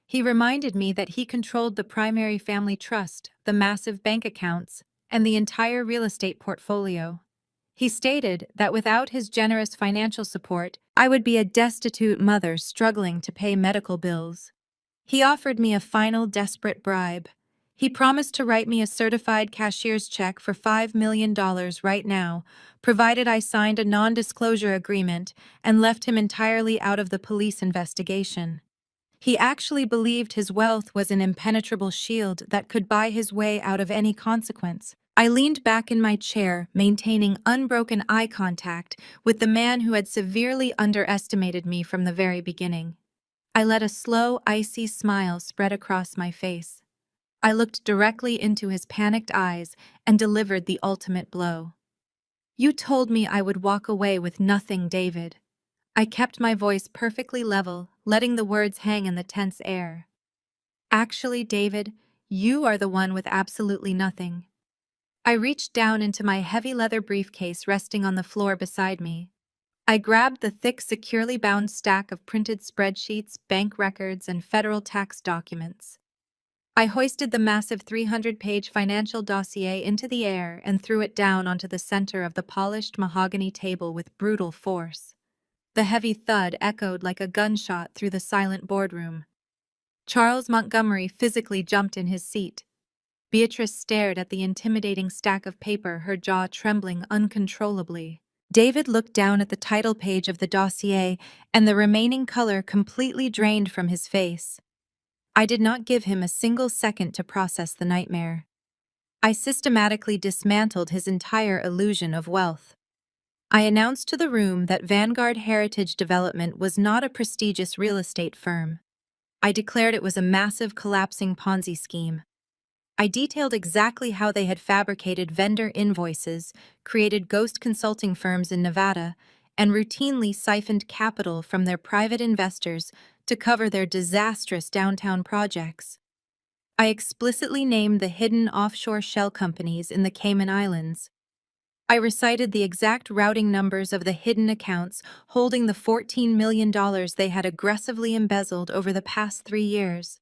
He reminded me that he controlled the primary family trust, the massive bank accounts, and the entire real estate portfolio. He stated that without his generous financial support, I would be a destitute mother struggling to pay medical bills. He offered me a final desperate bribe. He promised to write me a certified cashier's check for $5 million right now, provided I signed a non-disclosure agreement and left him entirely out of the police investigation. He actually believed his wealth was an impenetrable shield that could buy his way out of any consequence. I leaned back in my chair, maintaining unbroken eye contact with the man who had severely underestimated me from the very beginning. I let a slow, icy smile spread across my face. I looked directly into his panicked eyes and delivered the ultimate blow. "You told me I would walk away with nothing, David." I kept my voice perfectly level, letting the words hang in the tense air. "Actually, David, you are the one with absolutely nothing." I reached down into my heavy leather briefcase resting on the floor beside me. I grabbed the thick, securely bound stack of printed spreadsheets, bank records, and federal tax documents. I hoisted the massive 300-page financial dossier into the air and threw it down onto the center of the polished mahogany table with brutal force. The heavy thud echoed like a gunshot through the silent boardroom. Charles Montgomery physically jumped in his seat. Beatrice stared at the intimidating stack of paper, her jaw trembling uncontrollably. David looked down at the title page of the dossier, and the remaining color completely drained from his face. I did not give him a single second to process the nightmare. I systematically dismantled his entire illusion of wealth. I announced to the room that Vanguard Heritage Development was not a prestigious real estate firm. I declared it was a massive collapsing Ponzi scheme. I detailed exactly how they had fabricated vendor invoices, created ghost consulting firms in Nevada, and routinely siphoned capital from their private investors to cover their disastrous downtown projects. I explicitly named the hidden offshore shell companies in the Cayman Islands. I recited the exact routing numbers of the hidden accounts holding the $14 million they had aggressively embezzled over the past 3 years.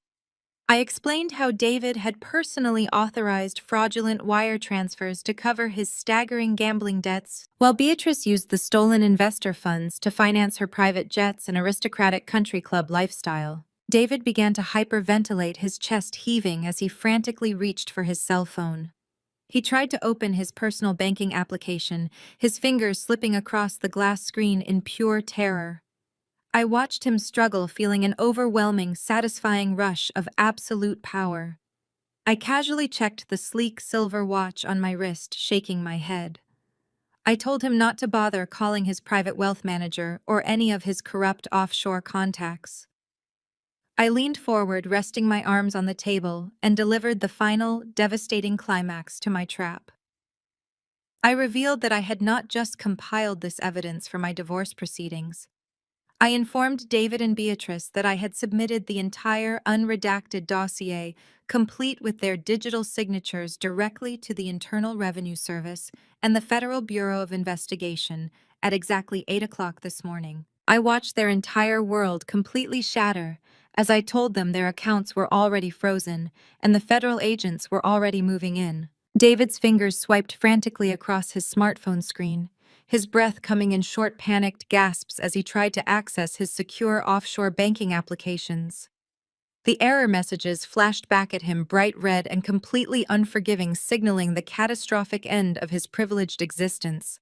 I explained how David had personally authorized fraudulent wire transfers to cover his staggering gambling debts, while Beatrice used the stolen investor funds to finance her private jets and aristocratic country club lifestyle. David began to hyperventilate, his chest heaving as he frantically reached for his cell phone. He tried to open his personal banking application, his fingers slipping across the glass screen in pure terror. I watched him struggle, feeling an overwhelming, satisfying rush of absolute power. I casually checked the sleek silver watch on my wrist, shaking my head. I told him not to bother calling his private wealth manager or any of his corrupt offshore contacts. I leaned forward, resting my arms on the table, and delivered the final, devastating climax to my trap. I revealed that I had not just compiled this evidence for my divorce proceedings. I informed David and Beatrice that I had submitted the entire unredacted dossier, complete with their digital signatures, directly to the Internal Revenue Service and the Federal Bureau of Investigation at exactly 8 o'clock this morning. I watched their entire world completely shatter as I told them their accounts were already frozen and the federal agents were already moving in. David's fingers swiped frantically across his smartphone screen, his breath coming in short, panicked gasps as he tried to access his secure offshore banking applications. The error messages flashed back at him, bright red and completely unforgiving, signaling the catastrophic end of his privileged existence.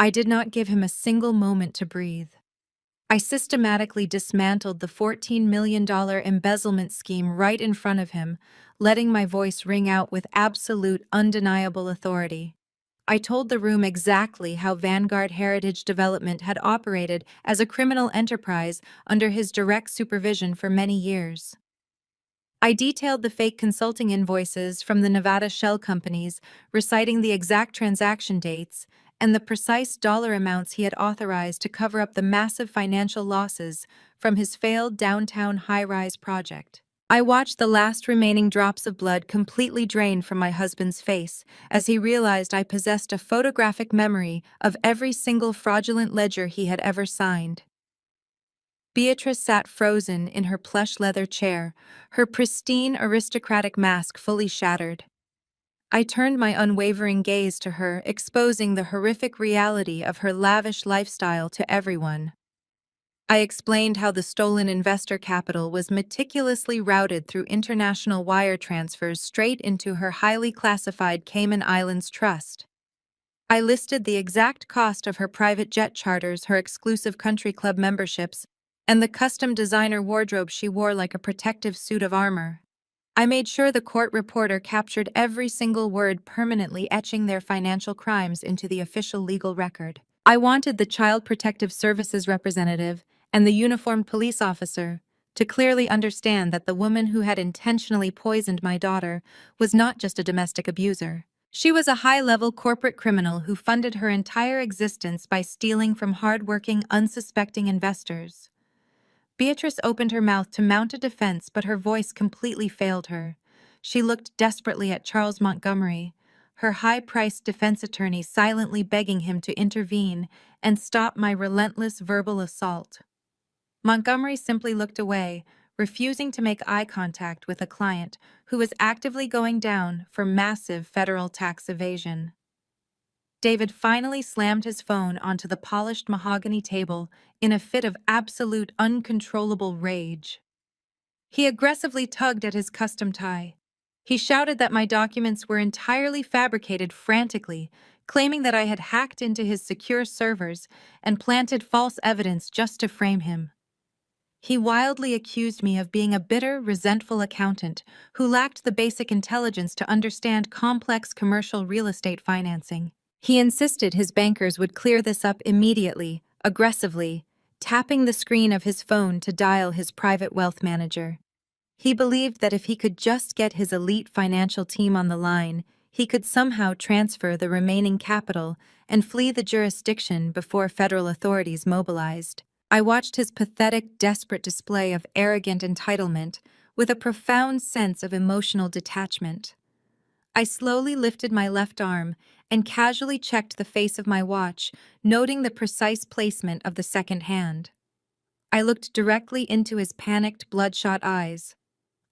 I did not give him a single moment to breathe. I systematically dismantled the $14 million embezzlement scheme right in front of him, letting my voice ring out with absolute, undeniable authority. I told the room exactly how Vanguard Heritage Development had operated as a criminal enterprise under his direct supervision for many years. I detailed the fake consulting invoices from the Nevada shell companies, reciting the exact transaction dates and the precise dollar amounts he had authorized to cover up the massive financial losses from his failed downtown high-rise project. I watched the last remaining drops of blood completely drain from my husband's face as he realized I possessed a photographic memory of every single fraudulent ledger he had ever signed. Beatrice sat frozen in her plush leather chair, her pristine aristocratic mask fully shattered. I turned my unwavering gaze to her, exposing the horrific reality of her lavish lifestyle to everyone. I explained how the stolen investor capital was meticulously routed through international wire transfers straight into her highly classified Cayman Islands trust. I listed the exact cost of her private jet charters, her exclusive country club memberships, and the custom designer wardrobe she wore like a protective suit of armor. I made sure the court reporter captured every single word, permanently etching their financial crimes into the official legal record. I wanted the Child Protective Services representative and the uniformed police officer to clearly understand that the woman who had intentionally poisoned my daughter was not just a domestic abuser. She was a high-level corporate criminal who funded her entire existence by stealing from hard-working, unsuspecting investors. Beatrice opened her mouth to mount a defense, but her voice completely failed her. She looked desperately at Charles Montgomery, her high-priced defense attorney, silently begging him to intervene and stop my relentless verbal assault. Montgomery simply looked away, refusing to make eye contact with a client who was actively going down for massive federal tax evasion. David finally slammed his phone onto the polished mahogany table in a fit of absolute uncontrollable rage. He aggressively tugged at his custom tie. He shouted that my documents were entirely fabricated frantically, claiming that I had hacked into his secure servers and planted false evidence just to frame him. He wildly accused me of being a bitter, resentful accountant who lacked the basic intelligence to understand complex commercial real estate financing. He insisted his bankers would clear this up immediately, aggressively, tapping the screen of his phone to dial his private wealth manager. He believed that if he could just get his elite financial team on the line, he could somehow transfer the remaining capital and flee the jurisdiction before federal authorities mobilized. I watched his pathetic, desperate display of arrogant entitlement with a profound sense of emotional detachment. I slowly lifted my left arm and casually checked the face of my watch, noting the precise placement of the second hand. I looked directly into his panicked, bloodshot eyes.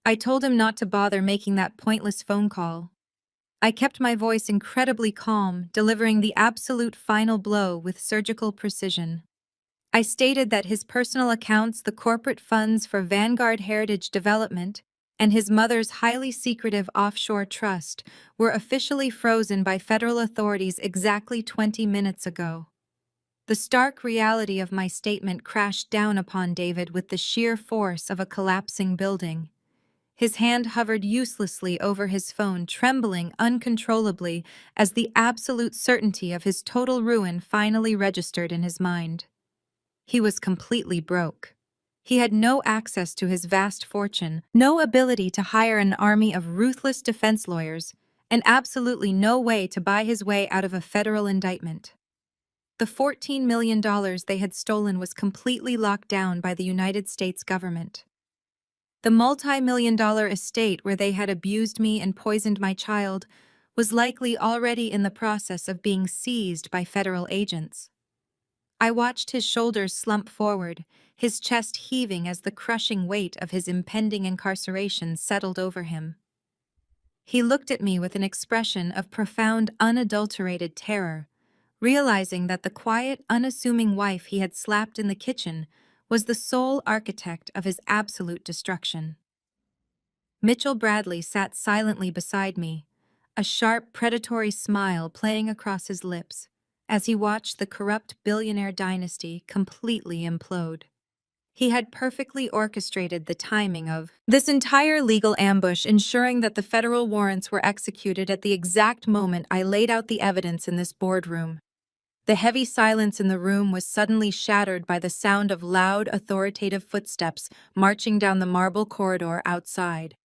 I told him not to bother making that pointless phone call. I kept my voice incredibly calm, delivering the absolute final blow with surgical precision. I stated that his personal accounts, the corporate funds for Vanguard Heritage Development, and his mother's highly secretive offshore trust were officially frozen by federal authorities exactly 20 minutes ago. The stark reality of my statement crashed down upon David with the sheer force of a collapsing building. His hand hovered uselessly over his phone, trembling uncontrollably as the absolute certainty of his total ruin finally registered in his mind. He was completely broke. He had no access to his vast fortune, no ability to hire an army of ruthless defense lawyers, and absolutely no way to buy his way out of a federal indictment. The $14 million they had stolen was completely locked down by the United States government. The multi-million-dollar estate where they had abused me and poisoned my child was likely already in the process of being seized by federal agents. I watched his shoulders slump forward, his chest heaving as the crushing weight of his impending incarceration settled over him. He looked at me with an expression of profound, unadulterated terror, realizing that the quiet, unassuming wife he had slapped in the kitchen was the sole architect of his absolute destruction. Mitchell Bradley sat silently beside me, a sharp, predatory smile playing across his lips as he watched the corrupt billionaire dynasty completely implode. He had perfectly orchestrated the timing of this entire legal ambush, ensuring that the federal warrants were executed at the exact moment I laid out the evidence in this boardroom. The heavy silence in the room was suddenly shattered by the sound of loud, authoritative footsteps marching down the marble corridor outside.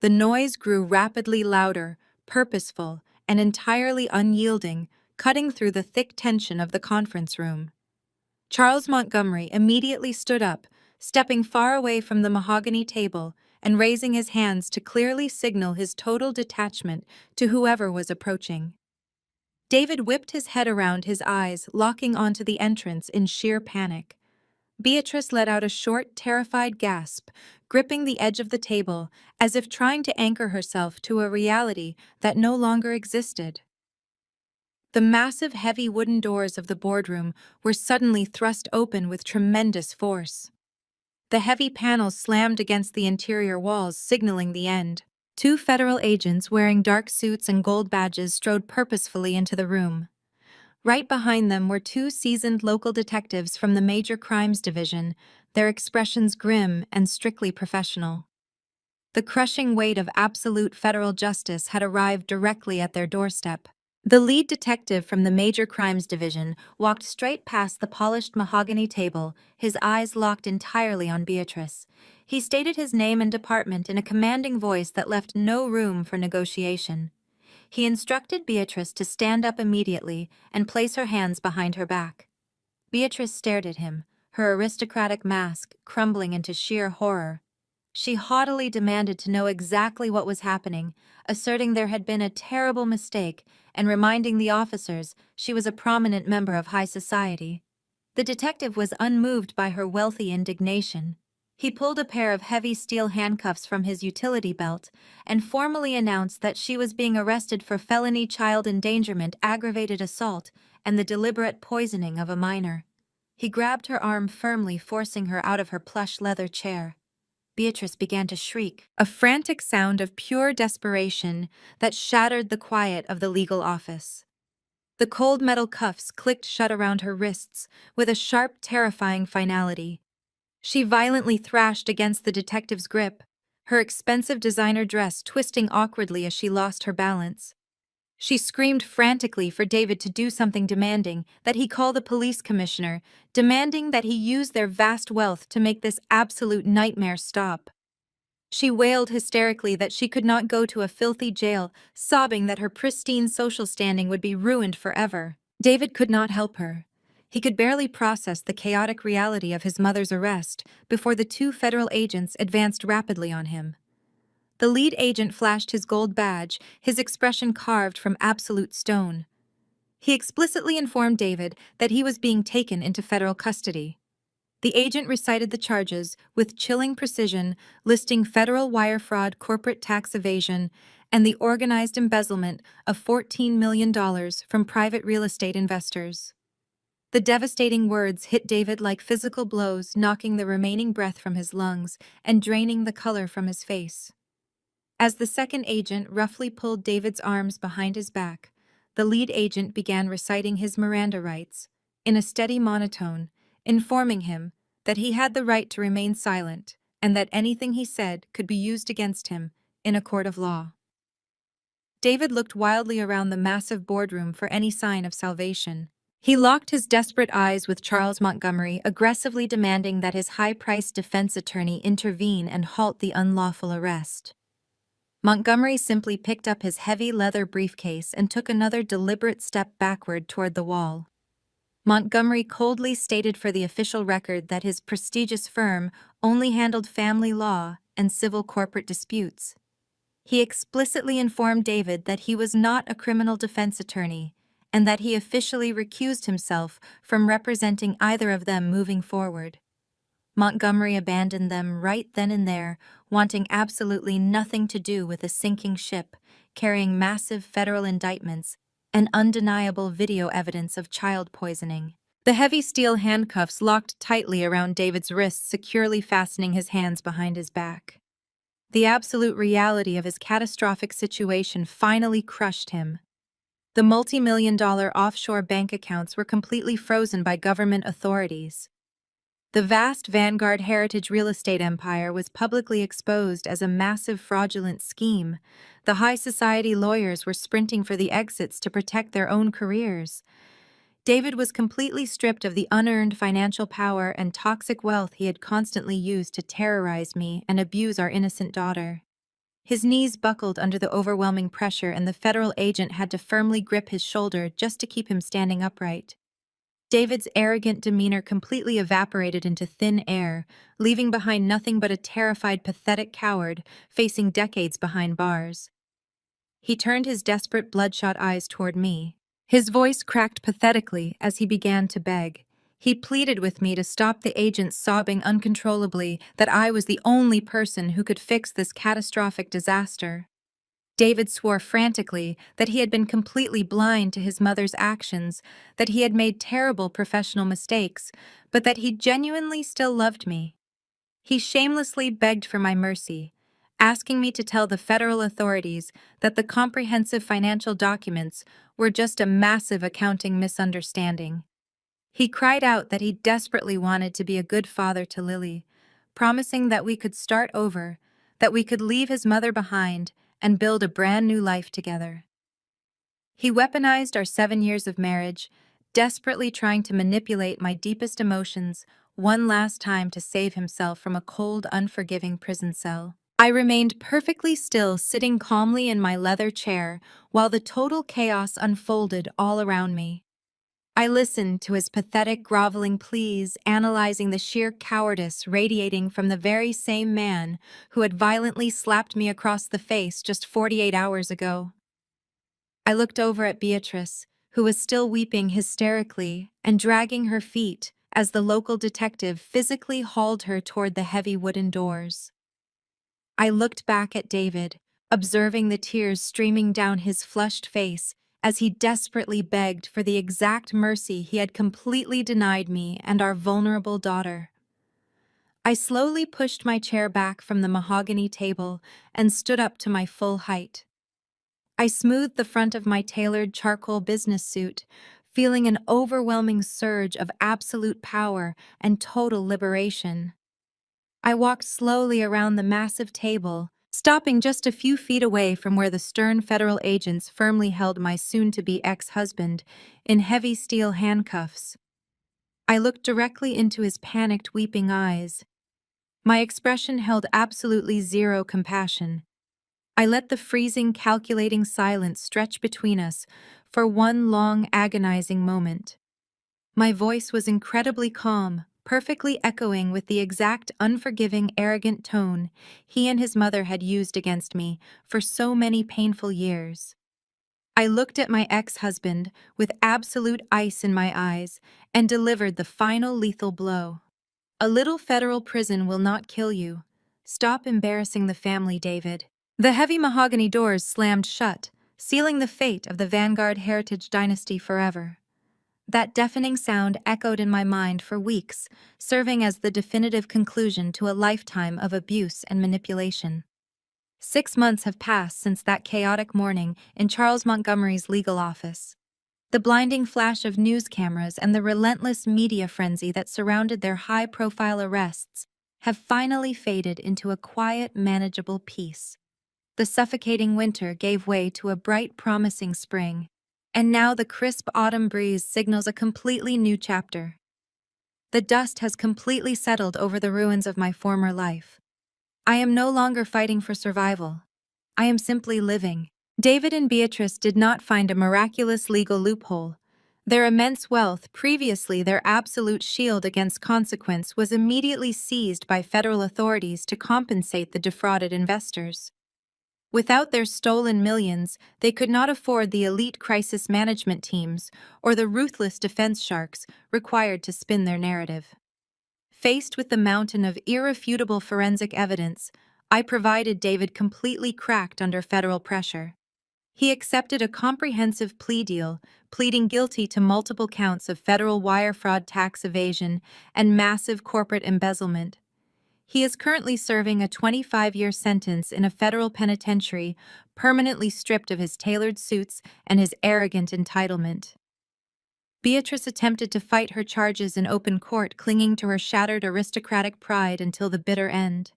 The noise grew rapidly louder, purposeful, and entirely unyielding, cutting through the thick tension of the conference room. Charles Montgomery immediately stood up, stepping far away from the mahogany table and raising his hands to clearly signal his total detachment to whoever was approaching. David whipped his head around, his eyes locking onto the entrance in sheer panic. Beatrice let out a short, terrified gasp, gripping the edge of the table as if trying to anchor herself to a reality that no longer existed. The massive, heavy wooden doors of the boardroom were suddenly thrust open with tremendous force. The heavy panels slammed against the interior walls, signaling the end. Two federal agents wearing dark suits and gold badges strode purposefully into the room. Right behind them were two seasoned local detectives from the Major Crimes Division, their expressions grim and strictly professional. The crushing weight of absolute federal justice had arrived directly at their doorstep. The lead detective from the Major Crimes Division walked straight past the polished mahogany table, his eyes locked entirely on Beatrice. He stated his name and department in a commanding voice that left no room for negotiation. He instructed Beatrice to stand up immediately and place her hands behind her back. Beatrice stared at him, her aristocratic mask crumbling into sheer horror. She haughtily demanded to know exactly what was happening, asserting there had been a terrible mistake and reminding the officers she was a prominent member of high society. The detective was unmoved by her wealthy indignation. He pulled a pair of heavy steel handcuffs from his utility belt and formally announced that she was being arrested for felony child endangerment, aggravated assault, and the deliberate poisoning of a minor. He grabbed her arm firmly, forcing her out of her plush leather chair. Beatrice began to shriek, a frantic sound of pure desperation that shattered the quiet of the legal office. The cold metal cuffs clicked shut around her wrists with a sharp, terrifying finality. She violently thrashed against the detective's grip, her expensive designer dress twisting awkwardly as she lost her balance. She screamed frantically for David to do something, demanding that he call the police commissioner, demanding that he use their vast wealth to make this absolute nightmare stop. She wailed hysterically that she could not go to a filthy jail, sobbing that her pristine social standing would be ruined forever. David could not help her. He could barely process the chaotic reality of his mother's arrest before the two federal agents advanced rapidly on him. The lead agent flashed his gold badge, his expression carved from absolute stone. He explicitly informed David that he was being taken into federal custody. The agent recited the charges with chilling precision, listing federal wire fraud, corporate tax evasion, and the organized embezzlement of $14 million from private real estate investors. The devastating words hit David like physical blows, knocking the remaining breath from his lungs and draining the color from his face. As the second agent roughly pulled David's arms behind his back, the lead agent began reciting his Miranda rights, in a steady monotone, informing him that he had the right to remain silent and that anything he said could be used against him in a court of law. David looked wildly around the massive boardroom for any sign of salvation. He locked his desperate eyes with Charles Montgomery, aggressively demanding that his high-priced defense attorney intervene and halt the unlawful arrest. Montgomery simply picked up his heavy leather briefcase and took another deliberate step backward toward the wall. Montgomery coldly stated for the official record that his prestigious firm only handled family law and civil corporate disputes. He explicitly informed David that he was not a criminal defense attorney and that he officially recused himself from representing either of them moving forward. Montgomery abandoned them right then and there, wanting absolutely nothing to do with a sinking ship, carrying massive federal indictments and undeniable video evidence of child poisoning. The heavy steel handcuffs locked tightly around David's wrists, securely fastening his hands behind his back. The absolute reality of his catastrophic situation finally crushed him. The multi-million-dollar offshore bank accounts were completely frozen by government authorities. The vast Vanguard Heritage real estate empire was publicly exposed as a massive fraudulent scheme. The high society lawyers were sprinting for the exits to protect their own careers. David was completely stripped of the unearned financial power and toxic wealth he had constantly used to terrorize me and abuse our innocent daughter. His knees buckled under the overwhelming pressure, and the federal agent had to firmly grip his shoulder just to keep him standing upright. David's arrogant demeanor completely evaporated into thin air, leaving behind nothing but a terrified, pathetic coward facing decades behind bars. He turned his desperate, bloodshot eyes toward me. His voice cracked pathetically as he began to beg. He pleaded with me to stop the agent, sobbing uncontrollably that I was the only person who could fix this catastrophic disaster. David swore frantically that he had been completely blind to his mother's actions, that he had made terrible professional mistakes, but that he genuinely still loved me. He shamelessly begged for my mercy, asking me to tell the federal authorities that the comprehensive financial documents were just a massive accounting misunderstanding. He cried out that he desperately wanted to be a good father to Lily, promising that we could start over, that we could leave his mother behind and build a brand new life together. He weaponized our 7 years of marriage, desperately trying to manipulate my deepest emotions one last time to save himself from a cold, unforgiving prison cell. I remained perfectly still, sitting calmly in my leather chair while the total chaos unfolded all around me. I listened to his pathetic, groveling pleas, analyzing the sheer cowardice radiating from the very same man who had violently slapped me across the face just 48 hours ago. I looked over at Beatrice, who was still weeping hysterically and dragging her feet as the local detective physically hauled her toward the heavy wooden doors. I looked back at David, observing the tears streaming down his flushed face as he desperately begged for the exact mercy he had completely denied me and our vulnerable daughter. I slowly pushed my chair back from the mahogany table and stood up to my full height. I smoothed the front of my tailored charcoal business suit, feeling an overwhelming surge of absolute power and total liberation. I walked slowly around the massive table, stopping just a few feet away from where the stern federal agents firmly held my soon-to-be ex-husband in heavy steel handcuffs. I looked directly into his panicked, weeping eyes. My expression held absolutely zero compassion. I let the freezing, calculating silence stretch between us for one long, agonizing moment. My voice was incredibly calm, perfectly echoing with the exact unforgiving, arrogant tone he and his mother had used against me for so many painful years. I looked at my ex-husband with absolute ice in my eyes and delivered the final lethal blow. A little federal prison will not kill you. Stop embarrassing the family, David. The heavy mahogany doors slammed shut, sealing the fate of the Vanguard heritage dynasty forever. That deafening sound echoed in my mind for weeks, serving as the definitive conclusion to a lifetime of abuse and manipulation. 6 months have passed since that chaotic morning in Charles Montgomery's legal office. The blinding flash of news cameras and the relentless media frenzy that surrounded their high-profile arrests have finally faded into a quiet, manageable peace. The suffocating winter gave way to a bright, promising spring, and now the crisp autumn breeze signals a completely new chapter. The dust has completely settled over the ruins of my former life. I am no longer fighting for survival. I am simply living. David and Beatrice did not find a miraculous legal loophole. Their immense wealth, previously their absolute shield against consequence, was immediately seized by federal authorities to compensate the defrauded investors. Without their stolen millions, they could not afford the elite crisis management teams or the ruthless defense sharks required to spin their narrative. Faced with the mountain of irrefutable forensic evidence, I provided David completely cracked under federal pressure. He accepted a comprehensive plea deal, pleading guilty to multiple counts of federal wire fraud, tax evasion, and massive corporate embezzlement. He is currently serving a 25-year sentence in a federal penitentiary, permanently stripped of his tailored suits and his arrogant entitlement. Beatrice attempted to fight her charges in open court, clinging to her shattered aristocratic pride until the bitter end.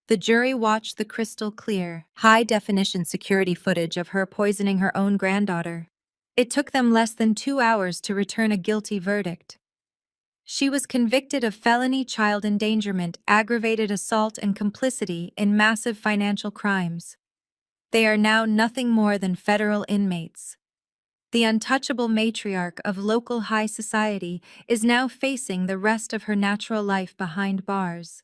The jury watched the crystal clear, high-definition security footage of her poisoning her own granddaughter. It took them less than 2 hours to return a guilty verdict. She was convicted of felony child endangerment, aggravated assault, and complicity in massive financial crimes. They are now nothing more than federal inmates. The untouchable matriarch of local high society is now facing the rest of her natural life behind bars.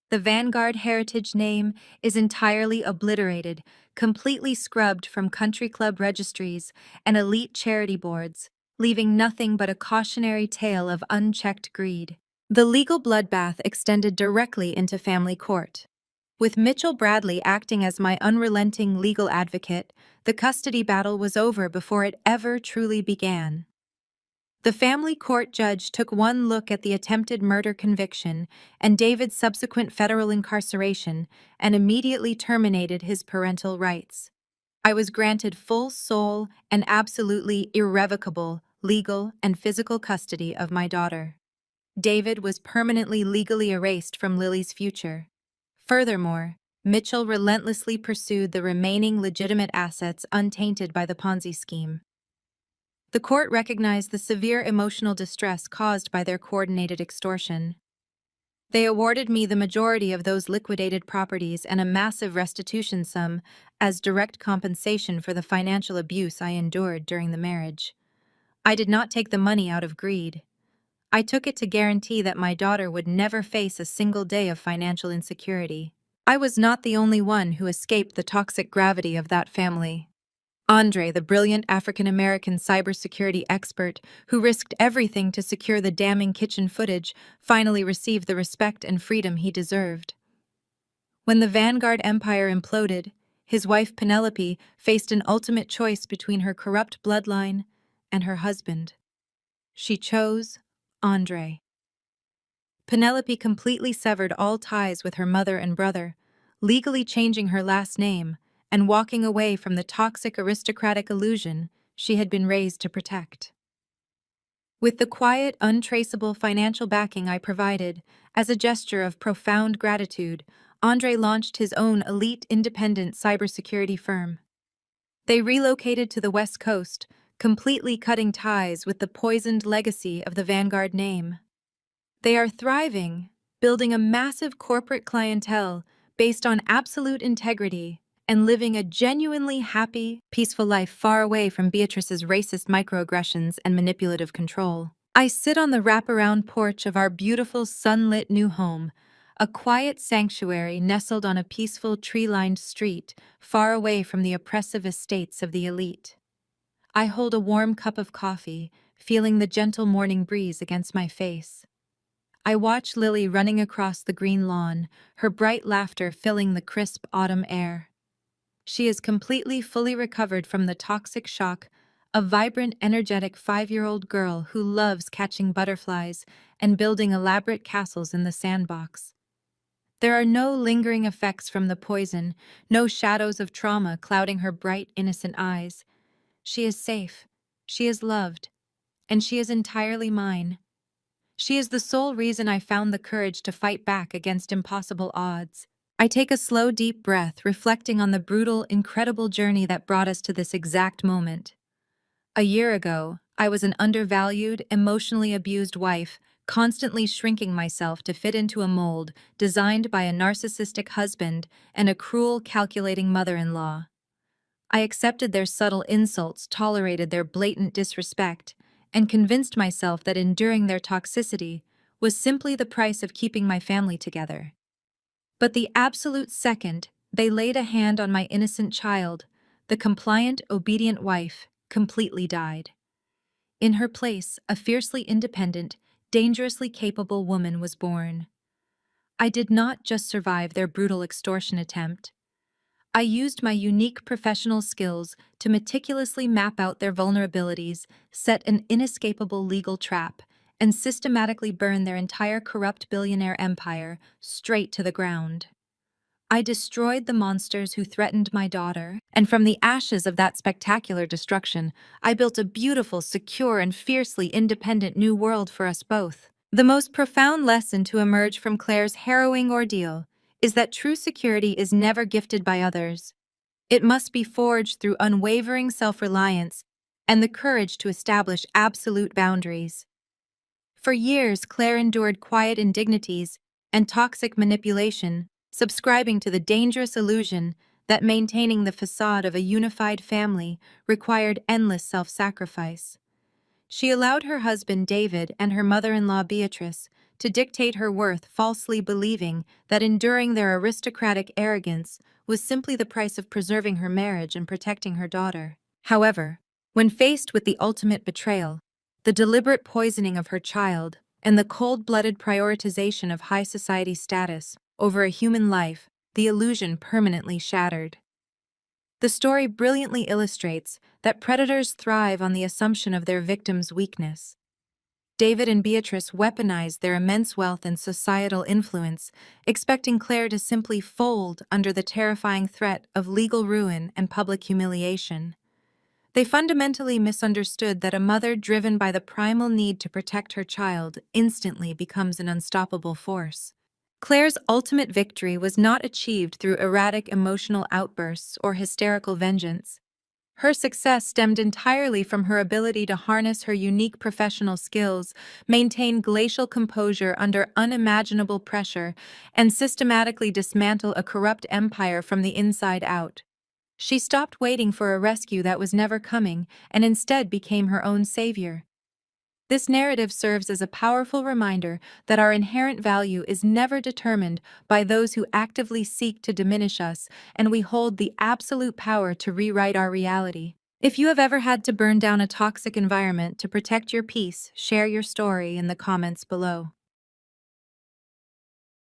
The Vanguard heritage name is entirely obliterated, completely scrubbed from country club registries and elite charity boards, leaving nothing but a cautionary tale of unchecked greed. The legal bloodbath extended directly into family court. With Mitchell Bradley acting as my unrelenting legal advocate, the custody battle was over before it ever truly began. The family court judge took one look at the attempted murder conviction and David's subsequent federal incarceration and immediately terminated his parental rights. I was granted full sole and absolutely irrevocable legal and physical custody of my daughter. David was permanently legally erased from Lily's future. Furthermore, Mitchell relentlessly pursued the remaining legitimate assets untainted by the Ponzi scheme. The court recognized the severe emotional distress caused by their coordinated extortion. They awarded me the majority of those liquidated properties and a massive restitution sum as direct compensation for the financial abuse I endured during the marriage. I did not take the money out of greed. I took it to guarantee that my daughter would never face a single day of financial insecurity. I was not the only one who escaped the toxic gravity of that family. Andre, the brilliant African-American cybersecurity expert who risked everything to secure the damning kitchen footage, finally received the respect and freedom he deserved. When the Vanguard empire imploded, his wife Penelope faced an ultimate choice between her corrupt bloodline and her husband. She chose Andre. Penelope completely severed all ties with her mother and brother, legally changing her last name and walking away from the toxic aristocratic illusion she had been raised to protect. With the quiet, untraceable financial backing I provided, as a gesture of profound gratitude, Andre launched his own elite independent cybersecurity firm. They relocated to the West Coast, completely cutting ties with the poisoned legacy of the Vanguard name. They are thriving, building a massive corporate clientele based on absolute integrity and living a genuinely happy, peaceful life far away from Beatrice's racist microaggressions and manipulative control. I sit on the wraparound porch of our beautiful sunlit new home, a quiet sanctuary nestled on a peaceful tree-lined street far away from the oppressive estates of the elite. I hold a warm cup of coffee, feeling the gentle morning breeze against my face. I watch Lily running across the green lawn, her bright laughter filling the crisp autumn air. She is completely fully recovered from the toxic shock, a vibrant, energetic 5-year-old girl who loves catching butterflies and building elaborate castles in the sandbox. There are no lingering effects from the poison, no shadows of trauma clouding her bright, innocent eyes. She is safe, she is loved, and she is entirely mine. She is the sole reason I found the courage to fight back against impossible odds. I take a slow, deep breath, reflecting on the brutal, incredible journey that brought us to this exact moment. A year ago, I was an undervalued, emotionally abused wife, constantly shrinking myself to fit into a mold designed by a narcissistic husband and a cruel, calculating mother-in-law. I accepted their subtle insults, tolerated their blatant disrespect, and convinced myself that enduring their toxicity was simply the price of keeping my family together. But the absolute second they laid a hand on my innocent child, the compliant, obedient wife completely died. In her place, a fiercely independent, dangerously capable woman was born. I did not just survive their brutal extortion attempt. I used my unique professional skills to meticulously map out their vulnerabilities, set an inescapable legal trap, and systematically burn their entire corrupt billionaire empire straight to the ground. I destroyed the monsters who threatened my daughter, and from the ashes of that spectacular destruction, I built a beautiful, secure, and fiercely independent new world for us both. The most profound lesson to emerge from Claire's harrowing ordeal is that true security is never gifted by others. It must be forged through unwavering self-reliance and the courage to establish absolute boundaries. For years, Claire endured quiet indignities and toxic manipulation, subscribing to the dangerous illusion that maintaining the facade of a unified family required endless self-sacrifice. She allowed her husband David and her mother-in-law Beatrice to dictate her worth, falsely believing that enduring their aristocratic arrogance was simply the price of preserving her marriage and protecting her daughter. However, when faced with the ultimate betrayal, the deliberate poisoning of her child, and the cold-blooded prioritization of high society status over a human life, the illusion permanently shattered. The story brilliantly illustrates that predators thrive on the assumption of their victim's weakness. David and Beatrice weaponized their immense wealth and societal influence, expecting Claire to simply fold under the terrifying threat of legal ruin and public humiliation. They fundamentally misunderstood that a mother driven by the primal need to protect her child instantly becomes an unstoppable force. Claire's ultimate victory was not achieved through erratic emotional outbursts or hysterical vengeance. Her success stemmed entirely from her ability to harness her unique professional skills, maintain glacial composure under unimaginable pressure, and systematically dismantle a corrupt empire from the inside out. She stopped waiting for a rescue that was never coming and instead became her own savior. This narrative serves as a powerful reminder that our inherent value is never determined by those who actively seek to diminish us, and we hold the absolute power to rewrite our reality. If you have ever had to burn down a toxic environment to protect your peace, share your story in the comments below.